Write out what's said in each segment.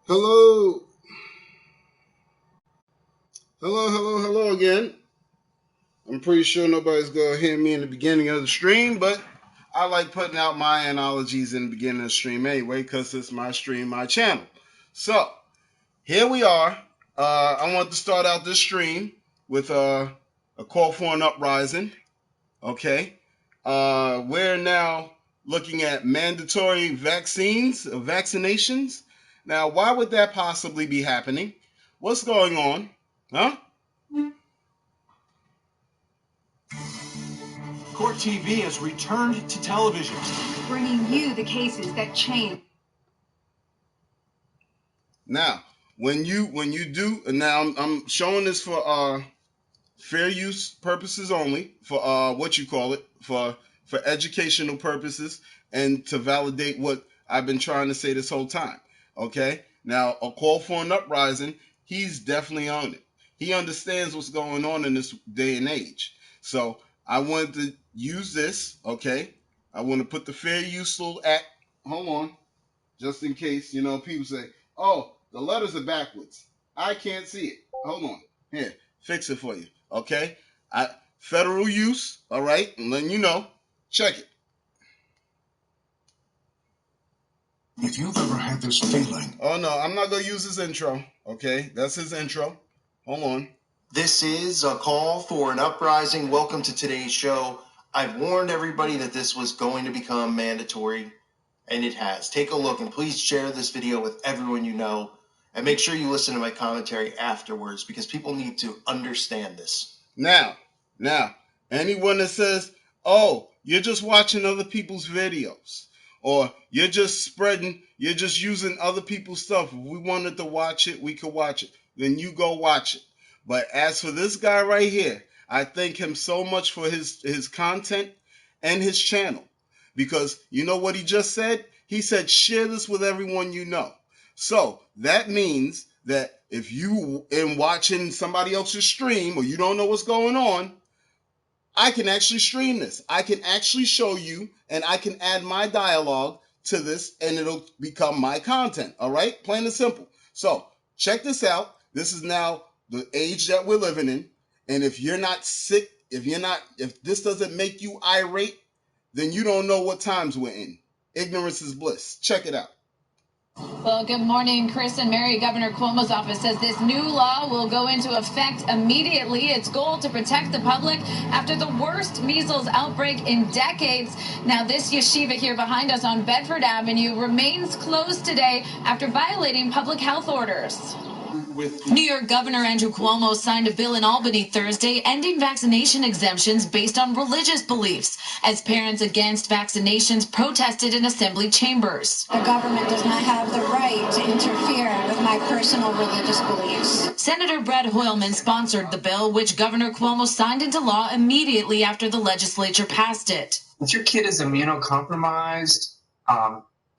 Hello. Hello again. I'm pretty sure nobody's going to hear me in the beginning of the stream, but I like putting out my analogies in the beginning of the stream anyway because it's my stream, my channel. So, here we are. I want to start out this stream with a call for an uprising. Okay. We're now looking at mandatory vaccinations. Now, why would that possibly be happening? What's going on? Huh? Court TV has returned to television, bringing you the cases that change. Now, when you do, now I'm showing this for fair use purposes only, for what you call it, for educational purposes and to validate what I've been trying to say this whole time. Okay? Now, a call for an uprising, he's definitely on it. He understands what's going on in this day and age. So I wanted to use this, okay? I want to put the fair use little act, hold on, just in case, people say, oh, the letters are backwards. I can't see it. Hold on. Here, fix it for you, okay? Federal use, all right? I'm letting you know. Check it. If you've ever had this feeling. Oh, no, I'm not going to use his intro, okay? That's his intro. Hold on. This is a call for an uprising. Welcome to today's show. I've warned everybody that this was going to become mandatory, and it has. Take a look, and please share this video with everyone you know, and make sure you listen to my commentary afterwards, because people need to understand this. Now, anyone that says, oh, you're just watching other people's videos, or you're just using other people's stuff. If we wanted to watch it, we could watch it. Then you go watch it. But as for this guy right here, I thank him so much for his content and his channel. Because you know what he just said? He said, share this with everyone you know. So that means that if you in watching somebody else's stream or you don't know what's going on, I can actually stream this. I can actually show you, and I can add my dialogue to this, and it'll become my content. All right? Plain and simple. So check this out. This is now the age that we're living in. And if you're not sick, if this doesn't make you irate, then you don't know what times we're in. Ignorance is bliss. Check it out. Well, good morning, Chris and Mary. Governor Cuomo's office says this new law will go into effect immediately. Its goal to protect the public after the worst measles outbreak in decades. Now, this yeshiva here behind us on Bedford Avenue remains closed today after violating public health orders. New York Governor Andrew Cuomo signed a bill in Albany Thursday ending vaccination exemptions based on religious beliefs as parents against vaccinations protested in assembly chambers. The government does not have the right to interfere with my personal religious beliefs. Senator Brett Hoylman sponsored the bill, which Governor Cuomo signed into law immediately after the legislature passed it. If your kid is immunocompromised,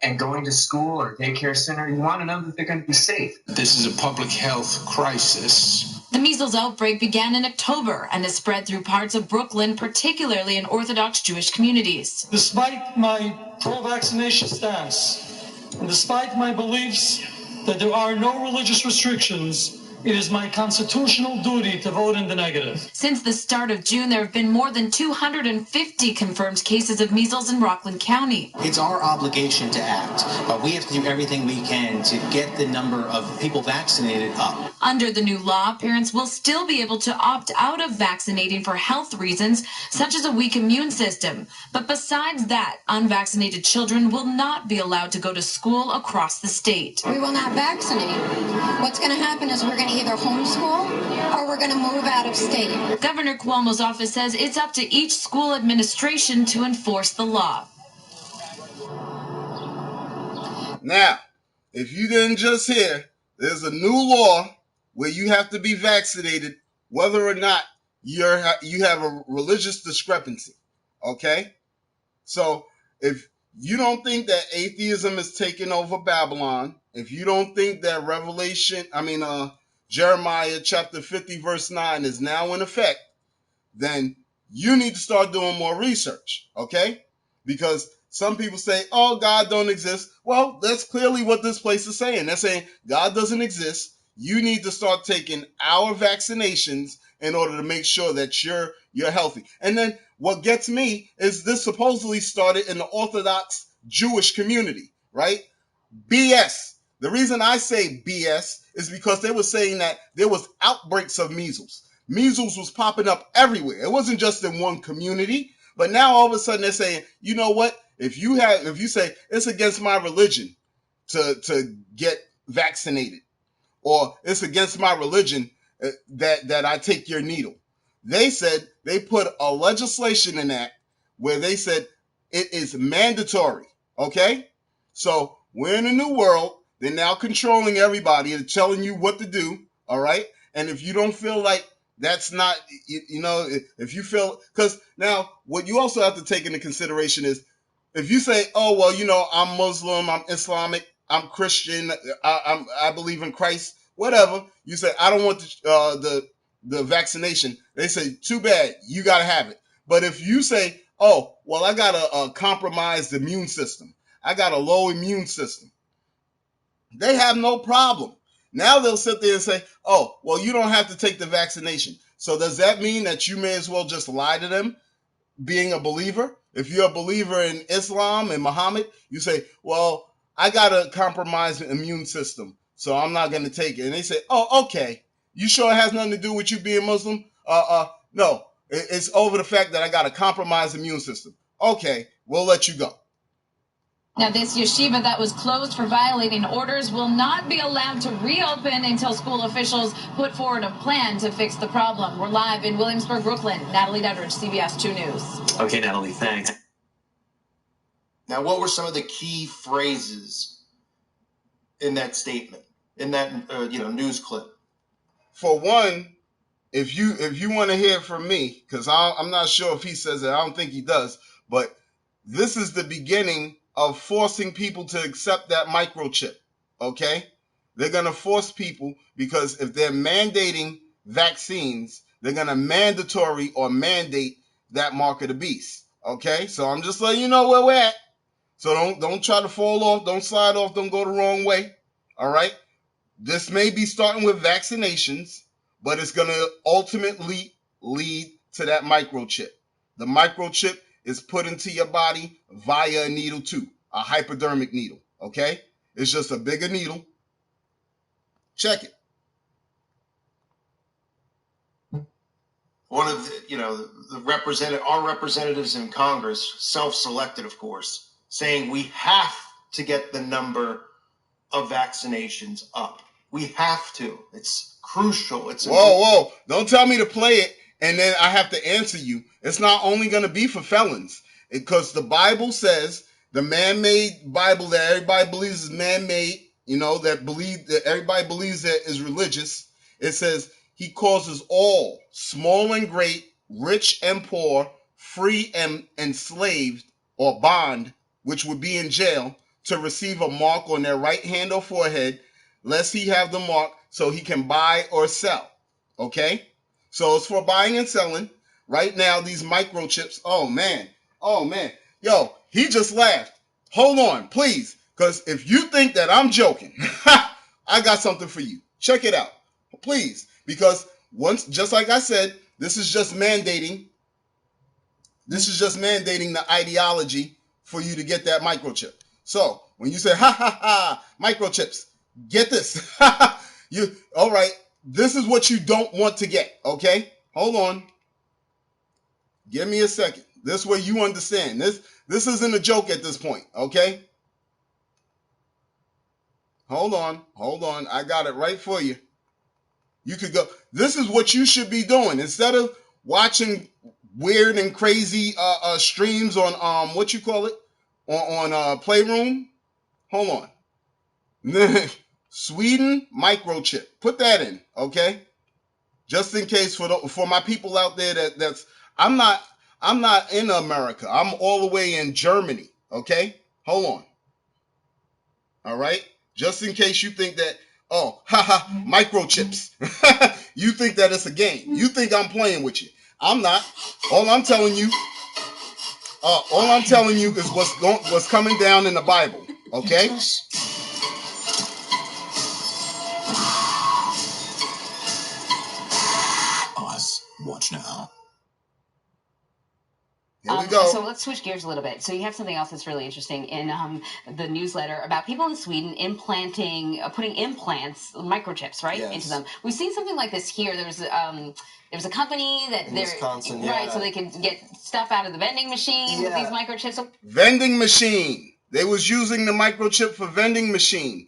and going to school or daycare center, you want to know that they're going to be safe. This is a public health crisis. The measles outbreak began in October and has spread through parts of Brooklyn, particularly in Orthodox Jewish communities. Despite my pro-vaccination stance, and despite my beliefs that there are no religious restrictions, it is my constitutional duty to vote in the negative. Since the start of June, there have been more than 250 confirmed cases of measles in Rockland County. It's our obligation to act, but we have to do everything we can to get the number of people vaccinated up. Under the new law, parents will still be able to opt out of vaccinating for health reasons, such as a weak immune system. But besides that, unvaccinated children will not be allowed to go to school across the state. We will not vaccinate. What's going to happen is we're going to either homeschool or we're going to move out of state. Governor Cuomo's office says it's up to each school administration to enforce the law. Now, if you didn't just hear, there's a new law where you have to be vaccinated whether or not you have a religious discrepancy. Okay? So if you don't think that atheism is taking over Babylon, if you don't think that Jeremiah chapter 50 verse 9 is now in effect, then you need to start doing more research, okay? Because Some people say, oh, God don't exist. Well, that's clearly what this place is saying. They're saying God doesn't exist. You need to start taking our vaccinations in order to make sure that you're healthy. And then what gets me is this supposedly started in the Orthodox Jewish community, right? BS. The reason I say BS is because they were saying that there was outbreaks of measles. Measles was popping up everywhere. It wasn't just in one community. But now all of a sudden they're saying, you know what? If you say it's against my religion to get vaccinated, or it's against my religion that I take your needle. They said they put a legislation in that where they said it is mandatory. Okay? So we're in a new world. They're now controlling everybody and telling you what to do. All right? And if you don't feel like that's not, if you feel, because now what you also have to take into consideration is if you say, oh, well, I'm Muslim, I'm Islamic, I'm Christian, I believe in Christ, whatever. You say, I don't want the vaccination. They say, too bad, you got to have it. But if you say, oh, well, I got a compromised immune system, I got a low immune system, they have no problem. Now they'll sit there and say, oh, well, you don't have to take the vaccination. So does that mean that you may as well just lie to them, being a believer? If you're a believer in Islam and Muhammad, you say, well, I got a compromised immune system, so I'm not going to take it. And they say, oh, okay. You sure it has nothing to do with you being Muslim? No, it's over the fact that I got a compromised immune system. Okay, we'll let you go. Now, this yeshiva that was closed for violating orders will not be allowed to reopen until school officials put forward a plan to fix the problem. We're live in Williamsburg, Brooklyn. Natalie Duddridge, CBS 2 News. Okay, Natalie, thanks. Now, what were some of the key phrases in that statement, in that news clip? For one, if you want to hear from me, because I'm not sure if he says it, I don't think he does, but this is the beginning of forcing people to accept that microchip, okay? They're going to force people because if they're mandating vaccines, they're going to mandate that mark of the beast, okay? So I'm just letting you know where we're at. So don't try to fall off, don't slide off, don't go the wrong way, all right? This may be starting with vaccinations, but it's going to ultimately lead to that microchip. The microchip is put into your body via a needle too, a hypodermic needle, okay? It's just a bigger needle. Check it. One of our representatives in Congress, self-selected, of course, saying we have to get the number of vaccinations up. We have to. It's crucial. It's whoa. Don't tell me to play it and then I have to answer you. It's not only going to be for felons, because the Bible says, the man-made Bible that everybody believes is man-made, that everybody believes that is religious, it says he causes all, small and great, rich and poor, free and enslaved or bond, which would be in jail, to receive a mark on their right hand or forehead, lest he have the mark so he can buy or sell. Okay? So it's for buying and selling. Right now, these microchips, oh man. Yo, he just laughed. Hold on, please. Because if you think that I'm joking, I got something for you. Check it out. Please. Because just like I said, this is just mandating the ideology for you to get that microchip. So when you say, microchips, get this. All right, this is what you don't want to get, okay? Hold on. Give me a second. This way you understand. This isn't a joke at this point, okay? Hold on. I got it right for you. You could go. This is what you should be doing. Instead of watching weird and crazy streams on on Playroom. Hold on. Sweden microchip. Put that in, okay? Just in case for my people out there that's I'm not in America. I'm all the way in Germany, okay? Hold on. All right? Just in case you think that, microchips. You think that it's a game. You think I'm playing with you. I'm not. All I'm telling you All I'm telling you is what's coming down in the Bible. Okay. Us. Watch now. Here we go. So let's switch gears a little bit. So you have something else that's really interesting in the newsletter about people in Sweden putting implants, microchips, right, into them. We've seen something like this here. There was a company that in Wisconsin, right, so they could get stuff out of the vending machine with these microchips. So, vending machine. They was using the microchip for vending machine.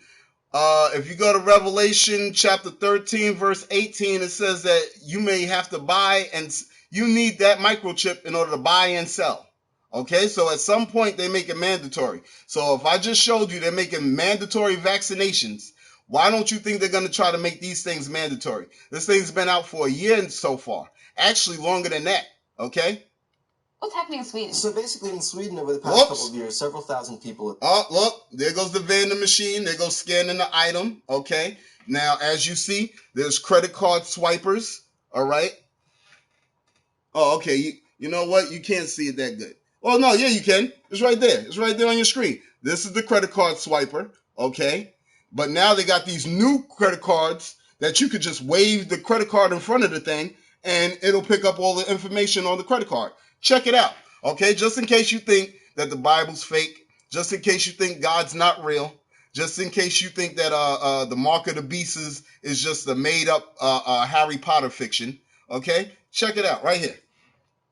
If you go to Revelation chapter 13, verse 18, it says that you may have to buy and you need that microchip in order to buy and sell. Okay, so at some point they make it mandatory. So if I just showed you they're making mandatory vaccinations, why don't you think they're going to try to make these things mandatory? This thing's been out for a year so far. Actually, longer than that. Okay? What's happening in Sweden? So basically in Sweden over the past couple of years, several thousand people... Oh, look, there goes the vending machine. There goes scanning the item. Okay? Now, as you see, there's credit card swipers. All right? Oh, okay. You know what? You can't see it that good. Oh, no, yeah, you can. It's right there. It's right there on your screen. This is the credit card swiper, okay? But now they got these new credit cards that you could just wave the credit card in front of the thing, and it'll pick up all the information on the credit card. Check it out, okay? Just in case you think that the Bible's fake, just in case you think God's not real, just in case you think that the Mark of the Beast is just a made-up Harry Potter fiction, okay? Check it out right here.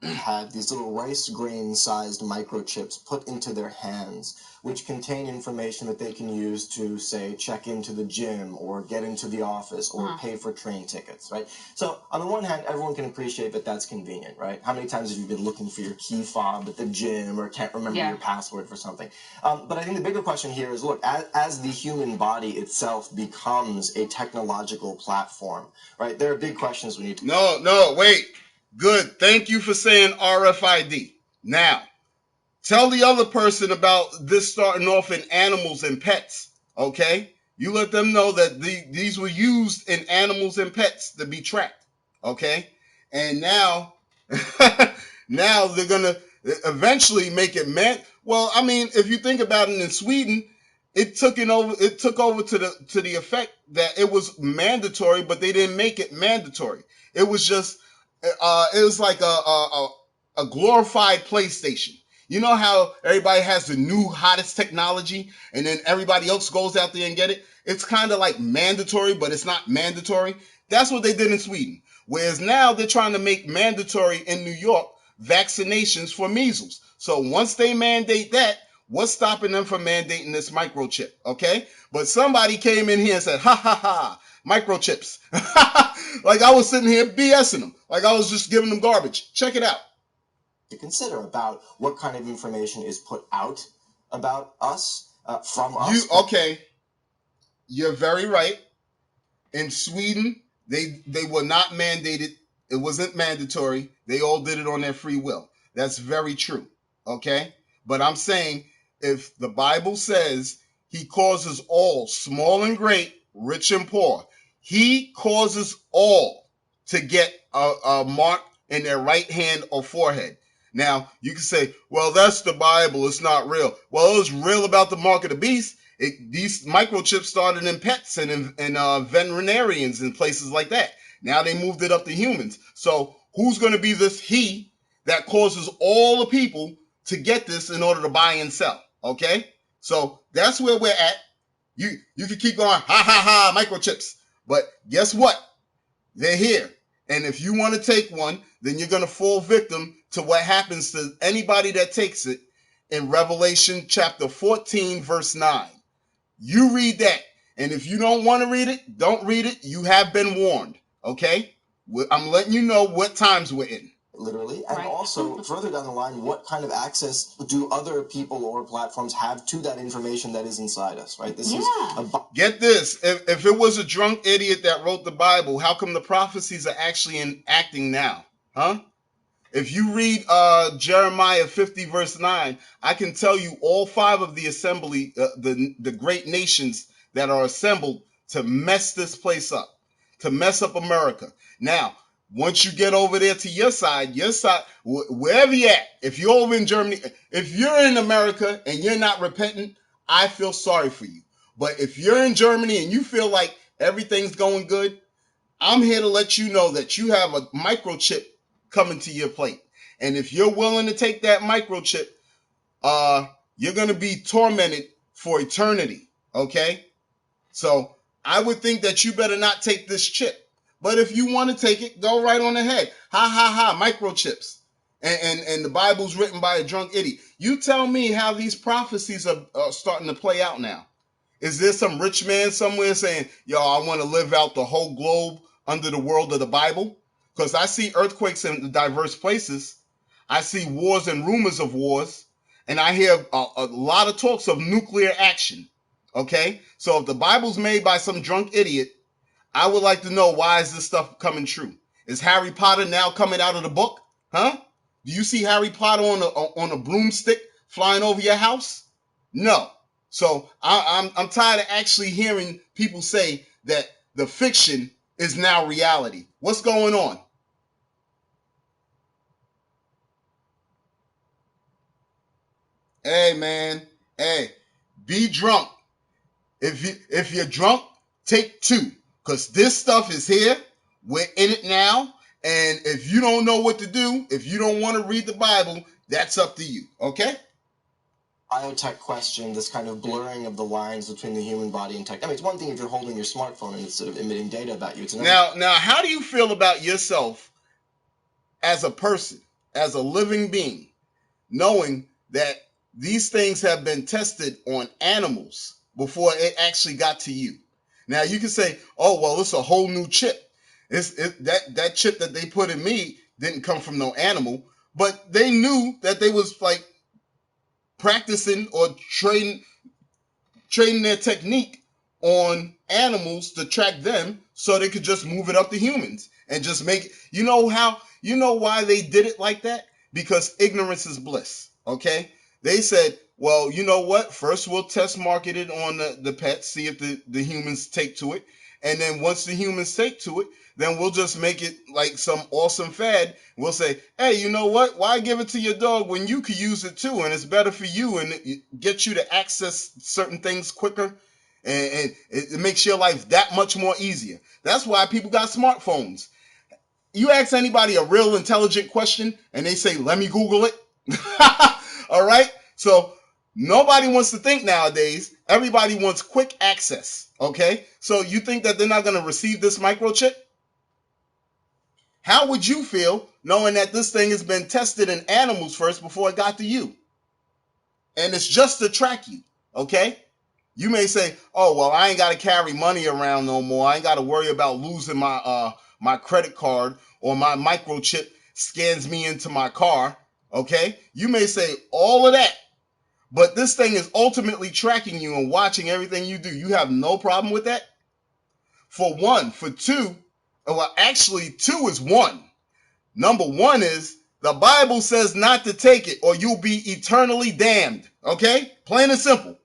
Had these little rice grain sized microchips put into their hands, which contain information that they can use to, say, check into the gym or get into the office or pay for train tickets, right? So on the one hand, everyone can appreciate that that's convenient, right? How many times have you been looking for your key fob at the gym or can't remember your password for something? But I think the bigger question here is, look, as the human body itself becomes a technological platform, right, there are big questions we need to... No, wait. Good. Thank you for saying RFID. Now, tell the other person about this starting off in animals and pets, okay? You let them know that these were used in animals and pets to be tracked, okay? And now, now they're going to eventually make it well, I mean, if you think about it, in Sweden, it took over to the effect that it was mandatory, but they didn't make it mandatory. It was just it was like a glorified PlayStation. You know how everybody has the new hottest technology and then everybody else goes out there and get it? It's kind of like mandatory, but it's not mandatory. That's what they did in Sweden. Whereas now they're trying to make mandatory in New York vaccinations for measles. So once they mandate that, what's stopping them from mandating this microchip? Okay? But somebody came in here and said, ha ha ha, microchips. Like I was sitting here BSing them. Like I was just giving them garbage. Check it out. To consider about what kind of information is put out about us, from us. Okay. You're very right. In Sweden, they were not mandated. It wasn't mandatory. They all did it on their free will. That's very true. Okay? But I'm saying if the Bible says he causes all, small and great, rich and poor, he causes all to get a mark in their right hand or forehead. Now, you can say, well, that's the Bible. It's not real. Well, it was real about the mark of the beast. These microchips started in pets and in veterinarians and places like that. Now they moved it up to humans. So who's going to be this he that causes all the people to get this in order to buy and sell? Okay? So that's where we're at. You can keep going, ha, ha, ha, microchips. But guess what? They're here. And if you want to take one, then you're going to fall victim to what happens to anybody that takes it in Revelation chapter 14, verse 9. You read that. And if you don't want to read it, don't read it. You have been warned. Okay? I'm letting you know what times we're in. Literally. And also, further down the line, what kind of access do other people or platforms have to that information that is inside us, right? This is Get this. If it was a drunk idiot that wrote the Bible, how come the prophecies are actually enacting now? Huh? If you read Jeremiah 50, verse 9, I can tell you all 5 of the assembly, the great nations that are assembled to mess this place up, to mess up America. Now, Once you get over there to your side, wherever you're at, if you're over in Germany, if you're in America and you're not repentant, I feel sorry for you. But if you're in Germany and you feel like everything's going good, I'm here to let you know that you have a microchip coming to your plate. And if you're willing to take that microchip, you're going to be tormented for eternity, okay? So I would think that you better not take this chip. But if you want to take it, go right on ahead. Ha, ha, ha, microchips. And the Bible's written by a drunk idiot. You tell me how these prophecies are starting to play out now. Is there some rich man somewhere saying, yo, I want to live out the whole globe under the world of the Bible? Because I see earthquakes in diverse places. I see wars and rumors of wars. And I hear a lot of talks of nuclear action. Okay? So if the Bible's made by some drunk idiot, I would like to know, why is this stuff coming true? Is Harry Potter now coming out of the book? Huh? Do you see Harry Potter on a broomstick flying over your house? No. So I'm tired of actually hearing people say that the fiction is now reality. What's going on? Hey, man. Hey, be drunk. If you're drunk, take two. Because this stuff is here. We're in it now. And if you don't know what to do, if you don't want to read the Bible, that's up to you. Okay? Biotech question, this kind of blurring of the lines between the human body and tech. I mean, it's one thing if you're holding your smartphone and it's sort of emitting data about you. It's another. Now, how do you feel about yourself as a person, as a living being, knowing that these things have been tested on animals before it actually got to you? Now, you can say, oh, well, it's a whole new chip. That chip that they put in me didn't come from no animal, but they knew that they was like practicing or training their technique on animals to track them so they could just move it up to humans and just make it. You know why they did it like that? Because ignorance is bliss, okay? They said, well, you know what? First, we'll test market it on the pets, see if the humans take to it. And then once the humans take to it, then we'll just make it like some awesome fad. We'll say, hey, you know what? Why give it to your dog when you could use it too? And it's better for you and it gets you to access certain things quicker. And it makes your life that much more easier. That's why people got smartphones. You ask anybody a real intelligent question and they say, let me Google it. All right? So nobody wants to think nowadays. Everybody wants quick access. Okay? So you think that they're not going to receive this microchip? How would you feel knowing that this thing has been tested in animals first before it got to you? And it's just to track you. Okay? You may say, oh, well, I ain't got to carry money around no more. I ain't got to worry about losing my credit card, or my microchip scans me into my car. Okay? You may say all of that, but this thing is ultimately tracking you and watching everything you do. You have no problem with that? For one. For two, well, actually, two is one. Number one is the Bible says not to take it or you'll be eternally damned. Okay? Plain and simple.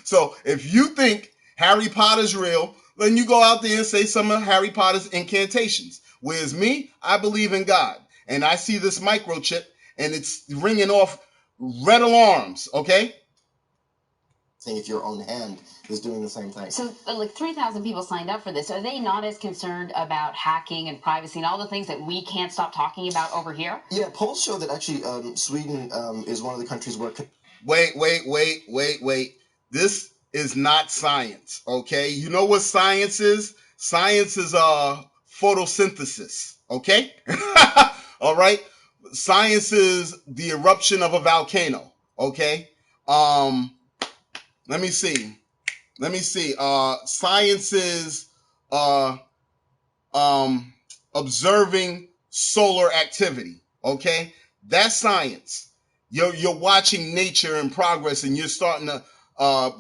So if you think Harry Potter's real, then you go out there and say some of Harry Potter's incantations. Whereas me, I believe in God. And I see this microchip and it's ringing off red alarms. Okay? If your own hand is doing the same thing. So, like 3,000 people signed up for this. Are they not as concerned about hacking and privacy and all the things that we can't stop talking about over here? Yeah, polls show that actually Sweden is one of the countries where... Wait. This is not science, okay? You know what science is? Science is photosynthesis, okay? All right? Science is the eruption of a volcano, okay? Let me see. Science is observing solar activity. Okay, that's science. You're watching nature in progress, and you're starting to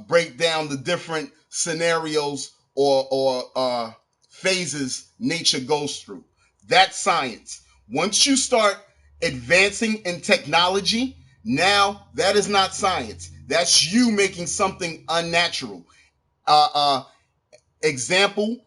break down the different scenarios or phases nature goes through. That's science. Once you start advancing in technology, now that is not science. That's you making something unnatural. Example,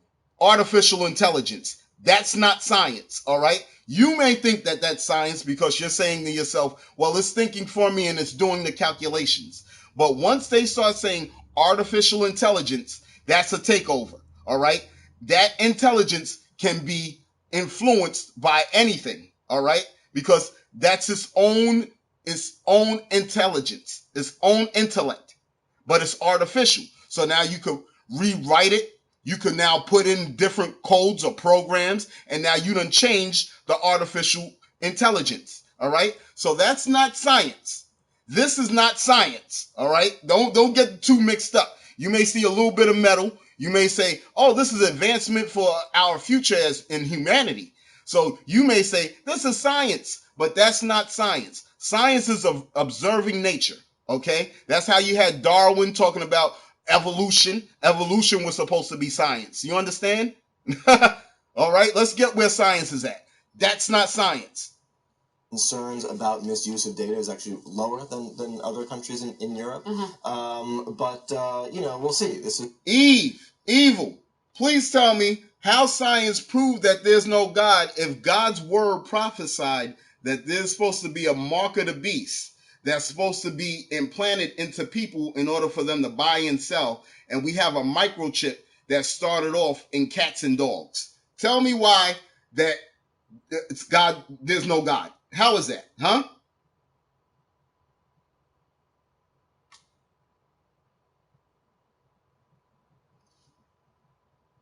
artificial intelligence. That's not science, all right? You may think that that's science because you're saying to yourself, well, it's thinking for me and it's doing the calculations. But once they start saying artificial intelligence, that's a takeover, all right? That intelligence can be influenced by anything, all right? Because that's its own intelligence, its own intellect, but it's artificial. So now you could rewrite it. You could now put in different codes or programs, and now you done changed the artificial intelligence. All right. So that's not science. This is not science. All right. Don't get too mixed up. You may see a little bit of metal. You may say, oh, this is advancement for our future as in humanity. So you may say, this is science, but that's not science. Science is of observing nature. Okay. That's how you had Darwin talking about evolution. Evolution was supposed to be science. You understand? All right, let's get where science is at. That's not science. Concerns about misuse of data is actually lower than other countries in Europe. But we'll see. This is Evil. Please tell me how science proved that there's no God if God's word prophesied that there's supposed to be a mark of the beast that's supposed to be implanted into people in order for them to buy and sell. And we have a microchip that started off in cats and dogs. Tell me why that it's God, there's no God. How is that? Huh?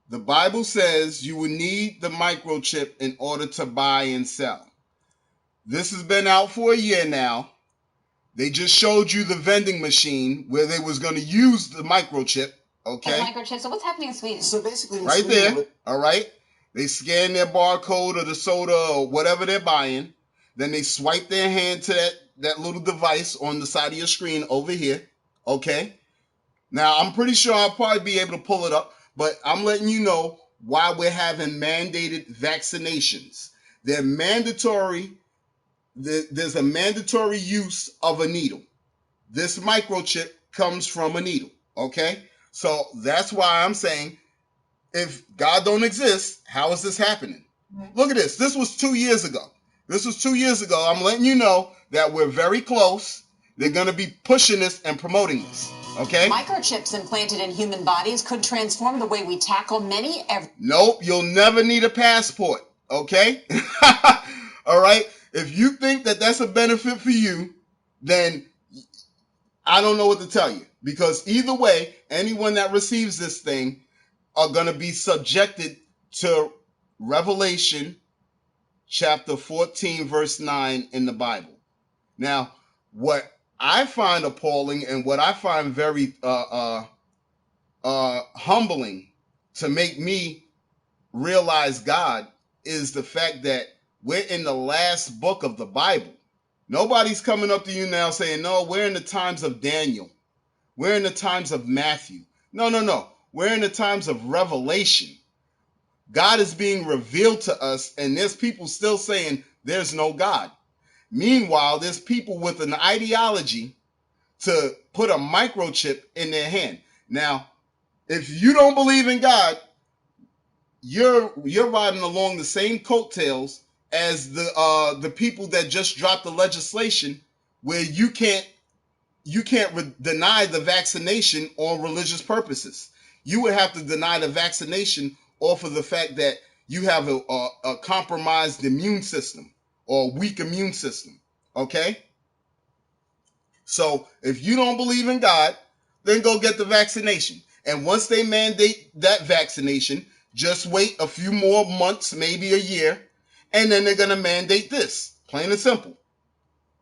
The Bible says you will need the microchip in order to buy and sell. This has been out for a year now. They just showed you the vending machine where they was going to use the microchip. Okay. Microchip. So what's happening in Sweden? So basically, right there. All right. They scan their barcode or the soda or whatever they're buying. Then they swipe their hand to that little device on the side of your screen over here. Okay. Now, I'm pretty sure I'll probably be able to pull it up, but I'm letting you know why we're having mandated vaccinations. They're mandatory. There's a mandatory use of a needle. This microchip comes from a needle. Okay. So that's why I'm saying, if God don't exist, how is this happening? Look at this. This was 2 years ago. I'm letting you know that we're very close. They're going to be pushing this and promoting this. Okay? Microchips implanted in human bodies could transform the way we tackle many. Nope. You'll never need a passport. Okay? All right? If you think that that's a benefit for you, then I don't know what to tell you. Because either way, anyone that receives this thing are going to be subjected to Revelation chapter 14, verse 9 in the Bible. Now, what I find appalling and what I find very humbling to make me realize God is the fact that we're in the last book of the Bible. Nobody's coming up to you now saying, no, we're in the times of Daniel. We're in the times of Matthew. No. We're in the times of Revelation. God is being revealed to us, and there's people still saying there's no God. Meanwhile, there's people with an ideology to put a microchip in their hand. Now, if you don't believe in God, you're riding along the same coattails as the people that just dropped the legislation where you can't deny the vaccination on religious purposes. You would have to deny the vaccination off of the fact that you have a compromised immune system or a weak immune system. Okay? So if you don't believe in God, then go get the vaccination. And once they mandate that vaccination, just wait a few more months, maybe a year, and then they're going to mandate this. Plain and simple.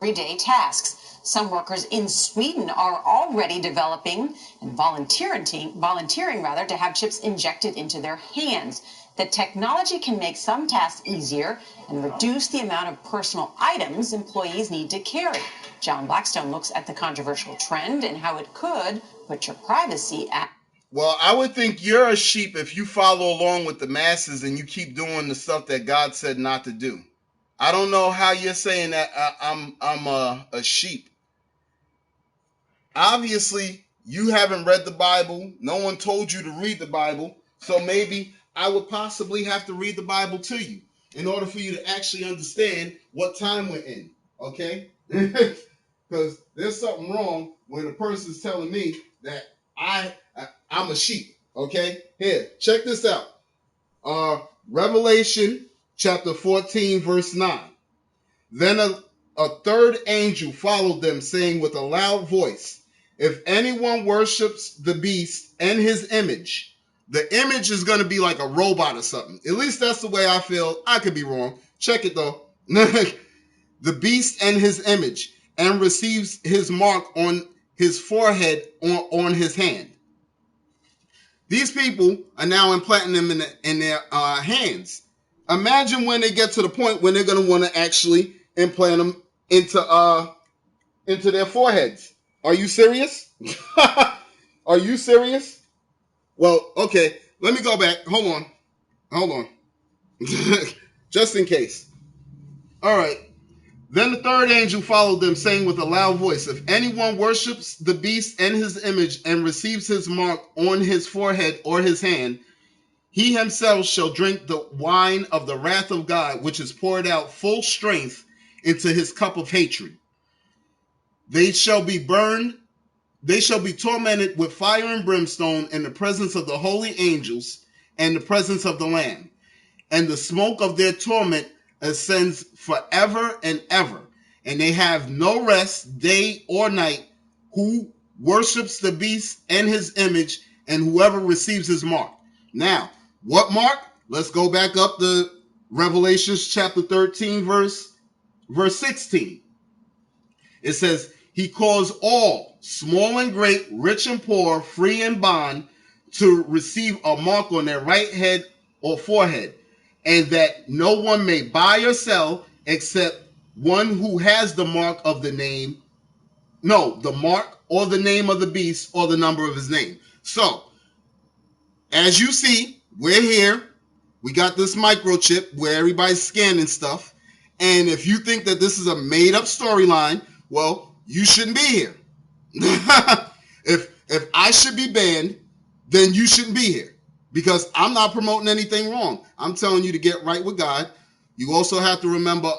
Everyday tasks. Some workers in Sweden are already developing and volunteering to have chips injected into their hands. The technology can make some tasks easier and reduce the amount of personal items employees need to carry. John Blackstone looks at the controversial trend and how it could put your privacy at. Well, I would think you're a sheep if you follow along with the masses and you keep doing the stuff that God said not to do. I don't know how you're saying that I'm a sheep. Obviously, you haven't read the Bible. No one told you to read the Bible. So maybe I would possibly have to read the Bible to you in order for you to actually understand what time we're in. Okay? Because there's something wrong when a person's telling me that I'm a sheep. Okay? Here, check this out. Revelation chapter 14, verse 9. Then a third angel followed them, saying with a loud voice, if anyone worships the beast and his image, the image is going to be like a robot or something. At least that's the way I feel. I could be wrong. Check it though. The beast and his image, and receives his mark on his forehead on his hand. These people are now implanting them in their hands. Imagine when they get to the point when they're going to want to actually implant them into their foreheads. Are you serious? Are you serious? Well, okay. Let me go back. Hold on. Just in case. All right. Then the third angel followed them, saying with a loud voice, if anyone worships the beast and his image and receives his mark on his forehead or his hand, he himself shall drink the wine of the wrath of God, which is poured out full strength into his cup of hatred. They shall be burned. They shall be tormented with fire and brimstone in the presence of the holy angels and the presence of the Lamb. And the smoke of their torment ascends forever and ever. And they have no rest day or night who worships the beast and his image and whoever receives his mark. Now, what mark? Let's go back up to Revelations chapter 13, verse 16. It says, he calls all, small and great, rich and poor, free and bond, to receive a mark on their right head or forehead, and that no one may buy or sell except one who has the mark of the name, the mark or the name of the beast or the number of his name. So, as you see, we're here. We got this microchip where everybody's scanning stuff. And if you think that this is a made-up storyline, well, you shouldn't be here. If I should be banned, then you shouldn't be here. Because I'm not promoting anything wrong. I'm telling you to get right with God. You also have to remember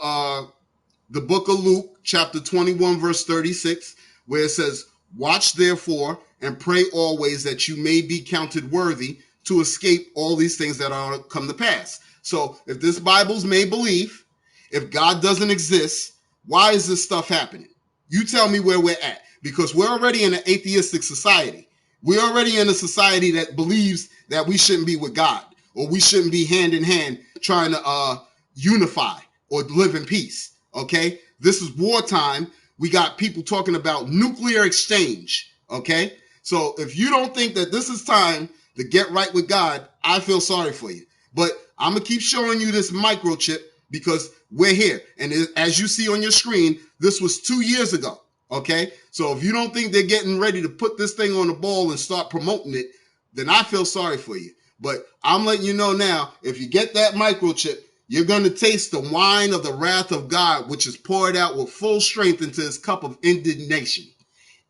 the book of Luke, chapter 21, verse 36, where it says, watch therefore and pray always that you may be counted worthy to escape all these things that are come to pass. So if this Bible's made believe, if God doesn't exist, why is this stuff happening? You tell me where we're at, because we're already in an atheistic society. We're already in a society that believes that we shouldn't be with God, or we shouldn't be hand in hand trying to unify or live in peace. Okay, this is wartime. We got people talking about nuclear exchange. Okay, so if you don't think that this is time to get right with God, I feel sorry for you. But I'm gonna keep showing you this microchip because we're here. And as you see on your screen, this was 2 years ago. Okay, so if you don't think they're getting ready to put this thing on the ball and start promoting it, then I feel sorry for you. But I'm letting you know now, if you get that microchip, you're going to taste the wine of the wrath of God, which is poured out with full strength into his cup of indignation.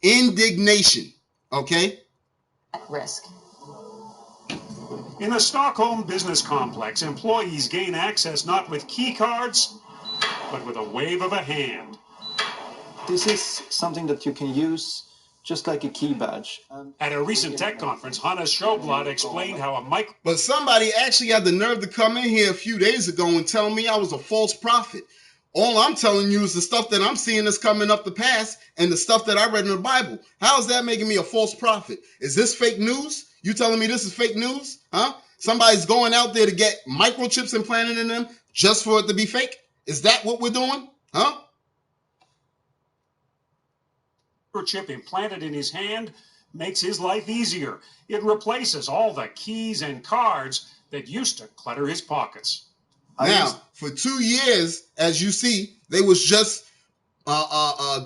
Indignation. Okay? Risk. In a Stockholm business complex, employees gain access not with key cards, but with a wave of a hand. This is something that you can use just like a key badge. At a recent tech conference, Hannes Schoblatt explained how But somebody actually had the nerve to come in here a few days ago and tell me I was a false prophet. All I'm telling you is the stuff that I'm seeing is coming up the past and the stuff that I read in the Bible. How is that making me a false prophet? Is this fake news? You telling me this is fake news? Huh? Somebody's going out there to get microchips implanted in them just for it to be fake? Is that what we're doing? Huh? Chip implanted in his hand makes his life easier. It replaces all the keys and cards that used to clutter his pockets. Now, for 2 years, as you see, they was just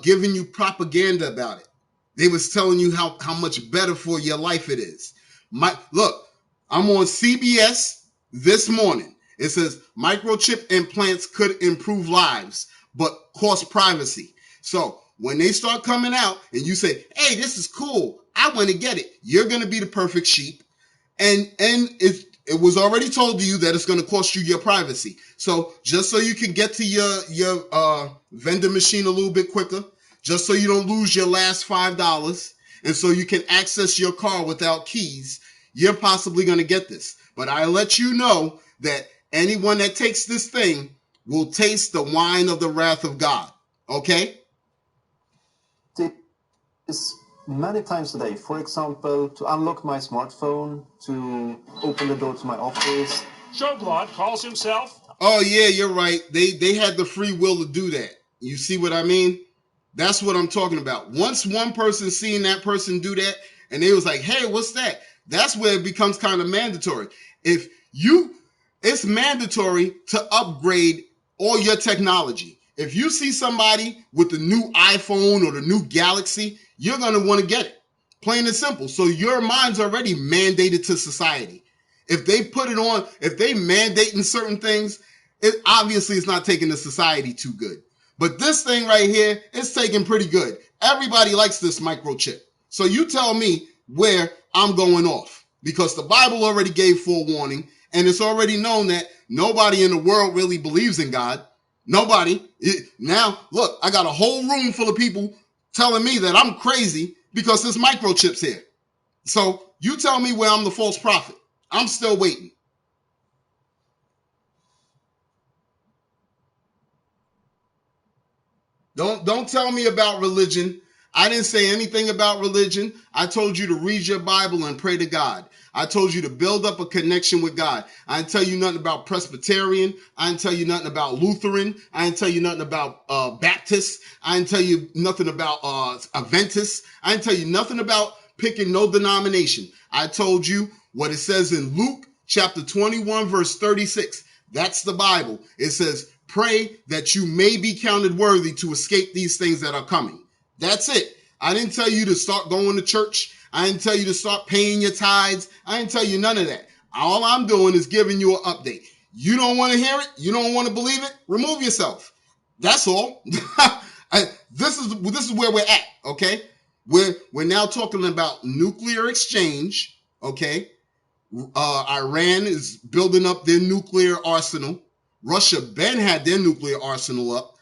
giving you propaganda about it. They was telling you how much better for your life it is. Look, I'm on CBS this morning. It says microchip implants could improve lives, but cost privacy. So when they start coming out and you say, hey, this is cool, I want to get it, you're going to be the perfect sheep. And if It was already told to you that it's going to cost you your privacy. So just so you can get to your vending machine a little bit quicker, just so you don't lose your last $5, and so you can access your car without keys, you're possibly going to get this. But I let you know that anyone that takes this thing will taste the wine of the wrath of God. Okay? This many times a day. For example, to unlock my smartphone, to open the door to my office. Showblad calls himself. Oh yeah, you're right. They had the free will to do that. You see what I mean? That's what I'm talking about. Once one person seen that person do that, and they was like, "Hey, what's that?" That's where it becomes kind of mandatory. It's mandatory to upgrade all your technology. If you see somebody with the new iPhone or the new Galaxy, you're going to want to get it. Plain and simple. So your mind's already mandated to society. If they put it on, if they mandating certain things, it obviously is not taking the society too good. But this thing right here, it's taking pretty good. Everybody likes this microchip. So you tell me where I'm going off, because the Bible already gave forewarning, and it's already known that nobody in the world really believes in God. Nobody. Now, look, I got a whole room full of people telling me that I'm crazy because there's microchips here. So you tell me where I'm the false prophet. I'm still waiting. Don't tell me about religion. I didn't say anything about religion. I told you to read your Bible and pray to God. I told you to build up a connection with God. I didn't tell you nothing about Presbyterian. I didn't tell you nothing about Lutheran. I didn't tell you nothing about Baptist. I didn't tell you nothing about Adventist. I didn't tell you nothing about picking no denomination. I told you what it says in Luke chapter 21, verse 36. That's the Bible. It says, pray that you may be counted worthy to escape these things that are coming. That's it. I didn't tell you to start going to church. I didn't tell you to start paying your tithes. I didn't tell you none of that. All I'm doing is giving you an update. You don't want to hear it? You don't want to believe it? Remove yourself. That's all. This is where we're at, okay? We're now talking about nuclear exchange, okay? Iran is building up their nuclear arsenal. Russia had their nuclear arsenal up.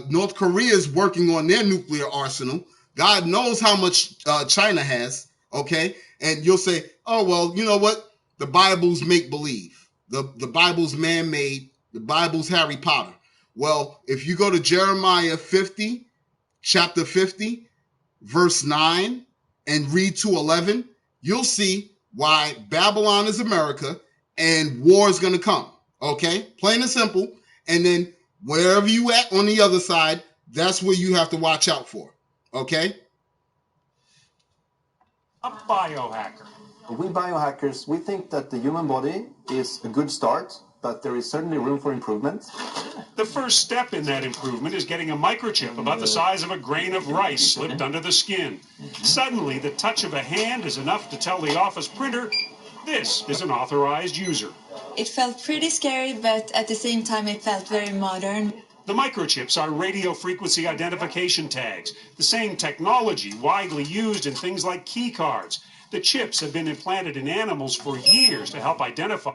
North Korea is working on their nuclear arsenal. God knows how much China has, okay? And you'll say, oh, well, you know what? The Bible's make-believe. The Bible's man-made. The Bible's Harry Potter. Well, if you go to Jeremiah 50, chapter 50, verse 9, and read to 11, you'll see why Babylon is America and war is going to come, okay? Plain and simple. And then wherever you at on the other side, that's where you have to watch out for, okay? A biohacker. We biohackers, we think that the human body is a good start, but there is certainly room for improvement. The first step in that improvement is getting a microchip about the size of a grain of rice slipped under the skin. Suddenly, the touch of a hand is enough to tell the office printer, this is an authorized user. It felt pretty scary, but at the same time, it felt very modern. The microchips are radio frequency identification tags, the same technology widely used in things like key cards. The chips have been implanted in animals for years to help identify.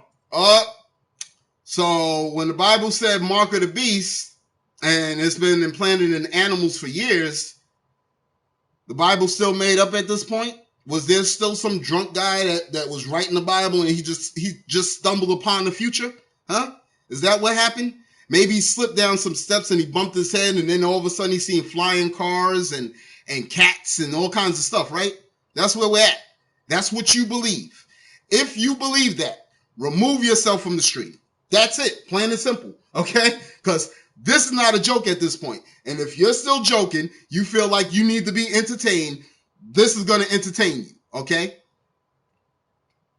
So when the Bible said mark of the beast, and it's been implanted in animals for years, the Bible still made up at this point? Was there still some drunk guy that was writing the Bible and he just stumbled upon the future? Huh? Is that what happened? Maybe he slipped down some steps and he bumped his head, and then all of a sudden he's seeing flying cars and cats and all kinds of stuff, right? That's where we're at. That's what you believe. If you believe that, remove yourself from the stream. That's it. Plain and simple. Okay? Because this is not a joke at this point. And if you're still joking, you feel like you need to be entertained, this is going to entertain you. Okay?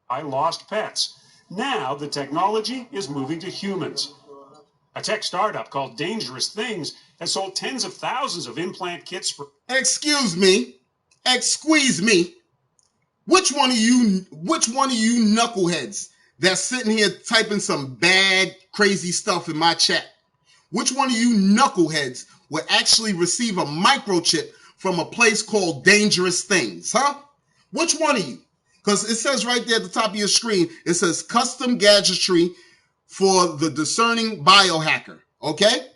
I lost pets. Now the technology is moving to humans. A tech startup called Dangerous Things has sold tens of thousands of implant kits for... Excuse me. Excuse me. Which one of you knuckleheads that's sitting here typing some bad, crazy stuff in my chat, which one of you knuckleheads would actually receive a microchip from a place called Dangerous Things, huh? Which one of you? Because it says right there at the top of your screen, it says custom gadgetry for the discerning biohacker. Okay?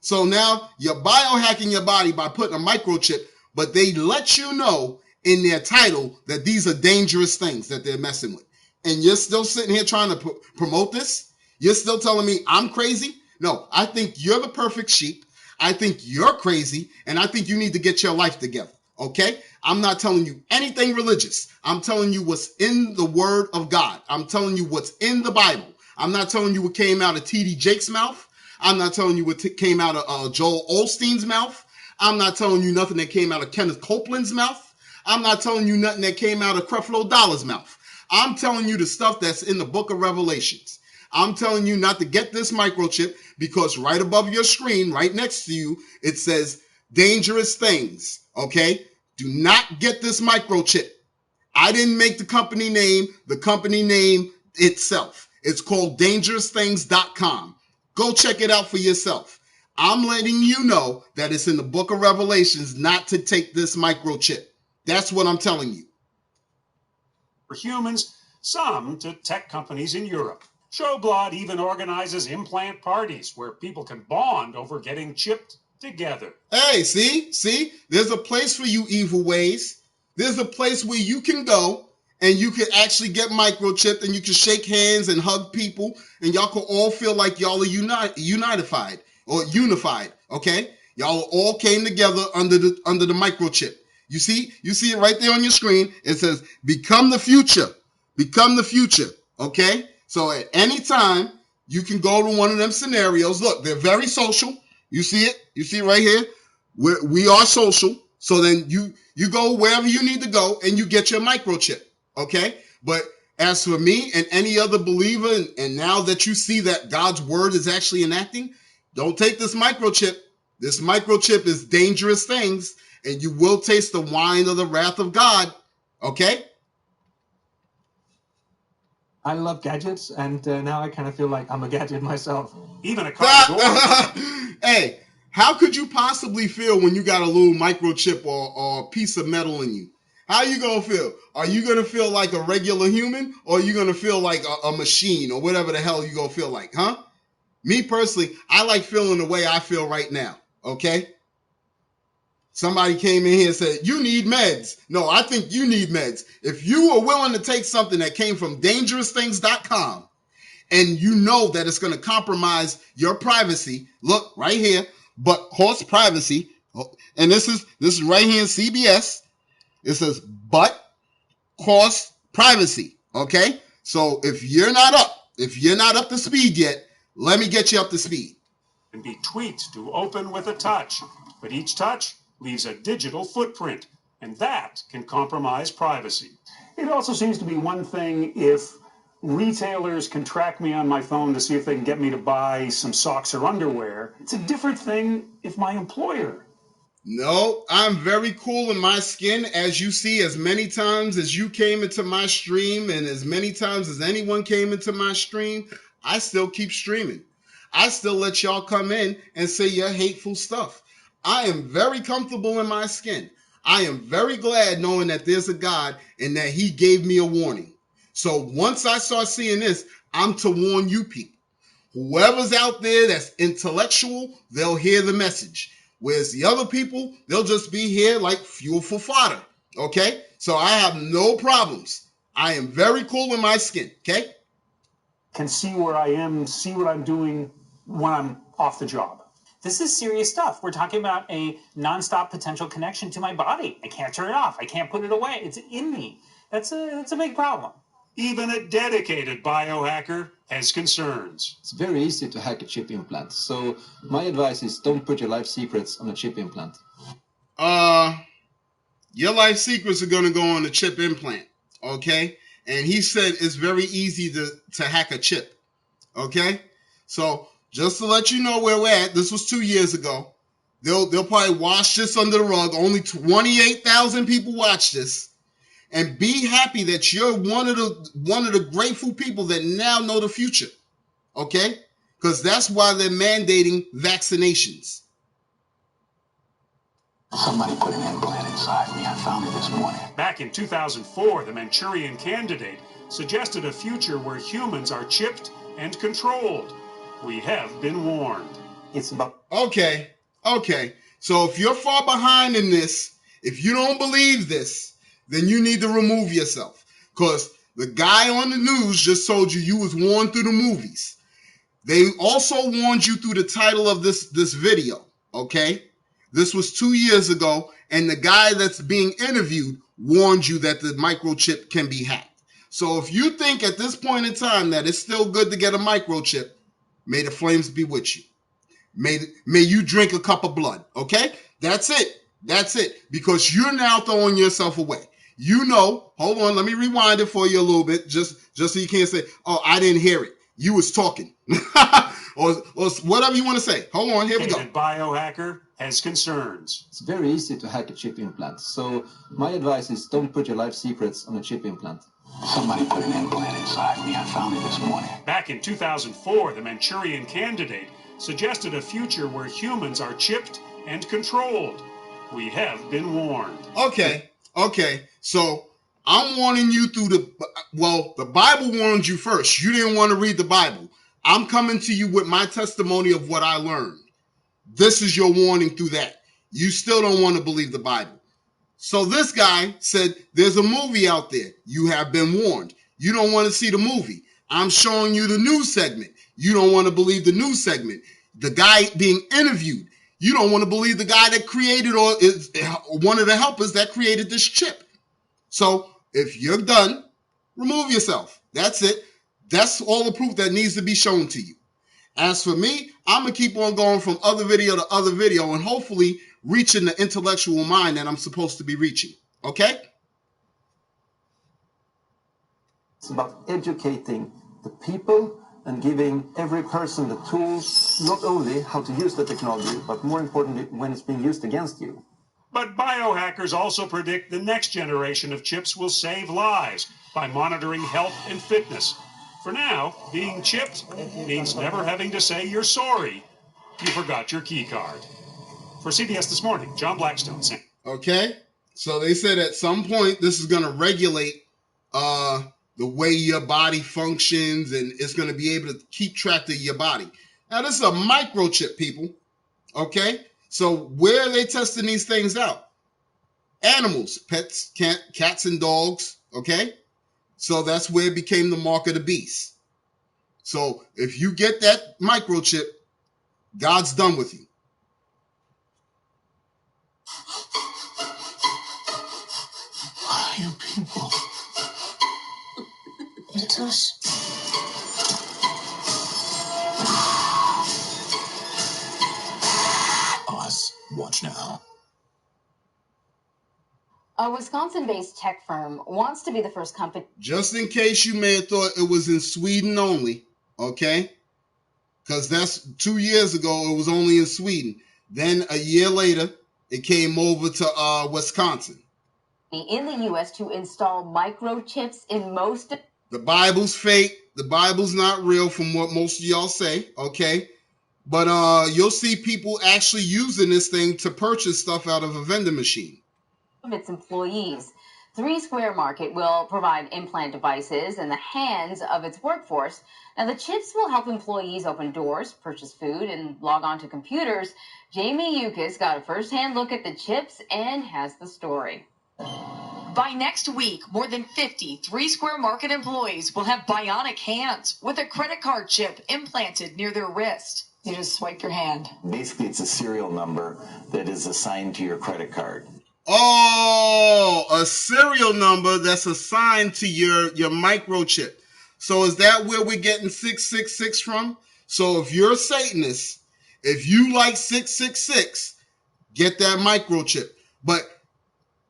So now you're biohacking your body by putting a microchip, but they let you know in their title that these are dangerous things that they're messing with. And you're still sitting here trying to promote this? You're still telling me I'm crazy? No, I think you're the perfect sheep. I think you're crazy, and I think you need to get your life together, okay? I'm not telling you anything religious. I'm telling you what's in the Word of God. I'm telling you what's in the Bible. I'm not telling you what came out of T.D. Jake's mouth. I'm not telling you what came out of Joel Osteen's mouth. I'm not telling you nothing that came out of Kenneth Copeland's mouth. I'm not telling you nothing that came out of Creflo Dollar's mouth. I'm telling you the stuff that's in the book of Revelations. I'm telling you not to get this microchip because right above your screen, right next to you, it says dangerous things, okay? Do not get this microchip. I didn't make the company name itself. It's called dangerousthings.com. Go check it out for yourself. I'm letting you know that it's in the book of Revelations not to take this microchip. That's what I'm telling you. For humans, some to tech companies in Europe. Showblot even organizes implant parties where people can bond over getting chipped together. Hey, see? There's a place for you evil ways. There's a place where you can go and you can actually get microchipped and you can shake hands and hug people and y'all can all feel like y'all are unified, okay? Y'all all came together under the microchip. You see it right there on your screen. It says, become the future, okay? So at any time, you can go to one of them scenarios. Look, they're very social. You see it right here. We are social. So then you go wherever you need to go and you get your microchip, okay? But as for me and any other believer, and now that you see that God's word is actually enacting, don't take this microchip. This microchip is dangerous things, and you will taste the wine of the wrath of God, okay? I love gadgets, and now I kind of feel like I'm a gadget myself. Even a car door. Hey, how could you possibly feel when you got a little microchip or a piece of metal in you? How are you going to feel? Are you going to feel like a regular human, or are you going to feel like a machine, or whatever the hell you going to feel like, huh? Me personally, I like feeling the way I feel right now, okay? Somebody came in here and said, you need meds. No, I think you need meds. If you are willing to take something that came from dangerousthings.com and you know that it's going to compromise your privacy, look right here, but cost privacy. And this is right here in CBS. It says, but cost privacy. Okay. So if you're not up to speed yet, let me get you up to speed. Can be tweaked to open with a touch, but each touch leaves a digital footprint, and that can compromise privacy. It also seems to be one thing if retailers can track me on my phone to see if they can get me to buy some socks or underwear. It's a different thing if my employer. No, I'm very cool in my skin. As you see, as many times as you came into my stream and as many times as anyone came into my stream, I still keep streaming. I still let y'all come in and say your hateful stuff. I am very comfortable in my skin. I am very glad knowing that there's a God and that he gave me a warning. So once I start seeing this, I'm to warn you people. Whoever's out there that's intellectual, they'll hear the message. Whereas the other people, they'll just be here like fuel for fodder. Okay? So I have no problems. I am very cool in my skin. Okay? Can see where I am, see what I'm doing when I'm off the job. This is serious stuff. We're talking about a nonstop potential connection to my body. I can't turn it off. I can't put it away. It's in me. That's a big problem. Even a dedicated biohacker has concerns. It's very easy to hack a chip implant. So my advice is don't put your life secrets on a chip implant. Your life secrets are going to go on the chip implant. Okay? And he said it's very easy to hack a chip. Okay? So just to let you know where we're at, this was 2 years ago. They'll probably wash this under the rug. Only 28,000 people watch this. And be happy that you're one of the grateful people that now know the future. Okay? Because that's why they're mandating vaccinations. Somebody put an implant inside me. I found it this morning. Back in 2004, the Manchurian Candidate suggested a future where humans are chipped and controlled. We have been warned. It's about... Okay. So if you're far behind in this, if you don't believe this, then you need to remove yourself. Because the guy on the news just told you was warned through the movies. They also warned you through the title of this video, okay? This was 2 years ago, and the guy that's being interviewed warned you that the microchip can be hacked. So if you think at this point in time that it's still good to get a microchip, may the flames be with you. May you drink a cup of blood, okay? That's it. Because you're now throwing yourself away. You know, hold on, let me rewind it for you a little bit, just so you can't say, oh, I didn't hear it. You was talking. or whatever you want to say. Hold on, here we go. Biohacker has concerns. It's very easy to hack a chip implant. So my advice is don't put your life secrets on a chip implant. Somebody put an implant inside me. I found it this morning. Back in 2004, the Manchurian Candidate suggested a future where humans are chipped and controlled. We have been warned. Okay. So I'm warning you through the Bible warned you first. You didn't want to read the Bible. I'm coming to you with my testimony of what I learned. This is your warning through that. You still don't want to believe the Bible. So this guy said, there's a movie out there. You have been warned. You don't want to see the movie. I'm showing you the news segment. You don't want to believe the news segment. The guy being interviewed. You don't want to believe the guy that created or is one of the helpers that created this chip. So if you're done, remove yourself. That's it. That's all the proof that needs to be shown to you. As for me, I'm going to keep on going from other video to other video and hopefully reaching the intellectual mind that I'm supposed to be reaching. Okay? It's about educating the people and giving every person the tools, not only how to use the technology, but more importantly, when it's being used against you. But biohackers also predict the next generation of chips will save lives by monitoring health and fitness. For now, being chipped means never having to say you're sorry you forgot your key card. For CBS This Morning, John Blackstone saying. Okay, so they said at some point this is going to regulate the way your body functions, and it's going to be able to keep track of your body. Now, this is a microchip, people. Okay, so where are they testing these things out? Animals, pets, cats and dogs. Okay, so that's where it became the mark of the beast. So if you get that microchip, God's done with you. You people. It's us. Us. Watch now. A Wisconsin-based tech firm wants to be the first company. Just in case you may have thought it was in Sweden only, okay? Because that's 2 years ago, it was only in Sweden. Then a year later, it came over to Wisconsin. In the U.S. to install microchips in most. The Bible's fake. The Bible's not real from what most of y'all say, okay? But you'll see people actually using this thing to purchase stuff out of a vending machine. Of its employees. 3 Square Market will provide implant devices in the hands of its workforce. Now, the chips will help employees open doors, purchase food, and log on to computers. Jamie Yukis got a first-hand look at the chips and has the story. By next week, more than 50 3 Square Market employees will have bionic hands with a credit card chip implanted near their wrist. You just swipe your hand. Basically, it's a serial number that is assigned to your credit card. Oh, a serial number that's assigned to your microchip. So is that where we're getting 666 from? So if you're a Satanist, if you like 666, get that microchip. But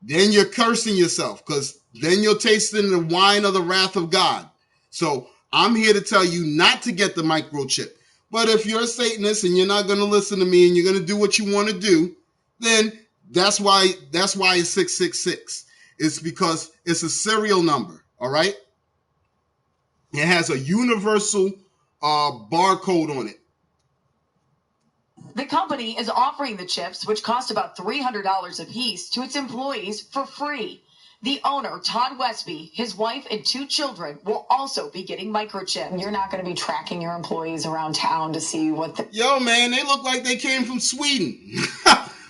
then you're cursing yourself, because then you're tasting the wine of the wrath of God. So I'm here to tell you not to get the microchip. But if you're a Satanist and you're not going to listen to me and you're going to do what you want to do, then that's why it's 666. It's because it's a serial number, all right? It has a universal barcode on it. The company is offering the chips, which cost about $300 a piece, to its employees for free. The owner, Todd Westby, his wife, and 2 children will also be getting microchipped. You're not going to be tracking your employees around town to see what the... Yo, man, they look like they came from Sweden.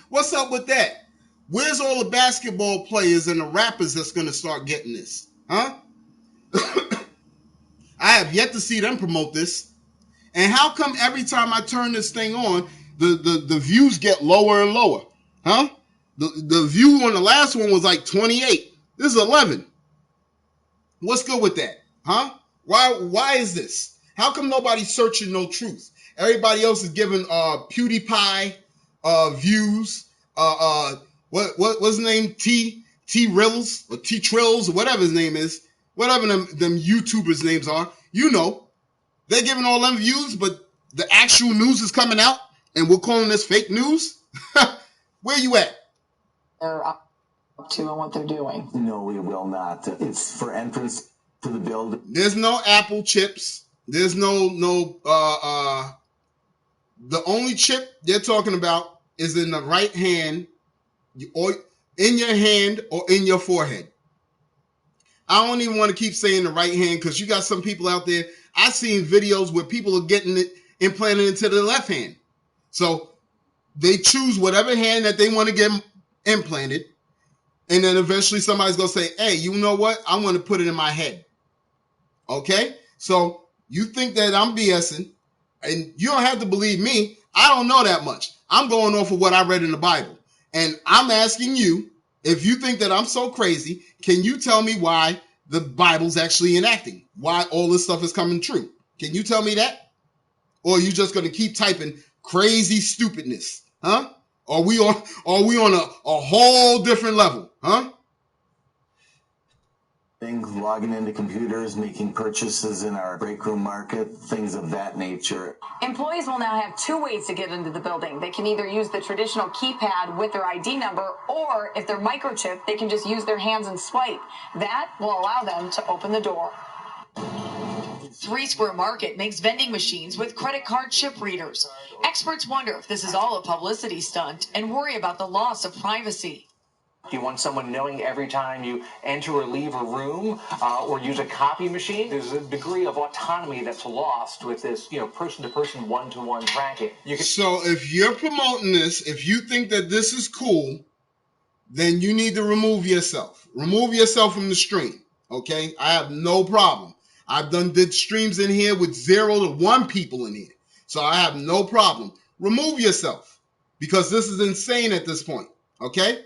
What's up with that? Where's all the basketball players and the rappers that's going to start getting this? Huh? I have yet to see them promote this. And how come every time I turn this thing on, the views get lower and lower? Huh? The view on the last one was like 28. This is 11. What's good with that? Huh? Why is this? How come nobody's searching no truth? Everybody else is giving PewDiePie views. What's his name? T Rills or T Trills or whatever his name is. Whatever them YouTubers' names are. You know. They're giving all them views, but the actual news is coming out and we're calling this fake news? Where you at? They're up to and what they're doing. No, we will not. It's for entrance to the building. There's no Apple chips. There's no the only chip they're talking about is in the right hand or in your hand or in your forehead. I don't even want to keep saying the right hand because you got some people out there. I've seen videos where people are getting it implanted into the left hand. So they choose whatever hand that they want to get implanted. And then eventually somebody's going to say, hey, you know what? I'm going to put it in my head. Okay? So you think that I'm BSing, and you don't have to believe me. I don't know that much. I'm going off of what I read in the Bible. And I'm asking you, if you think that I'm so crazy, can you tell me why the Bible's actually enacting? Why all this stuff is coming true? Can you tell me that? Or are you just going to keep typing crazy stupidness? Huh? Are we on a whole different level? Huh? Logging into computers, making purchases in our break room market, things of that nature. Employees will now have 2 ways to get into the building. They can either use the traditional keypad with their ID number, or if they're microchipped, they can just use their hands and swipe. That will allow them to open the door. 3 Square Market makes vending machines with credit card chip readers. Experts wonder if this is all a publicity stunt and worry about the loss of privacy. Do you want someone knowing every time you enter or leave a room or use a copy machine? There's a degree of autonomy that's lost with this, person-to-person, one-to-one tracking. So if you're promoting this, if you think that this is cool, then you need to remove yourself. Remove yourself from the stream, okay? I have no problem. I've did streams in here with 0 to 1 people in here. So I have no problem. Remove yourself because this is insane at this point, okay?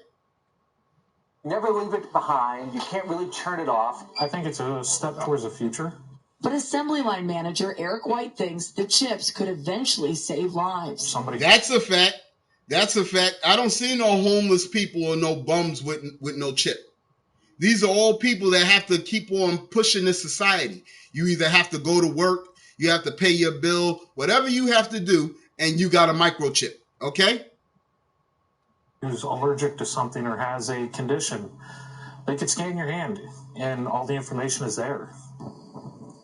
Never leave it behind. You can't really turn it off. I think it's a step towards the future. But assembly line manager Eric White thinks the chips could eventually save lives. That's a fact. That's a fact. I don't see no homeless people or no bums with no chip. These are all people that have to keep on pushing this society. You either have to go to work, you have to pay your bill, whatever you have to do, and you got a microchip, okay? Who's allergic to something or has a condition, they could scan your hand and all the information is there.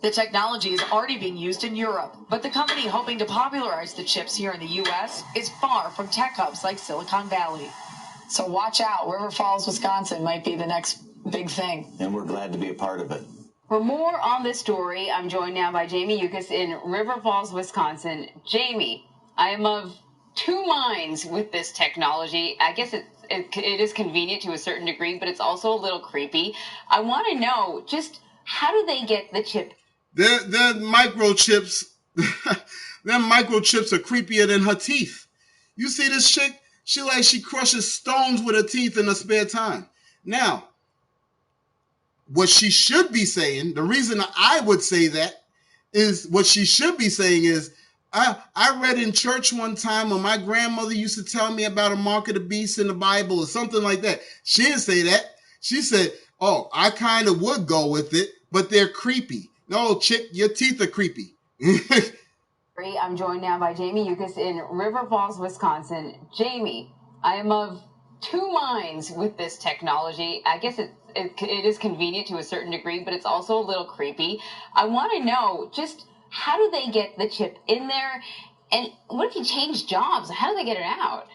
The technology is already being used in Europe, but the company hoping to popularize the chips here in the U.S. is far from tech hubs like Silicon Valley. So watch out. River Falls, Wisconsin might be the next big thing. And we're glad to be a part of it. For more on this story, I'm joined now by Jamie Yukas in River Falls, Wisconsin. Jamie, I am of 2 minds with this technology. I guess it is convenient to a certain degree, but it's also a little creepy. I want to know, just how do they get the chip? Their microchips, them microchips are creepier than her teeth. You see this chick? She crushes stones with her teeth in her spare time. Now, what she should be saying, the reason I would say that is what she should be saying is, I read in church one time when my grandmother used to tell me about a mark of the beast in the Bible or something like that. She didn't say that. She said, oh, I kind of would go with it, but they're creepy. No, chick, your teeth are creepy. I'm joined now by Jamie Yukas in River Falls, Wisconsin. Jamie, I am of 2 minds with this technology. I guess it is convenient to a certain degree, but it's also a little creepy. I want to know, just how do they get the chip in there? And what if you change jobs? How do they get it out?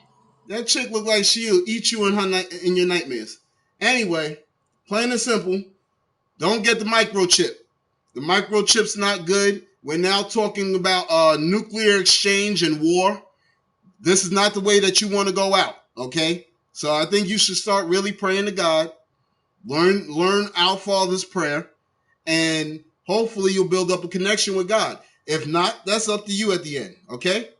That chick look like she'll eat you in your nightmares. Anyway, plain and simple, don't get the microchip. The microchip's not good. We're now talking about nuclear exchange and war. This is not the way that you want to go out, okay? So I think you should start really praying to God. Learn our Father's prayer, and hopefully you'll build up a connection with God. If not, that's up to you at the end, okay?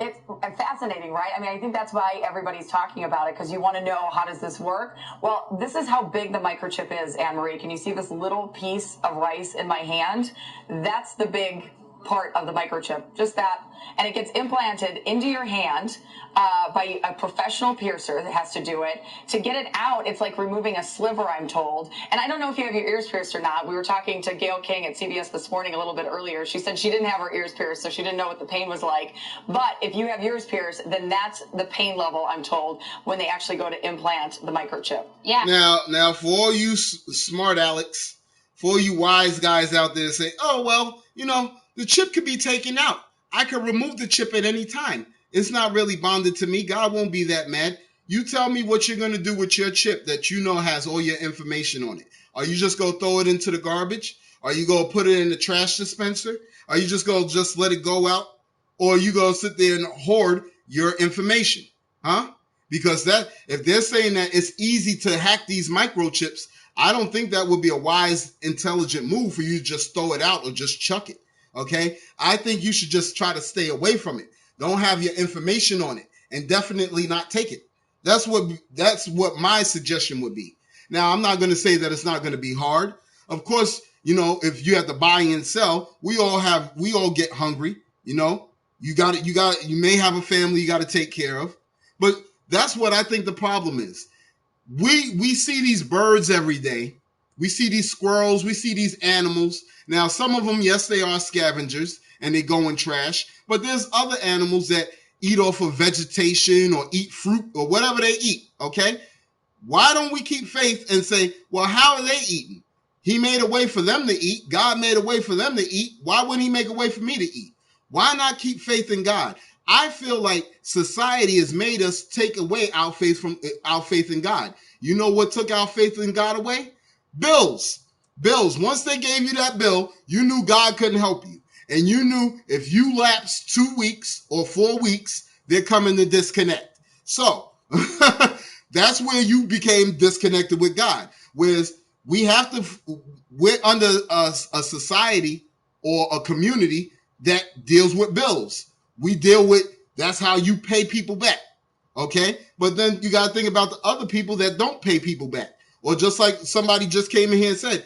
It's fascinating, right? I mean, I think that's why everybody's talking about it, because you want to know, how does this work? Well, this is how big the microchip is, Anne-Marie. Can you see this little piece of rice in my hand? That's the big part of the microchip, just that. And it gets implanted into your hand by a professional piercer that has to do it. To get it out, it's like removing a sliver, I'm told. And I don't know if you have your ears pierced or not. We were talking to Gail King at CBS this morning a little bit earlier. She said she didn't have her ears pierced, so she didn't know what the pain was like. But if you have yours pierced, then that's the pain level, I'm told, when they actually go to implant the microchip. Yeah. Now, for all you smart Alex, for all you wise guys out there say, oh, well, the chip could be taken out. I could remove the chip at any time. It's not really bonded to me. God won't be that mad. You tell me what you're going to do with your chip that has all your information on it. Are you just going to throw it into the garbage? Are you going to put it in the trash dispenser? Are you just going to just let it go out? Or are you going to sit there and hoard your information? Huh? Because if they're saying that it's easy to hack these microchips, I don't think that would be a wise, intelligent move for you to just throw it out or just chuck it. Okay? I think you should just try to stay away from it. Don't have your information on it, and definitely not take it. That's what my suggestion would be. Now, I'm not going to say that it's not going to be hard. Of course, if you have to buy and sell, we all get hungry. You may have a family you got to take care of. But that's what I think the problem is. We see these birds every day. We see these squirrels. We see these animals. Now, some of them, yes, they are scavengers and they go in trash. But there's other animals that eat off of vegetation or eat fruit or whatever they eat, okay? Why don't we keep faith and say, well, how are they eating? He made a way for them to eat. God made a way for them to eat. Why wouldn't he make a way for me to eat? Why not keep faith in God? I feel like society has made us take away our faith in God. You know what took our faith in God away? Bills. Once they gave you that bill, you knew God couldn't help you. And you knew if you lapsed 2 weeks or 4 weeks, they're coming to disconnect. So that's where you became disconnected with God. Whereas we're under a society or a community that deals with bills. That's how you pay people back. Okay? But then you got to think about the other people that don't pay people back. Or just like somebody just came in here and said,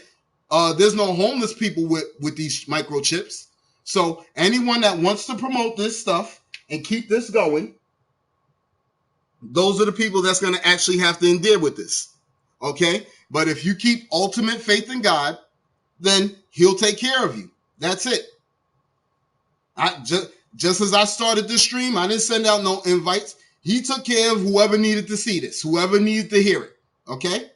there's no homeless people with these microchips. So anyone that wants to promote this stuff and keep this going, those are the people that's going to actually have to deal with this. Okay? But if you keep ultimate faith in God, then he'll take care of you. That's it. Just as I started this stream, I didn't send out no invites. He took care of whoever needed to see this, whoever needed to hear it. Okay?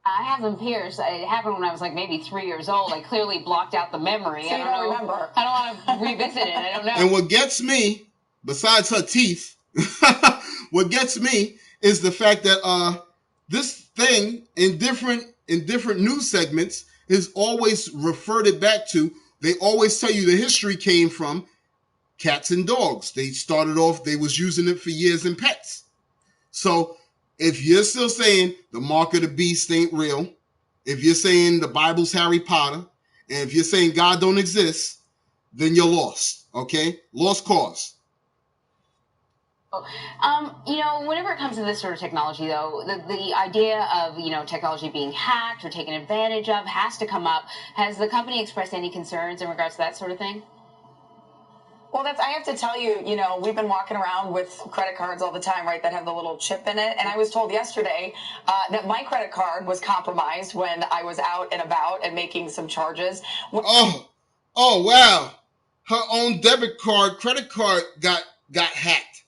I have them pierced. It happened when I was like maybe 3 years old. I clearly blocked out the memory. So I don't remember. I don't want to revisit it. I don't know. And what gets me, besides her teeth, what gets me is the fact that this thing in different news segments is always referred back to. They always tell you the history came from cats and dogs. They started off, they was using it for years in pets. So if you're still saying the mark of the beast ain't real, if you're saying the Bible's Harry Potter, and if you're saying God don't exist, then you're lost, okay? Lost cause. Whenever it comes to this sort of technology, though, the idea of, technology being hacked or taken advantage of has to come up. Has the company expressed any concerns in regards to that sort of thing? Well, I have to tell you, we've been walking around with credit cards all the time, right, that have the little chip in it. And I was told yesterday that my credit card was compromised when I was out and about and making some charges. Oh, wow. Her own credit card got hacked.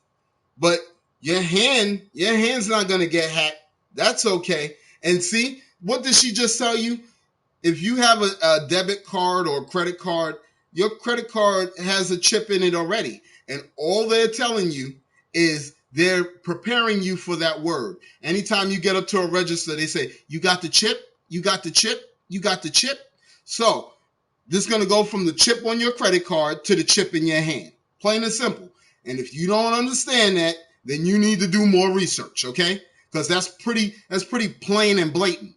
But your hand's not going to get hacked. That's okay. And see, what did she just tell you? If you have a debit card or a credit card your credit card has a chip in it already. And all they're telling you is they're preparing you for that word. Anytime you get up to a register, they say, you got the chip, you got the chip, you got the chip. So this is going to go from the chip on your credit card to the chip in your hand. Plain and simple. And if you don't understand that, then you need to do more research, okay? Because that's pretty plain and blatant.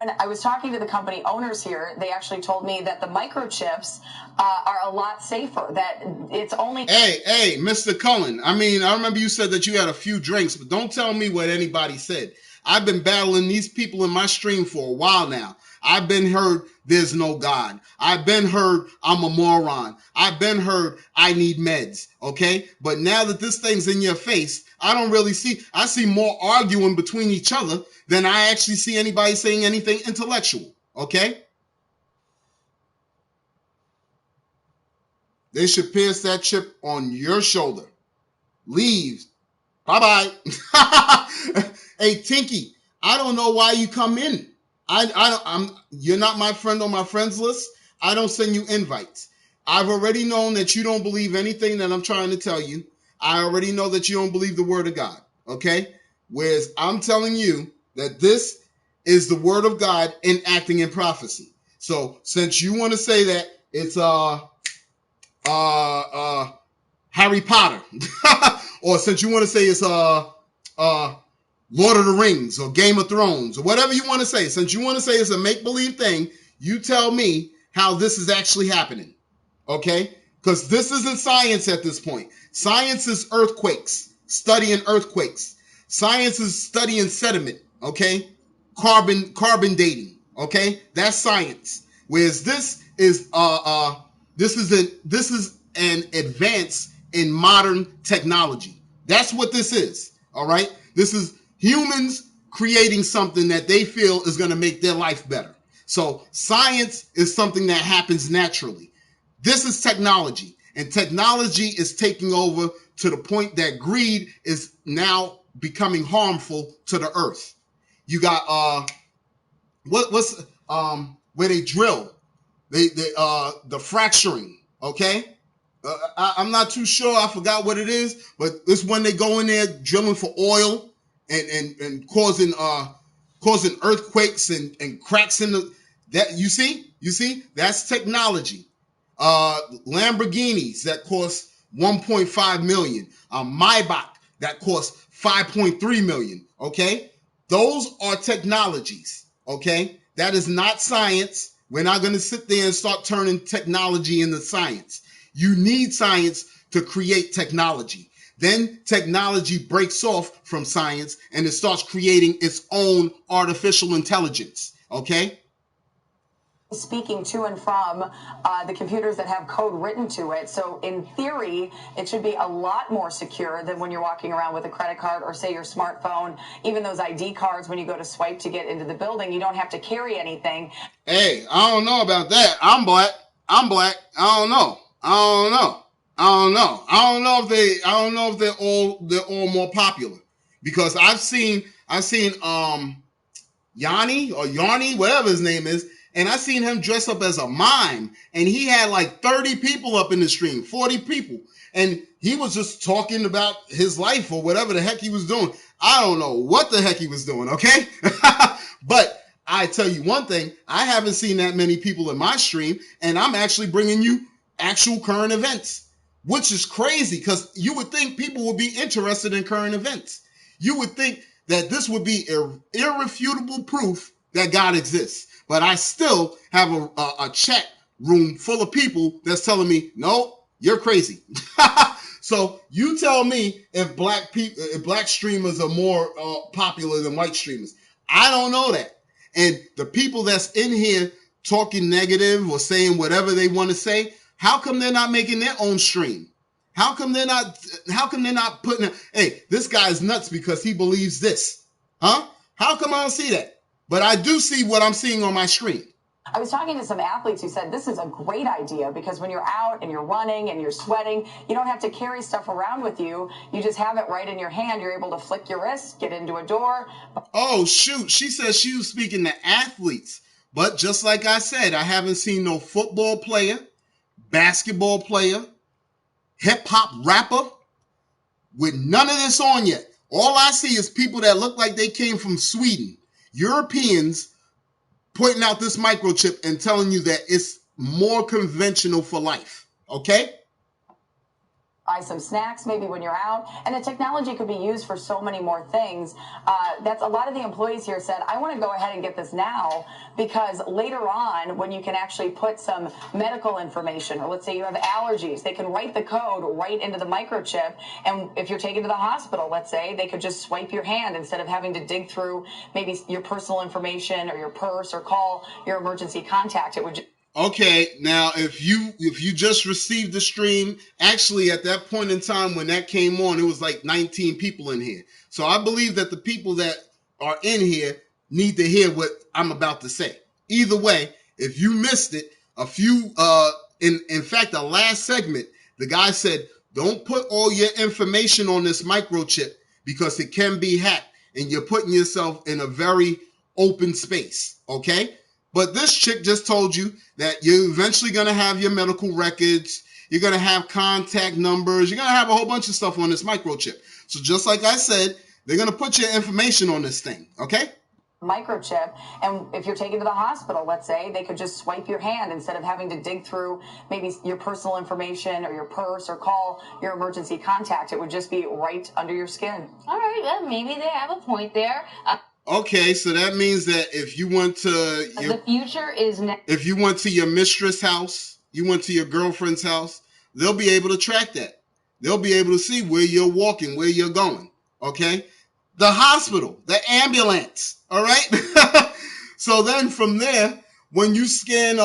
And I was talking to the company owners here. They actually told me that the microchips are a lot safer, that it's only... Hey, Mr. Cullen, I remember you said that you had a few drinks, but don't tell me what anybody said. I've been battling these people in my stream for a while now. I've been heard there's no God. I've been heard I'm a moron. I've been heard I need meds, okay? But now that this thing's in your face, I see more arguing between each other than I actually see anybody saying anything intellectual, okay? They should pierce that chip on your shoulder. Leave. Bye-bye. Hey, Tinky, I don't know why you come in. You're not my friend on my friends list. I don't send you invites. I've already known that you don't believe anything that I'm trying to tell you. I already know that you don't believe the word of God, okay? Whereas I'm telling you that this is the word of God enacting in prophecy. So since you want to say that it's Harry Potter, or since you want to say it's Lord of the Rings or Game of Thrones or whatever you want to say, since you want to say it's a make-believe thing, you tell me how this is actually happening, okay? Because this isn't science at this point. Science is earthquakes, studying earthquakes. Science is studying sediment, okay? Carbon dating, okay? That's science. Whereas this is an advance in modern technology. That's what this is, all right? This is humans creating something that they feel is going to make their life better. So science is something that happens naturally. This is technology, and technology is taking over to the point that greed is now becoming harmful to the earth. You got where they drill, the fracturing, okay? I'm not too sure. I forgot what it is, but it's when they go in there drilling for oil and causing earthquakes and cracks in that. You see, that's technology. Lamborghinis that cost 1.5 million. Maybach that cost 5.3 million. Okay, those are technologies. Okay, that is not science. We're not going to sit there and start turning technology into science. You need science to create technology. Then technology breaks off from science and it starts creating its own artificial intelligence. Okay? Speaking to and from the computers that have code written to it. So in theory, it should be a lot more secure than when you're walking around with a credit card or say your smartphone, even those ID cards when you go to swipe to get into the building. You don't have to carry anything. Hey, I don't know about that. I'm black. I don't know. I don't know if they're all more popular, because I've seen Yanni or Yarny, whatever his name is, and I seen him dress up as a mime, and he had like 30 people up in the stream, 40 people, and he was just talking about his life or whatever the heck he was doing. I don't know what the heck he was doing, okay? But I tell you one thing, I haven't seen that many people in my stream, and I'm actually bringing you actual current events, which is crazy, because you would think people would be interested in current events. You would think that this would be irrefutable proof that God exists. But I still have a chat room full of people that's telling me, no, you're crazy. So you tell me if black streamers are more popular than white streamers. I don't know that. And the people that's in here talking negative or saying whatever they want to say, how come they're not making their own stream? How come they're not putting, hey, this guy's nuts because he believes this? Huh? How come I don't see that? But I do see what I'm seeing on my screen. I was talking to some athletes who said this is a great idea because when you're out and you're running and you're sweating, you don't have to carry stuff around with you. You just have it right in your hand. You're able to flick your wrist, get into a door. Oh, shoot. She said she was speaking to athletes. But just like I said, I haven't seen no football player, basketball player, hip-hop rapper with none of this on yet. All I see is people that look like they came from Sweden, Europeans, pointing out this microchip and telling you that it's more conventional for life. Okay? Buy some snacks maybe when you're out, and the technology could be used for so many more things. That's a lot of the employees here said, I want to go ahead and get this now, because later on when you can actually put some medical information, or let's say you have allergies, they can write the code right into the microchip, and if you're taken to the hospital, let's say, they could just swipe your hand instead of having to dig through maybe your personal information or your purse or call your emergency contact. It would just Okay, now if you just received the stream, actually at that point in time when that came on, it was like 19 people in here. So I believe that the people that are in here need to hear what I'm about to say. Either way, if you missed it, in fact, the last segment, the guy said, don't put all your information on this microchip because it can be hacked and you're putting yourself in a very open space, okay? But this chick just told you that you're eventually going to have your medical records. You're going to have contact numbers. You're going to have a whole bunch of stuff on this microchip. So just like I said, they're going to put your information on this thing, okay? Microchip, and if you're taken to the hospital, let's say, they could just swipe your hand instead of having to dig through maybe your personal information or your purse or call your emergency contact. It would just be right under your skin. All right, well, maybe they have a point there. Okay, so that means that if you went to the future is next. If you went to your mistress' house, you went to your girlfriend's house, they'll be able to track that. They'll be able to see where you're walking, where you're going. Okay? The hospital, the ambulance. All right? So then from there, when you scan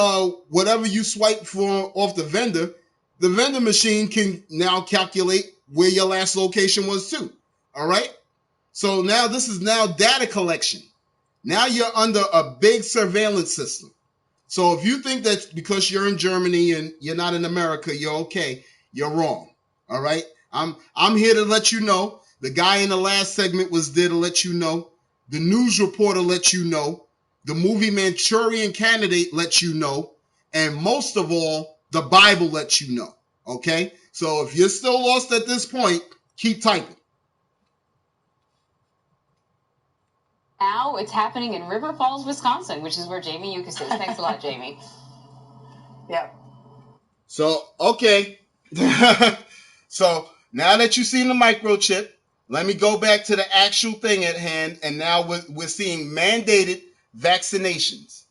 whatever you swipe for off the vendor machine can now calculate where your last location was too. All right? So now this is now data collection. Now you're under a big surveillance system. So if you think that because you're in Germany and you're not in America, you're okay, you're wrong. All right? I'm here to let you know. The guy in the last segment was there to let you know. The news reporter let you know. The movie Manchurian Candidate let you know. And most of all, the Bible lets you know. Okay? So if you're still lost at this point, keep typing. Now it's happening in River Falls, Wisconsin, which is where Jamie Yukis is. Thanks a lot, Jamie. Yeah. So, okay. So now that you've seen the microchip, let me go back to the actual thing at hand. And now we're seeing mandated vaccinations.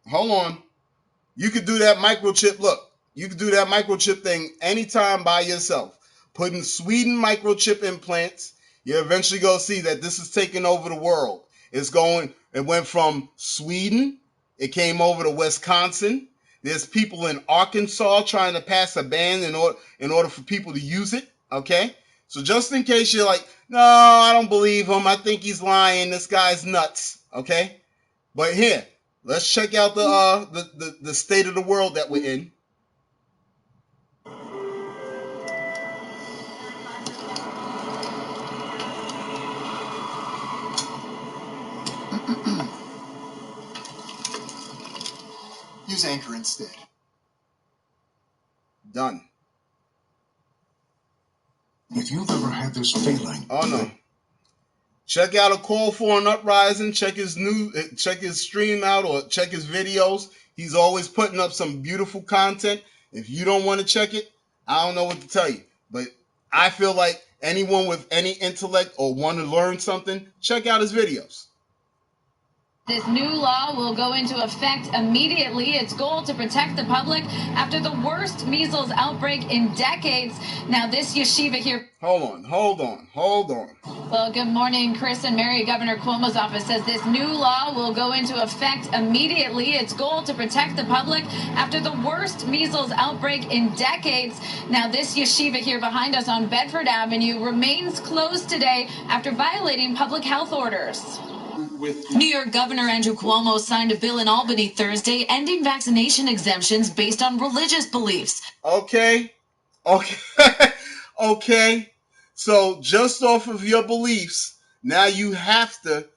Hold on. You could do that microchip. Look, you could do that microchip thing anytime by yourself. Putting Sweden microchip implants, you're eventually going to see that this is taking over the world. It went from Sweden, it came over to Wisconsin. There's people in Arkansas trying to pass a ban in order for people to use it, okay? So just in case you're like, no, I don't believe him. I think he's lying. This guy's nuts, okay? But here, let's check out the state of the world that we're in. Use Anchor instead. Done. If you've ever had this feeling. Oh no. Check out A Call for an Uprising. Check his stream out or check his videos. He's always putting up some beautiful content. If you don't want to check it, I don't know what to tell you. But I feel like anyone with any intellect or want to learn something, check out his videos. This new law will go into effect immediately. Its goal to protect the public after the worst measles outbreak in decades. Now, this yeshiva here. Hold on. Well, good morning, Chris and Mary. Governor Cuomo's office says this new law will go into effect immediately. Its goal to protect the public after the worst measles outbreak in decades. Now, this yeshiva here behind us on Bedford Avenue remains closed today after violating public health orders. New York Governor Andrew Cuomo signed a bill in Albany Thursday ending vaccination exemptions based on religious beliefs. Okay. So just off of your beliefs, now you have to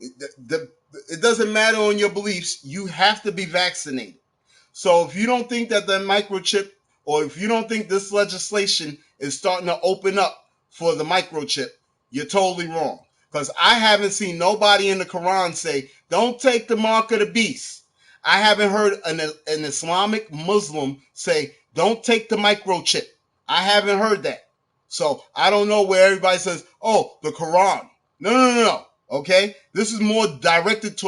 It doesn't matter on your beliefs. You have to be vaccinated. So if you don't think that the microchip, or if you don't think this legislation is starting to open up for the microchip, you're totally wrong. Because I haven't seen nobody in the Quran say, don't take the mark of the beast. I haven't heard an Islamic Muslim say, don't take the microchip. I haven't heard that. So I don't know where everybody says, oh, the Quran. No. Okay? This is more directed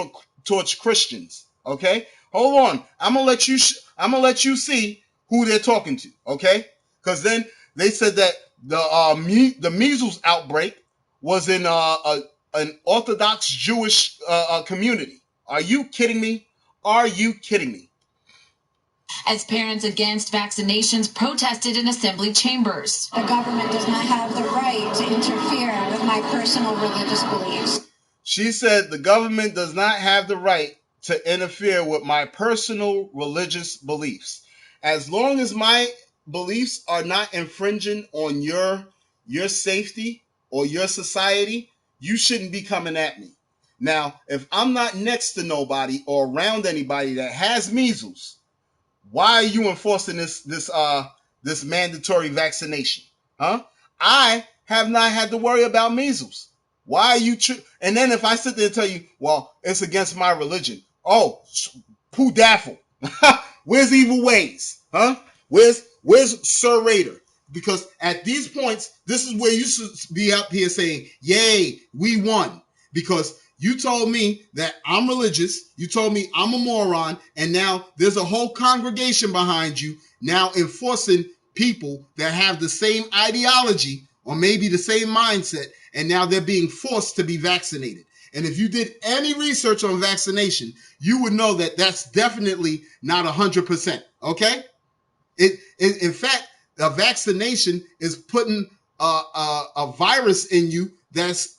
towards Christians. Okay? Hold on. I'm gonna let you see who they're talking to. Okay? Because then they said that the measles outbreak was in an Orthodox Jewish community. Are you kidding me? Are you kidding me? As parents against vaccinations protested in assembly chambers. The government does not have the right to interfere with my personal religious beliefs. She said the government does not have the right to interfere with my personal religious beliefs. As long as my beliefs are not infringing on your safety or your society, you shouldn't be coming at me. Now, if I'm not next to nobody or around anybody that has measles, why are you enforcing this mandatory vaccination? Huh? I have not had to worry about measles. Why are you? And then if I sit there and tell you, well, it's against my religion. Oh, poo daffle. Where's evil ways? Huh? Where's Sir Raider? Because at these points, this is where you should be up here saying, yay, we won. Because you told me that I'm religious. You told me I'm a moron. And now there's a whole congregation behind you now enforcing people that have the same ideology or maybe the same mindset. And now they're being forced to be vaccinated. And if you did any research on vaccination, you would know that that's definitely not 100%. Okay? In fact, a vaccination is putting a virus in you that's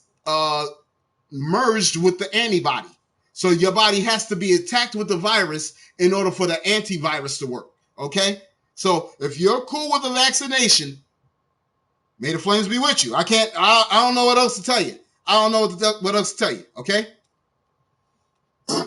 merged with the antibody. So your body has to be attacked with the virus in order for the antivirus to work. Okay? So if you're cool with the vaccination, may the flames be with you. I don't know what else to tell you. I don't know what else to tell you. Okay?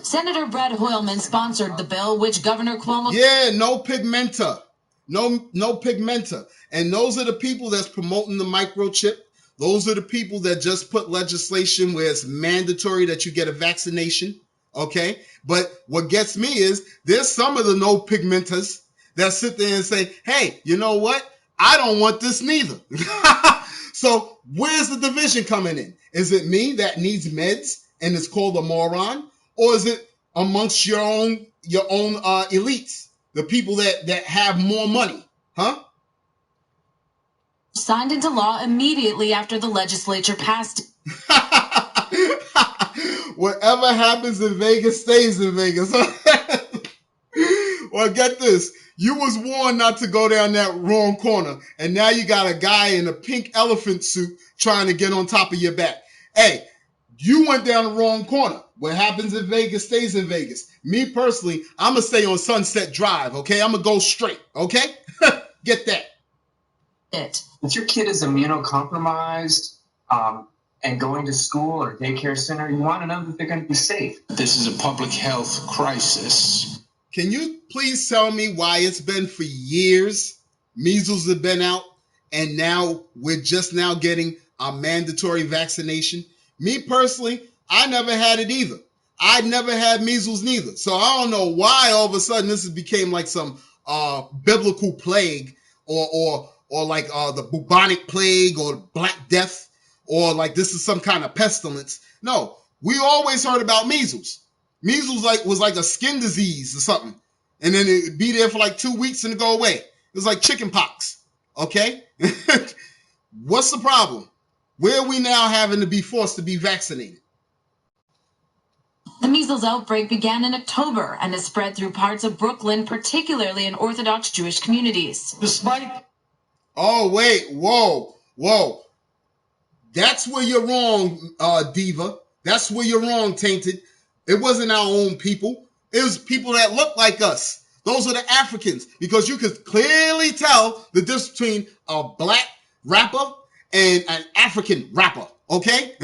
Senator Brett Hoylman sponsored the bill, which Governor Cuomo... Yeah, no pigmenta. No pigmenta. And those are the people that's promoting the microchip. Those are the people that just put legislation where it's mandatory that you get a vaccination. Okay? But what gets me is there's some of the no pigmentas that sit there and say, hey, you know what? I don't want this neither. So where's the division coming in? Is it me that needs meds and it's called a moron? Or is it amongst your own elites, the people that have more money? Huh? Signed into law immediately after the legislature passed it. Whatever happens in Vegas stays in Vegas. Well, get this. You was warned not to go down that wrong corner, and now you got a guy in a pink elephant suit trying to get on top of your back. Hey, you went down the wrong corner. What happens in Vegas stays in Vegas. Me personally, I'm going to stay on Sunset Drive, okay? I'm going to go straight, okay? Get that. If your kid is immunocompromised and going to school or daycare center, you want to know that they're going to be safe. This is a public health crisis. Can you please tell me why it's been for years, measles have been out, and now we're just now getting a mandatory vaccination? Me personally, I never had it either. I never had measles neither. So I don't know why all of a sudden this has became like some biblical plague or like the bubonic plague or Black Death, or like this is some kind of pestilence. No, we always heard about measles. Measles was like a skin disease or something. And then it'd be there for like 2 weeks and it'd go away. It was like chicken pox. Okay? What's the problem? Where are we now having to be forced to be vaccinated? The measles outbreak began in October and has spread through parts of Brooklyn, particularly in Orthodox Jewish communities. Oh, wait. Whoa. That's where you're wrong, Diva. That's where you're wrong, Tainted. It wasn't our own people. It was people that look like us. Those are the Africans. Because you could clearly tell the difference between a black rapper and an African rapper. Okay?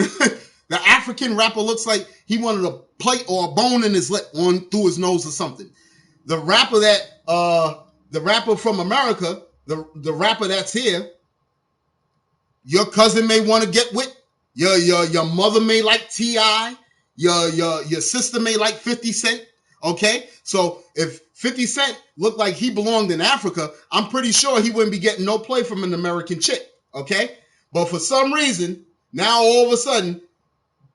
The African rapper looks like he wanted a plate or a bone in his lip on through his nose or something. The rapper the rapper from America, the rapper that's here, your cousin may want to get with. Your mother may like T.I. Your sister may like 50 Cent. Okay? So if 50 Cent looked like he belonged in Africa, I'm pretty sure he wouldn't be getting no play from an American chick. Okay? But for some reason, now all of a sudden,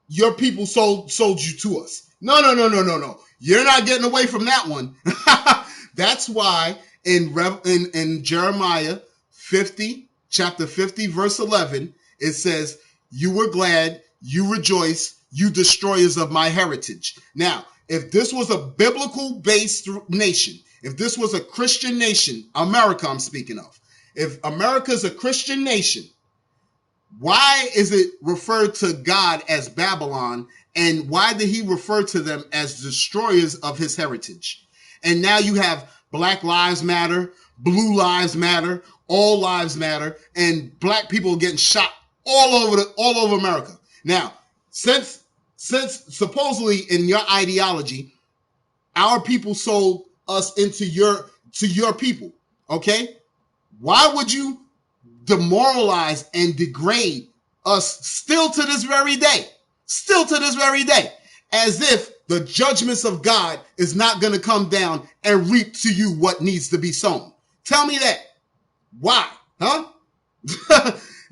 your people sold you to us. No. You're not getting away from that one. That's why in Jeremiah 50, chapter 50, verse 11, it says, you were glad, you rejoice, you destroyers of my heritage. Now, if this was a biblical-based nation, if this was a Christian nation, America I'm speaking of, if America is a Christian nation, why is it referred to God as Babylon, and why did he refer to them as destroyers of his heritage? And now you have Black Lives Matter, Blue Lives Matter, All Lives Matter, and black people getting shot all over America. Now, since supposedly in your ideology, our people sold us into your people, okay? Why would you demoralize and degrade us still to this very day, as if the judgments of God is not going to come down and reap to you what needs to be sown? Tell me that. Why? Huh?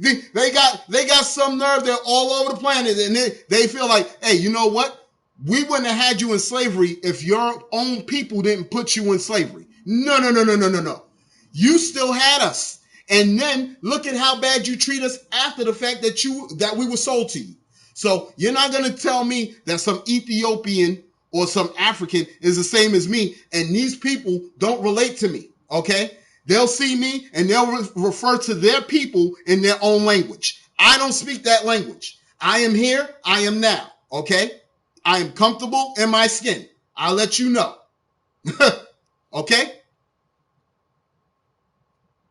They got some nerve. They're all over the planet, and they feel like, hey, you know what? We wouldn't have had you in slavery if your own people didn't put you in slavery. No. You still had us. And then look at how bad you treat us after the fact that we were sold to you. So you're not going to tell me that some Ethiopian or some African is the same as me, and these people don't relate to me, okay? They'll see me and they'll refer to their people in their own language. I don't speak that language. I am here. I am now, okay? I am comfortable in my skin. I'll let you know. Okay?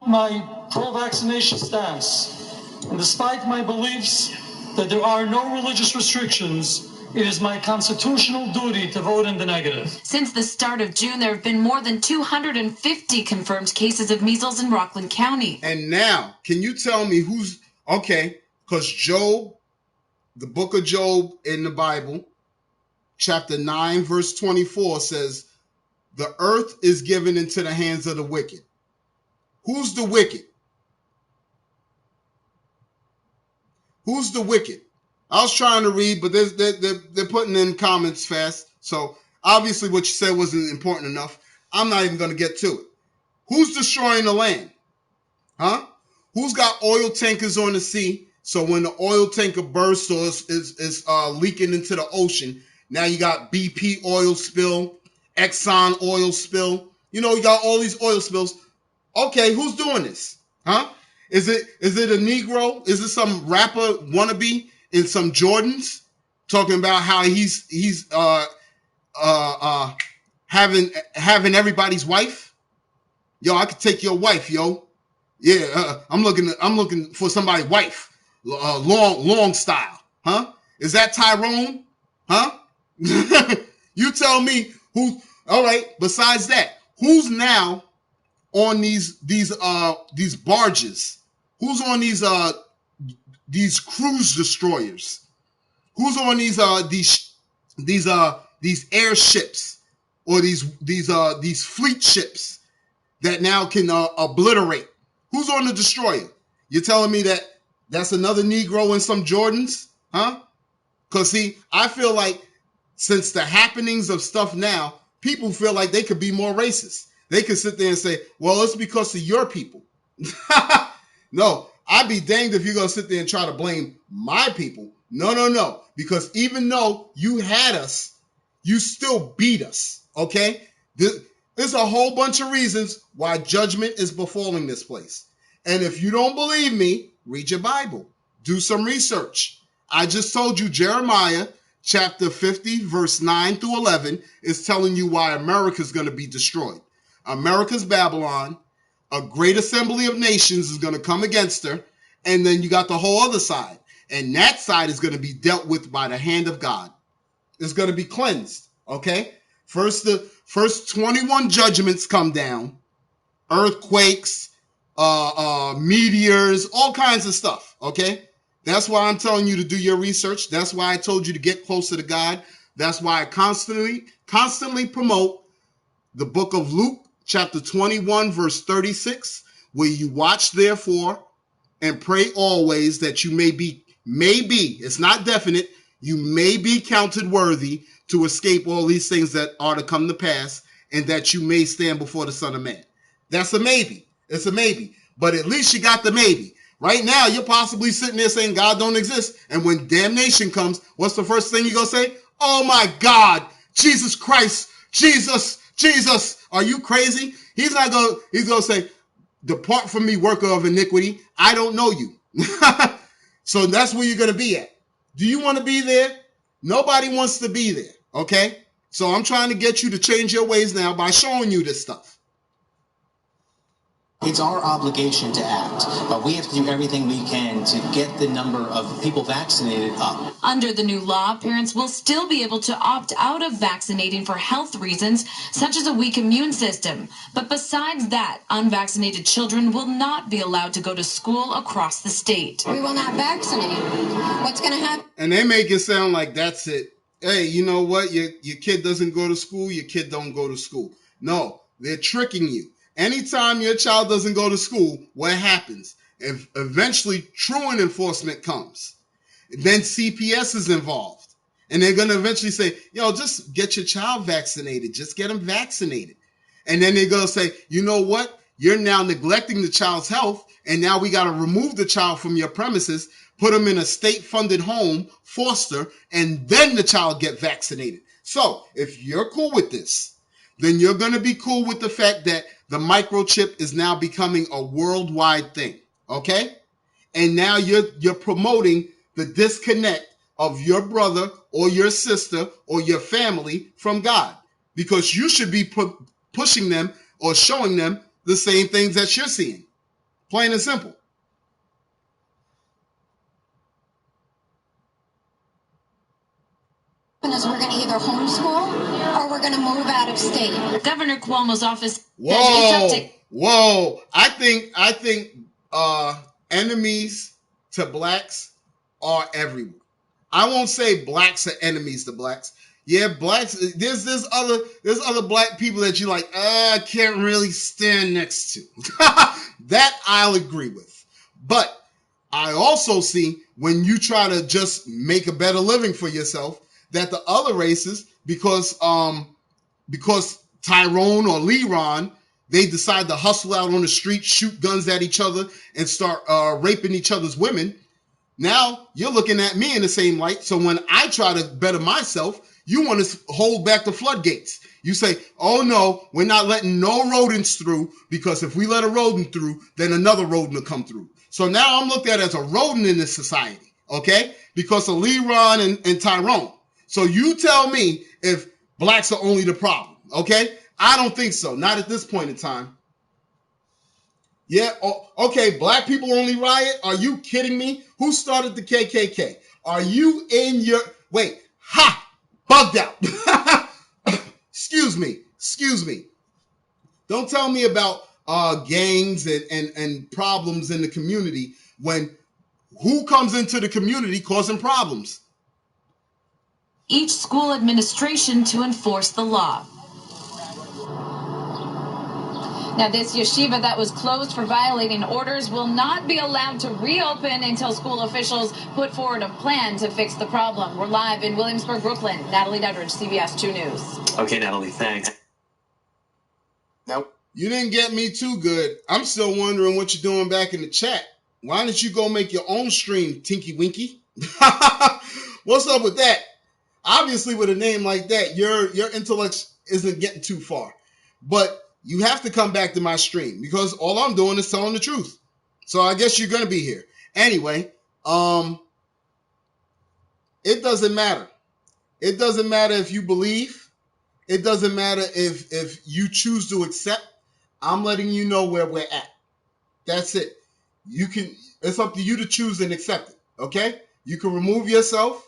My pro-vaccination stance, and despite my beliefs that there are no religious restrictions, it is my constitutional duty to vote in the negative. Since the start of June, there have been more than 250 confirmed cases of measles in Rockland County. And now, can you tell me who's, okay, because Job, the book of Job in the Bible, chapter 9, verse 24 says, the earth is given into the hands of the wicked. Who's the wicked? Who's the wicked? I was trying to read, but they're putting in comments fast. So obviously what you said wasn't important enough. I'm not even going to get to it. Who's destroying the land? Huh? Who's got oil tankers on the sea? So when the oil tanker bursts or is leaking into the ocean, now you got BP oil spill, Exxon oil spill. You know, you got all these oil spills. Okay, who's doing this? Huh? Is it a Negro? Is it some rapper wannabe in some Jordans talking about how he's having everybody's wife? Yo, I could take your wife, yo. Yeah, I'm looking for somebody's wife, long style, huh? Is that Tyrone? Huh? You tell me who. All right. Besides that, who's now on these barges? Who's on these cruise destroyers? Who's on these airships or these fleet ships that now can obliterate? Who's on the destroyer? You're telling me that's another Negro in some Jordans, huh? Because see, I feel like since the happenings of stuff now, people feel like they could be more racist. They could sit there and say, well, it's because of your people. No, I'd be danged if you're going to sit there and try to blame my people. No. Because even though you had us, you still beat us, okay? There's a whole bunch of reasons why judgment is befalling this place. And if you don't believe me, read your Bible. Do some research. I just told you Jeremiah chapter 50, verse 9 through 11 is telling you why America's going to be destroyed. America's Babylon. A great assembly of nations is going to come against her. And then you got the whole other side. And that side is going to be dealt with by the hand of God. It's going to be cleansed, okay? First, the first 21 judgments come down. Earthquakes, meteors, all kinds of stuff, okay? That's why I'm telling you to do your research. That's why I told you to get closer to God. That's why I constantly promote the book of Luke, chapter 21, verse 36, where you watch therefore and pray always that you may be, it's not definite, you may be counted worthy to escape all these things that are to come to pass, and that you may stand before the Son of Man. That's a maybe. It's a maybe. But at least you got the maybe. Right now, you're possibly sitting there saying God don't exist. And when damnation comes, what's the first thing you're going to say? Oh my God, Jesus Christ, Jesus. Are you crazy? He's going to say, depart from me, worker of iniquity. I don't know you. So that's where you're going to be at. Do you want to be there? Nobody wants to be there. Okay. So I'm trying to get you to change your ways now by showing you this stuff. It's our obligation to act. We have to do everything we can to get the number of people vaccinated up. Under the new law, parents will still be able to opt out of vaccinating for health reasons, such as a weak immune system. But besides that, unvaccinated children will not be allowed to go to school across the state. We will not vaccinate. What's going to happen? And they make it sound like that's it. Hey, you know what? Your kid doesn't go to school, your kid don't go to school. No, they're tricking you. Anytime your child doesn't go to school, what happens? If eventually truant enforcement comes, then CPS is involved. And they're going to eventually say, yo, just get your child vaccinated. Just get them vaccinated. And then they're going to say, you know what? You're now neglecting the child's health. And now we got to remove the child from your premises, put them in a state-funded home, foster, and then the child get vaccinated. So if you're cool with this, then you're going to be cool with the fact that the microchip is now becoming a worldwide thing, okay? And now you're promoting the disconnect of your brother or your sister or your family from God, because you should be pushing them or showing them the same things that you're seeing. Plain and simple. Is we're going to either homeschool or we're going to move out of state. Governor Cuomo's office. Whoa! I think enemies to blacks are everywhere. I won't say blacks are enemies to blacks. Yeah, blacks. There's other black people that you like. I can't really stand next to. That I'll agree with. But I also see when you try to just make a better living for yourself, that the other races, because Tyrone or Leron, they decide to hustle out on the street, shoot guns at each other, and start raping each other's women. Now you're looking at me in the same light. So when I try to better myself, you want to hold back the floodgates. You say, oh no, we're not letting no rodents through, because if we let a rodent through, then another rodent will come through. So now I'm looked at as a rodent in this society, okay? Because of Leron and Tyrone. So you tell me if blacks are only the problem, okay? I don't think so. Not at this point in time. Yeah, okay, black people only riot? Are you kidding me? Who started the KKK? Are you in your... Wait, bugged out. Excuse me. Don't tell me about gangs and problems in the community when who comes into the community causing problems? Each school administration to enforce the law. Now, this yeshiva that was closed for violating orders will not be allowed to reopen until school officials put forward a plan to fix the problem. We're live in Williamsburg, Brooklyn. Natalie Duddridge, CBS 2 News. Okay, Natalie, thanks. Nope. You didn't get me too good. I'm still wondering what you're doing back in the chat. Why don't you go make your own stream, Tinky Winky? What's up with that? Obviously, with a name like that, your intellect isn't getting too far. But you have to come back to my stream, because all I'm doing is telling the truth. So I guess you're going to be here. Anyway, it doesn't matter. It doesn't matter if you believe. It doesn't matter if you choose to accept. I'm letting you know where we're at. That's it. It's up to you to choose and accept it. Okay? You can remove yourself.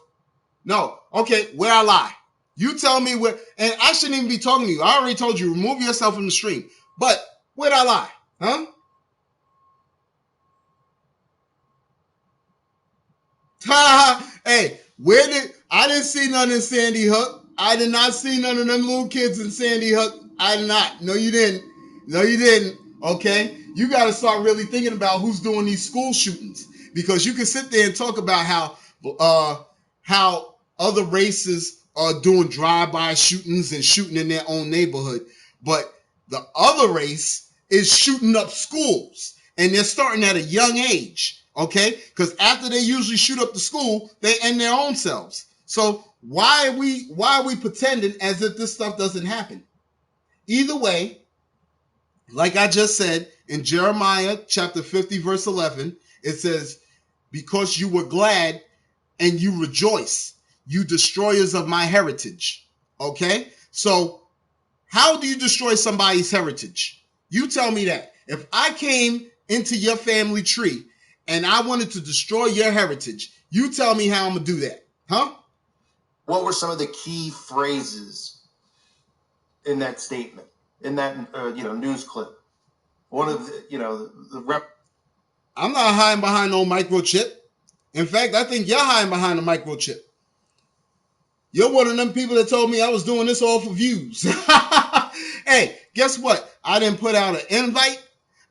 No. Okay, where I lie. You tell me where, and I shouldn't even be talking to you. I already told you, remove yourself from the stream. But where'd I lie? Huh? Hey, I didn't see none in Sandy Hook. I did not see none of them little kids in Sandy Hook. I did not. No, you didn't. No, you didn't. Okay? You got to start really thinking about who's doing these school shootings, because you can sit there and talk about how other races are doing drive-by shootings and shooting in their own neighborhood, but the other race is shooting up schools, and they're starting at a young age. Okay? Because after they usually shoot up the school, they end their own selves. So why are we pretending as if this stuff doesn't happen? Either way, like I just said, in Jeremiah chapter 50, verse 11, it says, because you were glad and you rejoice, you destroyers of my heritage. Okay? So how do you destroy somebody's heritage? You tell me that. If I came into your family tree and I wanted to destroy your heritage, you tell me how I'm going to do that. Huh? What were some of the key phrases in that statement, in that news clip? One of the I'm not hiding behind no microchip. In fact, I think you're hiding behind a microchip. You're one of them people that told me I was doing this all for views. Hey, guess what? I didn't put out an invite.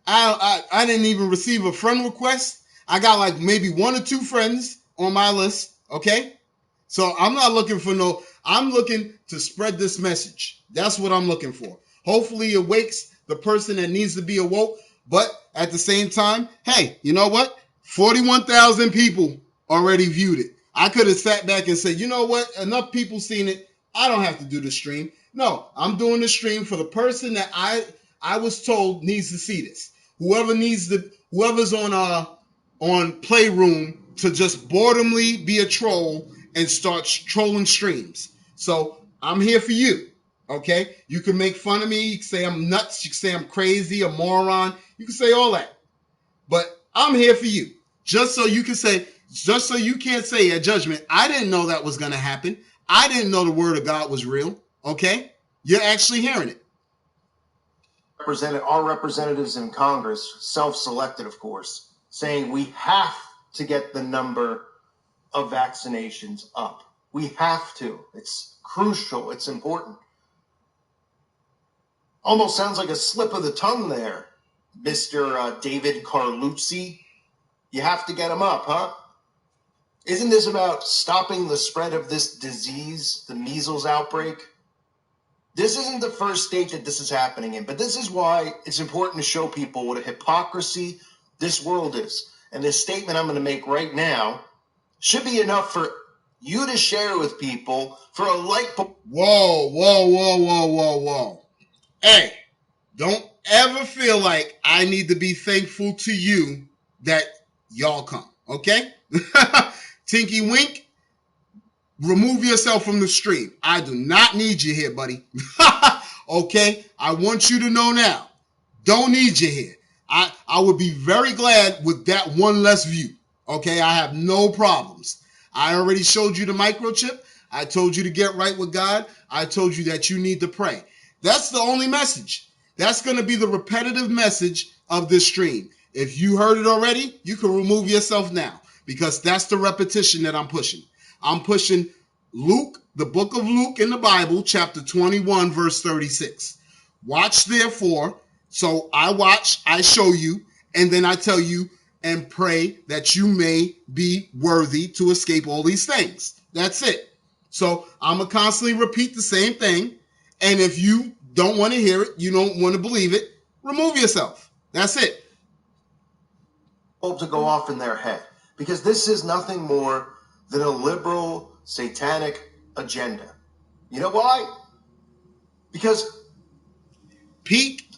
I didn't even receive a friend request. I got like maybe 1 or 2 friends on my list. Okay? So I'm not looking for I'm looking to spread this message. That's what I'm looking for. Hopefully it wakes the person that needs to be awoke. But at the same time, hey, you know what? 41,000 people already viewed it. I could have sat back and said, you know what? Enough people seen it. I don't have to do the stream. No, I'm doing the stream for the person that I was told needs to see this. Whoever's on Playroom to just boredomly be a troll and start trolling streams. So I'm here for you. Okay? You can make fun of me. You can say I'm nuts. You can say I'm crazy, a moron. You can say all that. But I'm here for you. Just so you can't say at judgment, I didn't know that was going to happen. I didn't know the word of God was real. Okay? You're actually hearing it. Our representatives in Congress, self-selected, of course, saying we have to get the number of vaccinations up. We have to. It's crucial. It's important. Almost sounds like a slip of the tongue there, Mr. David Carlucci. You have to get them up, huh? Isn't this about stopping the spread of this disease, the measles outbreak? This isn't the first state that this is happening in, but this is why it's important to show people what a hypocrisy this world is. And this statement I'm going to make right now should be enough for you to share with people for a like. Whoa. Hey, don't ever feel like I need to be thankful to you that y'all come, okay? Tinky Wink, remove yourself from the stream. I do not need you here, buddy. Okay? I want you to know now. Don't need you here. I would be very glad with that one less view. Okay? I have no problems. I already showed you the microchip. I told you to get right with God. I told you that you need to pray. That's the only message. That's going to be the repetitive message of this stream. If you heard it already, you can remove yourself now, because that's the repetition that I'm pushing. I'm pushing Luke, the book of Luke in the Bible, chapter 21, verse 36. Watch therefore. So I watch, I show you, and then I tell you, and pray that you may be worthy to escape all these things. That's it. So I'm going to constantly repeat the same thing. And if you don't want to hear it, you don't want to believe it, remove yourself. That's it. To go off in their head, because this is nothing more than a liberal satanic agenda. You know why? Because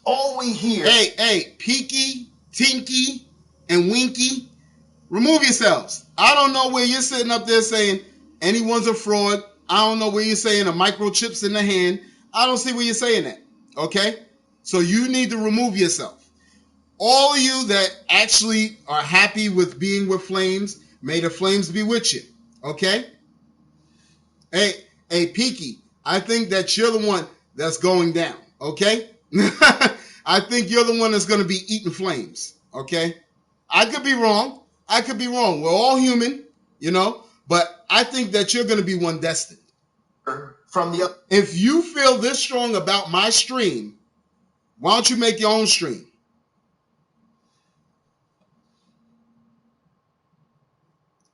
all we hear. Hey, Peaky, Tinky, and Winky, remove yourselves. I don't know where you're sitting up there saying anyone's a fraud. I don't know where you're saying a microchip's in the hand. I don't see where you're saying that. Okay? So you need to remove yourself. All of you that actually are happy with being with Flames, May the flames be with you. Okay? Hey, Peaky, I think that you're the one that's going down. Okay? I think you're the one that's going to be eating flames. Okay? I could be wrong. We're all human, but I think that you're going to be one destined. If you feel this strong about my stream, why don't you make your own stream?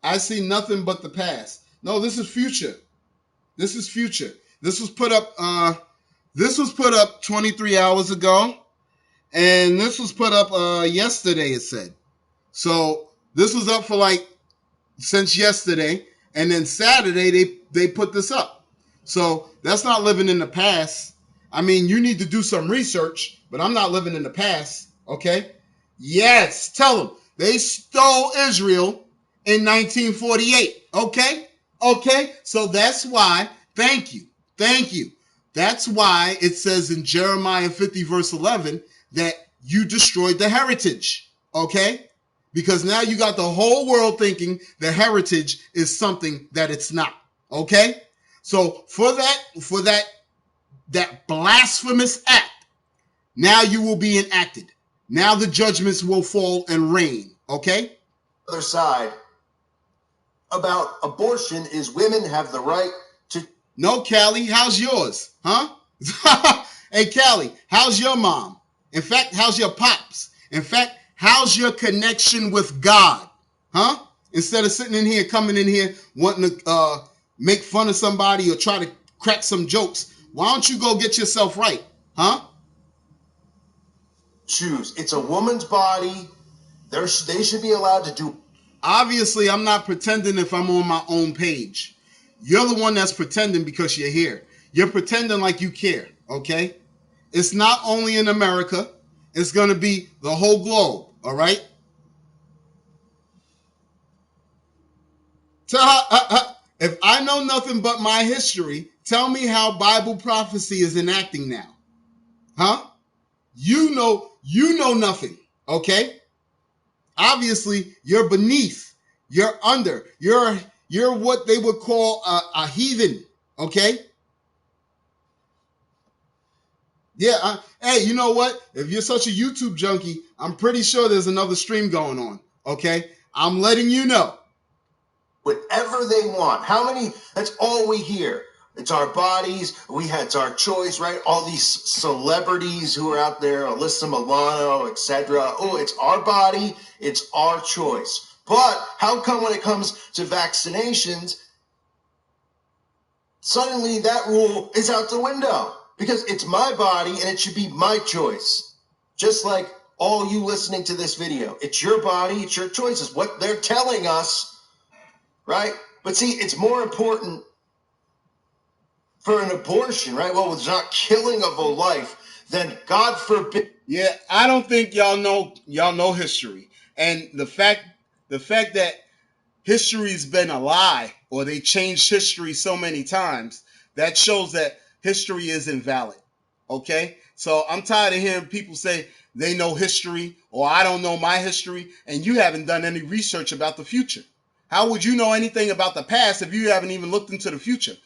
I see nothing but the past. No, this is future. This is future. This was put up 23 hours ago, and this was put up yesterday, it said. So this was up for since yesterday, and then Saturday they put this up. So that's not living in the past. I mean, you need to do some research, but I'm not living in the past, okay? Yes, tell them. They stole Israel in 1948, okay? Okay, so that's why, thank you. That's why it says in Jeremiah 50 verse 11 that you destroyed the heritage, okay? Because now you got the whole world thinking the heritage is something that it's not, okay? So for that blasphemous act, now you will be enacted. Now the judgments will fall and reign, okay? Other side about abortion is women have the right to... No, Callie, how's yours? Huh? Hey, Callie, how's your mom? In fact, how's your pops? In fact, how's your connection with God? Huh? Instead of sitting in here, coming in here, wanting to make fun of somebody or try to crack some jokes, why don't you go get yourself right? Huh? Choose. It's a woman's body. They should be allowed to do... Obviously, I'm not pretending if I'm on my own page. You're the one that's pretending because you're here. You're pretending like you care, okay? It's not only in America. It's going to be the whole globe, all right? If I know nothing but my history, tell me how Bible prophecy is enacting now. Huh? You know nothing, okay? Obviously, you're beneath. You're under. You're what they would call a heathen, okay? Yeah, hey, you know what? If you're such a YouTube junkie, I'm pretty sure there's another stream going on, okay? I'm letting you know. Whatever they want. How many? That's all we hear. It's our bodies. It's our choice, right? All these celebrities who are out there, Alyssa Milano, etc. Oh, it's our body. It's our choice. But how come when it comes to vaccinations, suddenly that rule is out the window? Because it's my body and it should be my choice. Just like all you listening to this video. It's your body. It's your choices. What they're telling us, right? But see, it's more important for an abortion, right? Well, it's not killing of a life, then God forbid. Yeah, I don't think y'all know history. And the fact that history's been a lie, or they changed history so many times, that shows that history is invalid. Okay? So I'm tired of hearing people say they know history, or I don't know my history, and you haven't done any research about the future. How would you know anything about the past if you haven't even looked into the future?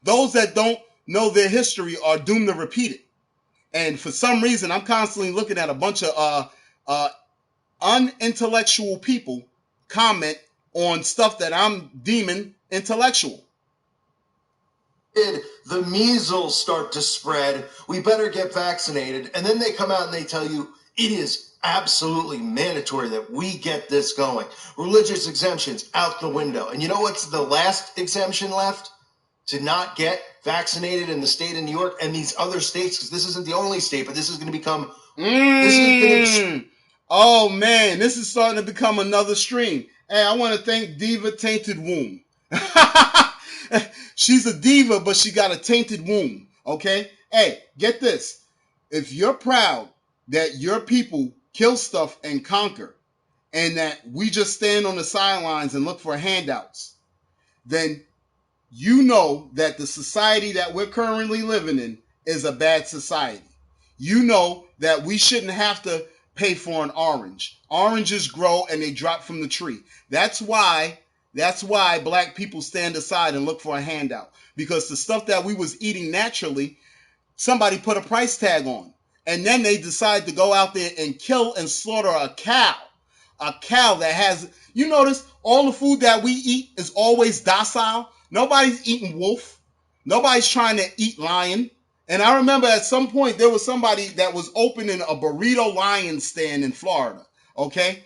Those that don't know their history are doomed to repeat it. And for some reason, I'm constantly looking at a bunch of unintellectual people comment on stuff that I'm deeming intellectual. The measles start to spread, we better get vaccinated. And then they come out and they tell you it is absolutely mandatory that we get this going. Religious exemptions out the window. And you know what's the last exemption left? To not get vaccinated in the state of New York and these other states, because this isn't the only state, but this is going to become... Oh, man, this is starting to become another stream. Hey, I want to thank Diva Tainted Womb. She's a diva, but she got a tainted womb, okay? Hey, get this. If you're proud that your people kill stuff and conquer, and that we just stand on the sidelines and look for handouts, then you know that the society that we're currently living in is a bad society. You know that we shouldn't have to pay for an orange. Oranges grow and they drop from the tree. That's why That's why black people stand aside and look for a handout. Because the stuff that we was eating naturally, somebody put a price tag on. And then they decide to go out there and kill and slaughter a cow. A cow that has, you notice, all the food that we eat is always docile. Nobody's eating wolf. Nobody's trying to eat lion. And I remember at some point there was somebody that was opening a burrito lion stand in Florida. Okay?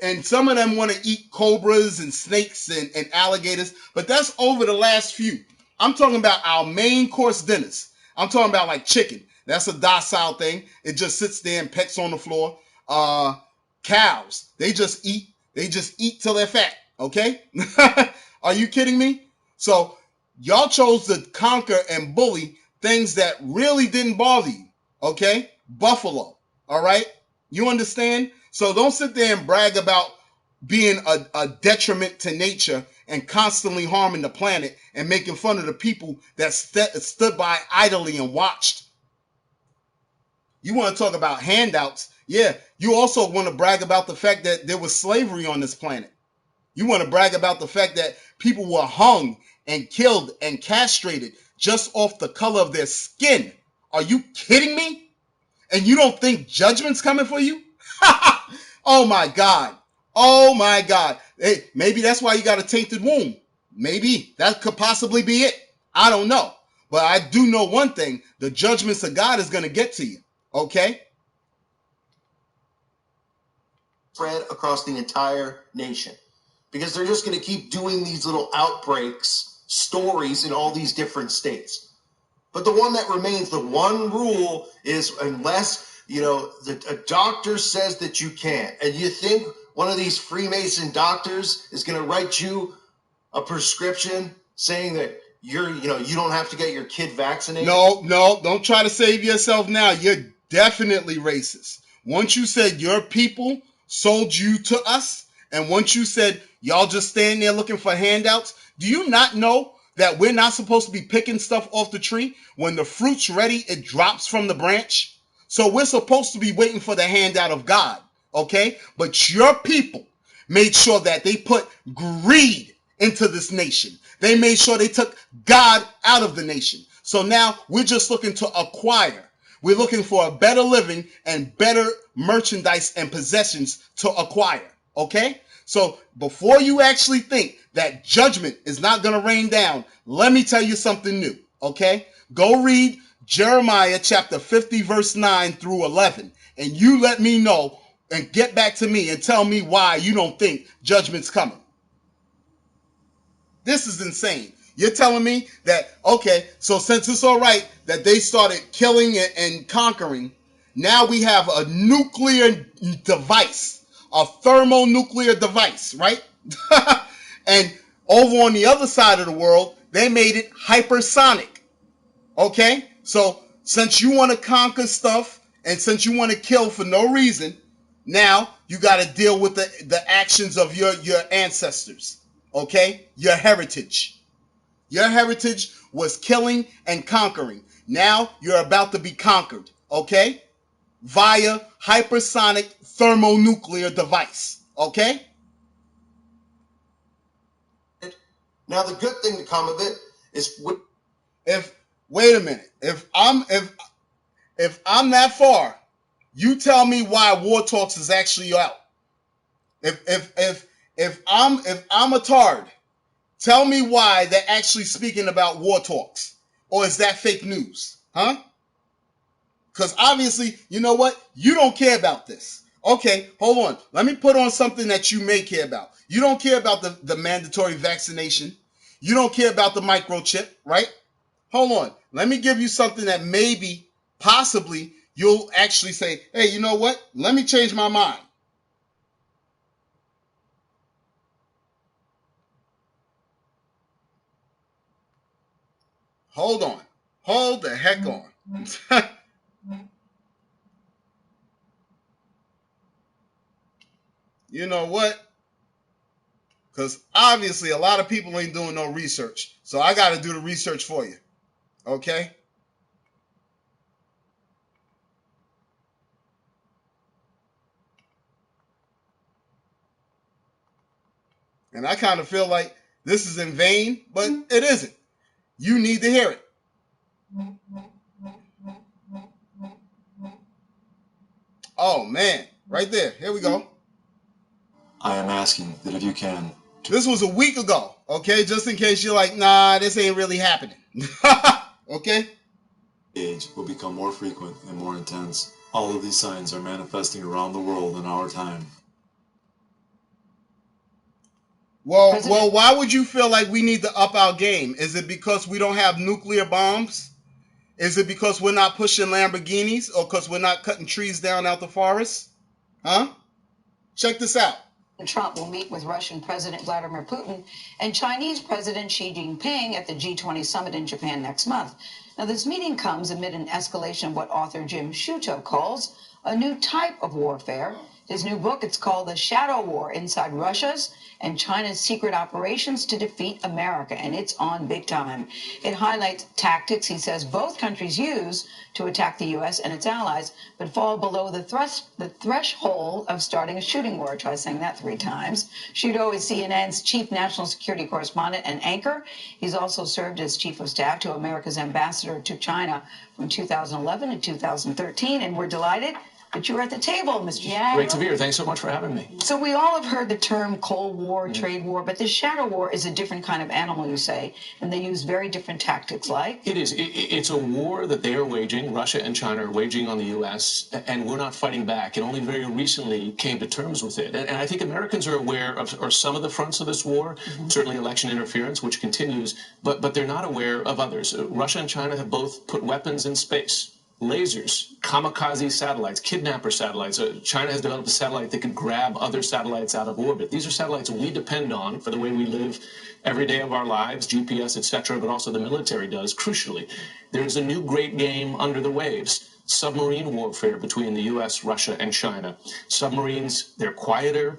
And some of them want to eat cobras and snakes and alligators. But that's over the last few. I'm talking about our main course dinners. I'm talking about like chicken. That's a docile thing. It just sits there and pecks on the floor. Cows, they just eat till they're fat. Okay? Are you kidding me? So y'all chose to conquer and bully things that really didn't bother you. Okay? Buffalo. All right? You understand? So don't sit there and brag about being a detriment to nature and constantly harming the planet and making fun of the people that stood by idly and watched. You want to talk about handouts? Yeah, you also want to brag about the fact that there was slavery on this planet. You want to brag about the fact that people were hung and killed and castrated just off the color of their skin. Are you kidding me? And you don't think judgment's coming for you? Oh my God. Oh my God. Hey, maybe that's why you got a tainted womb. Maybe that could possibly be it. I don't know. But I do know one thing. The judgments of God is going to get to you. Okay? Spread across the entire nation because they're just going to keep doing these little outbreaks, stories in all these different states. But the one that remains, the one rule is unless, a doctor says that you can't, and you think one of these Freemason doctors is going to write you a prescription saying that you don't have to get your kid vaccinated? No, don't try to save yourself now. You're definitely racist. Once you said your people sold you to us, and once you said y'all just stand there looking for handouts, do you not know that we're not supposed to be picking stuff off the tree? When the fruit's ready, it drops from the branch. So we're supposed to be waiting for the handout of God, okay? But your people made sure that they put greed into this nation. They made sure they took God out of the nation. So now we're just looking to acquire. We're looking for a better living and better merchandise and possessions to acquire. Okay? So before you actually think that judgment is not going to rain down, let me tell you something new. Okay? Go read Jeremiah chapter 50 verse 9 through 11. And you let me know and get back to me and tell me why you don't think judgment's coming. This is insane. You're telling me that, okay, so since it's all right that they started killing and conquering, now we have a nuclear device, a thermonuclear device, right? And over on the other side of the world, they made it hypersonic. Okay? So since you want to conquer stuff and since you want to kill for no reason, now you got to deal with the actions of your ancestors. Okay? Your heritage. Your heritage was killing and conquering. Now you're about to be conquered. Okay? Via hypersonic thermonuclear device. Okay? Now the good thing to come of it is wait a minute. If I'm that far, you tell me why war talks is actually out. If I'm a tard, tell me why they're actually speaking about war talks. Or is that fake news? Huh? Because obviously, you know what? You don't care about this. Okay, hold on. Let me put on something that you may care about. You don't care about the mandatory vaccination. You don't care about the microchip, right? Hold on. Let me give you something that maybe, possibly, you'll actually say, hey, you know what? Let me change my mind. Hold on. Hold the heck on. You know what? Because obviously a lot of people ain't doing no research. So I got to do the research for you. Okay? And I kind of feel like this is in vain, but it isn't. You need to hear it. Oh, man. Right there. Here we go. I am asking that if you can... This was a week ago, okay? Just in case you're like, nah, this ain't really happening. Okay? Age will become more frequent and more intense. All of these signs are manifesting around the world in our time. Well, why would you feel like we need to up our game? Is it because we don't have nuclear bombs? Is it because we're not pushing Lamborghinis, or because we're not cutting trees down out the forest? Huh? Check this out. Trump will meet with Russian President Vladimir Putin and Chinese President Xi Jinping at the G20 summit in Japan next month. Now, this meeting comes amid an escalation of what author Jim Sciutto calls a new type of warfare. His new book, it's called The Shadow War Inside Russia's and China's Secret Operations to Defeat America, and it's on big time. It highlights tactics, he says, both countries use to attack the U.S. and its allies, but fall below the threshold of starting a shooting war. Try saying that 3 times. Sciutto is CNN's chief national security correspondent and anchor. He's also served as chief of staff to America's ambassador to China from 2011 to 2013, and we're delighted that you were at the table, Mr. Yeah. Great to be here. Thanks so much for having me. So we all have heard the term Cold War, trade war, but the shadow war is a different kind of animal, you say, and they use very different tactics like? It is. It's a war that they are waging, Russia and China are waging on the U.S., and we're not fighting back, and only very recently came to terms with it. And I think Americans are aware of some of the fronts of this war, certainly election interference, which continues, but they're not aware of others. Russia and China have both put weapons in space. Lasers, kamikaze satellites, kidnapper satellites. China has developed a satellite that could grab other satellites out of orbit. These are satellites we depend on for the way we live every day of our lives, GPS, etc., but also the military does, crucially. There is a new great game under the waves. Submarine warfare between the U.S., Russia, and China. Submarines, they're quieter,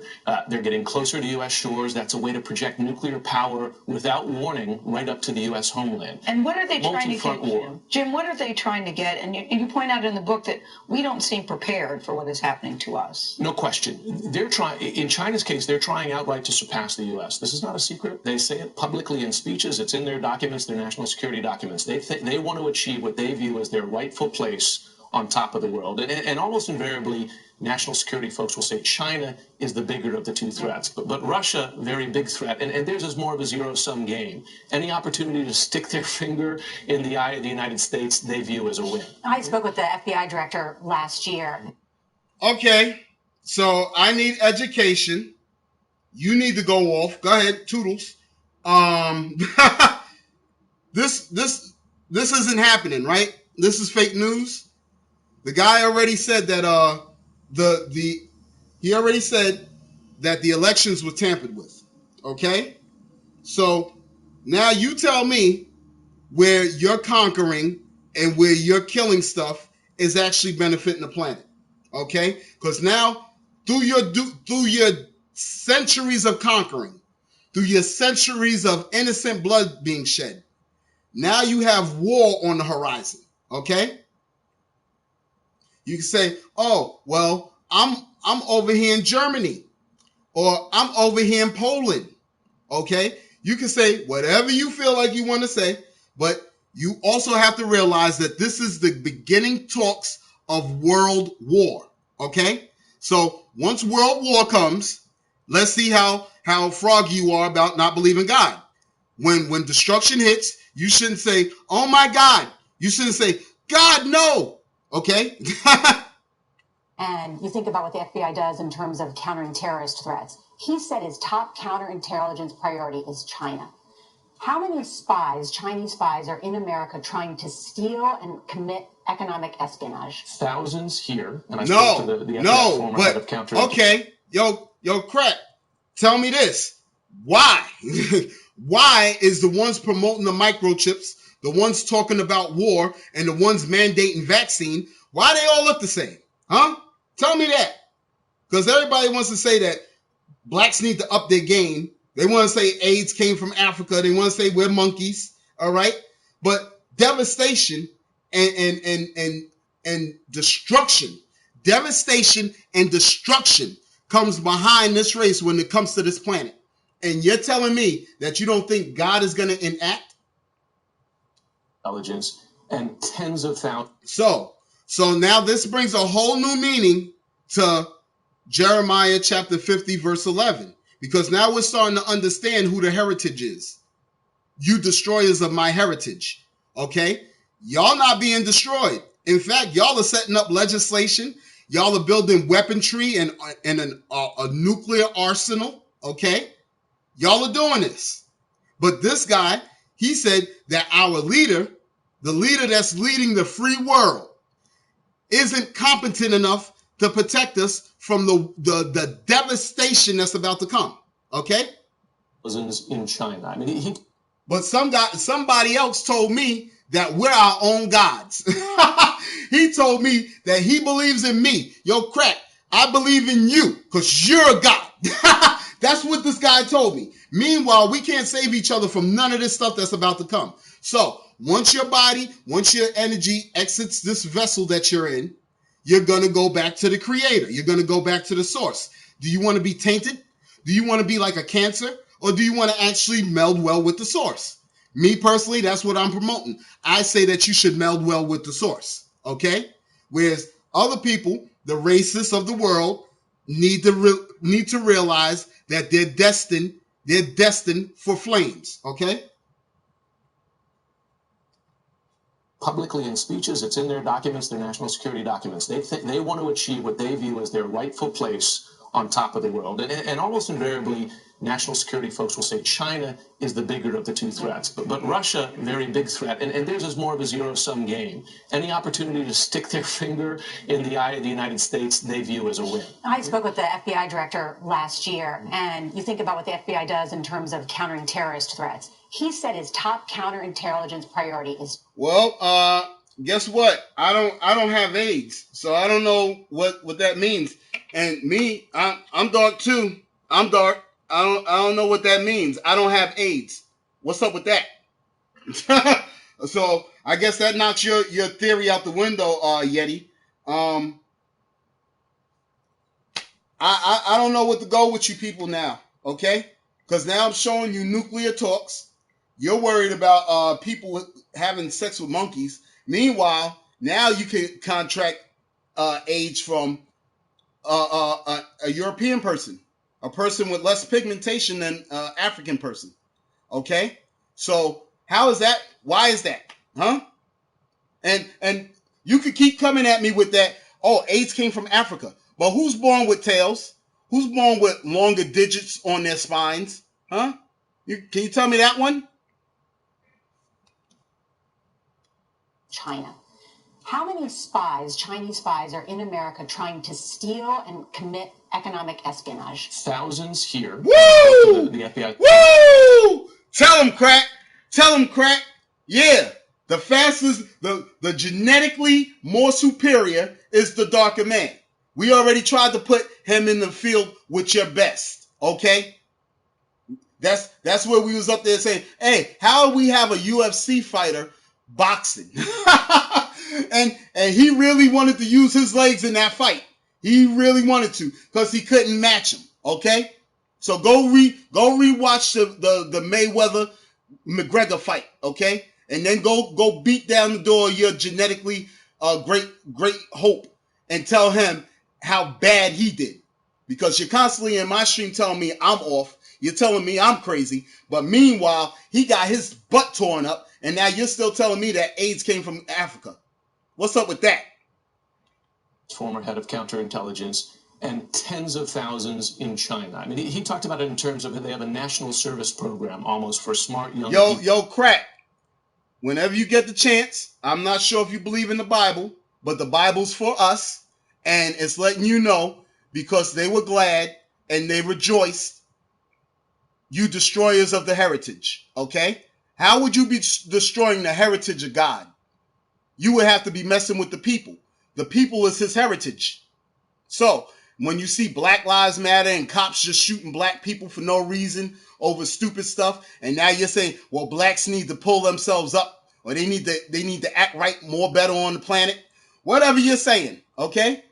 they're getting closer to U.S. shores. That's a way to project nuclear power without warning right up to the U.S. homeland. And what are they trying to get, war. Jim, what are they trying to get? And you point out in the book that we don't seem prepared for what is happening to us. No question. They're trying, in China's case, they're trying outright to surpass the U.S. This is not a secret. They say it publicly in speeches. It's in their documents, their national security documents. They want to achieve what they view as their rightful place on top of the world. And almost invariably, national security folks will say China is the bigger of the two threats. But Russia, very big threat. And theirs is more of a zero-sum game. Any opportunity to stick their finger in the eye of the United States, they view as a win. I spoke with the FBI director last year. Okay, so I need education. You need to go off. Go ahead, Toodles. This isn't happening, right? This is fake news. The guy already said that he already said that the elections were tampered with. Okay? So now you tell me where you're conquering and where you're killing stuff is actually benefiting the planet. Okay? Because now through your centuries of conquering, through your centuries of innocent blood being shed, now you have war on the horizon. Okay? You can say, oh, well, I'm over here in Germany, or I'm over here in Poland. Okay? You can say whatever you feel like you want to say, but you also have to realize that this is the beginning talks of world war. Okay? So once world war comes, let's see how froggy you are about not believing God. When destruction hits, you shouldn't say, oh my God. You shouldn't say, God, no. Okay? And you think about what the FBI does in terms of countering terrorist threats. He said his top counterintelligence priority is China. How many spies, Chinese spies, are in America trying to steal and commit economic espionage? Thousands here. And I spoke to the FBI former head of counterintelligence. Okay. Yo, Crack, tell me this. Why? Why is the ones promoting the microchips, the ones talking about war, and the ones mandating vaccine, why they all look the same? Huh? Tell me that. Because everybody wants to say that blacks need to up their game. They want to say AIDS came from Africa. They want to say we're monkeys. All right? But devastation and destruction, devastation and destruction comes behind this race when it comes to this planet. And you're telling me that you don't think God is going to enact? Intelligence and tens of thousands. So now this brings a whole new meaning to Jeremiah chapter 50, verse 11. Because now we're starting to understand who the heritage is. You destroyers of my heritage. Okay? Y'all not being destroyed. In fact, y'all are setting up legislation. Y'all are building weaponry and a nuclear arsenal. Okay? Y'all are doing this. But this guy, he said that our leader, the leader that's leading the free world, isn't competent enough to protect us from the devastation that's about to come. Okay? In China. I mean, but somebody else told me that we're our own gods. He told me that he believes in me. Yo, crack, I believe in you because you're a god. That's what this guy told me. Meanwhile, we can't save each other from none of this stuff that's about to come. So once your energy exits this vessel that you're in, you're going to go back to the creator. You're going to go back to the source. Do you want to be tainted? Do you want to be like a cancer? Or do you want to actually meld well with the source? Me personally, that's what I'm promoting. I say that you should meld well with the source. Okay? Whereas other people, the racists of the world, need to realize that they're destined for flames. Okay? Publicly in speeches, it's in their documents, their national security documents. They want to achieve what they view as their rightful place on top of the world. And almost invariably, national security folks will say China is the bigger of the two threats. But Russia, very big threat. And theirs is more of a zero-sum game. Any opportunity to stick their finger in the eye of the United States, they view as a win. I spoke with the FBI director last year, and you think about what the FBI does in terms of countering terrorist threats. He said his top counterintelligence priority is... Well, guess what? I don't have AIDS, so I don't know what that means. And me, I'm dark too. I'm dark. I don't know what that means. I don't have AIDS. What's up with that? So I guess that knocks your theory out the window, Yeti. I don't know what to go with you people now, okay? Because now I'm showing you nuclear talks. You're worried about people having sex with monkeys. Meanwhile, now you can contract AIDS from a European person, a person with less pigmentation than an African person. Okay? So how is that? Why is that? Huh? And you could keep coming at me with that, oh, AIDS came from Africa. But who's born with tails? Who's born with longer digits on their spines? Huh? Can you tell me that one? China. How many spies, Chinese spies, are in America trying to steal and commit economic espionage? Thousands here. Woo! The FBI. Woo! Tell them, crack. Tell them, crack. Yeah. The fastest, the genetically more superior is the darker man. We already tried to put him in the field with your best. Okay? That's where we was up there saying, hey, how do we have a UFC fighter boxing? and he really wanted to use his legs in that fight. He really wanted to because he couldn't match him. Okay? So go rewatch the Mayweather McGregor fight, okay? And then go beat down the door of your genetically great hope and tell him how bad he did. Because you're constantly in my stream telling me I'm off. You're telling me I'm crazy. But meanwhile, he got his butt torn up. And now you're still telling me that AIDS came from Africa. What's up with that? Former head of counterintelligence and tens of thousands in China. I mean, he talked about it in terms of they have a national service program almost for smart young people. Yo, crack. Whenever you get the chance, I'm not sure if you believe in the Bible, but the Bible's for us. And it's letting you know because they were glad and they rejoiced, you destroyers of the heritage, okay? How would you be destroying the heritage of God? You would have to be messing with the people. The people is his heritage. So when you see Black Lives Matter and cops just shooting black people for no reason over stupid stuff, and now you're saying, well, blacks need to pull themselves up or they need to act right, more better on the planet. Whatever you're saying, okay?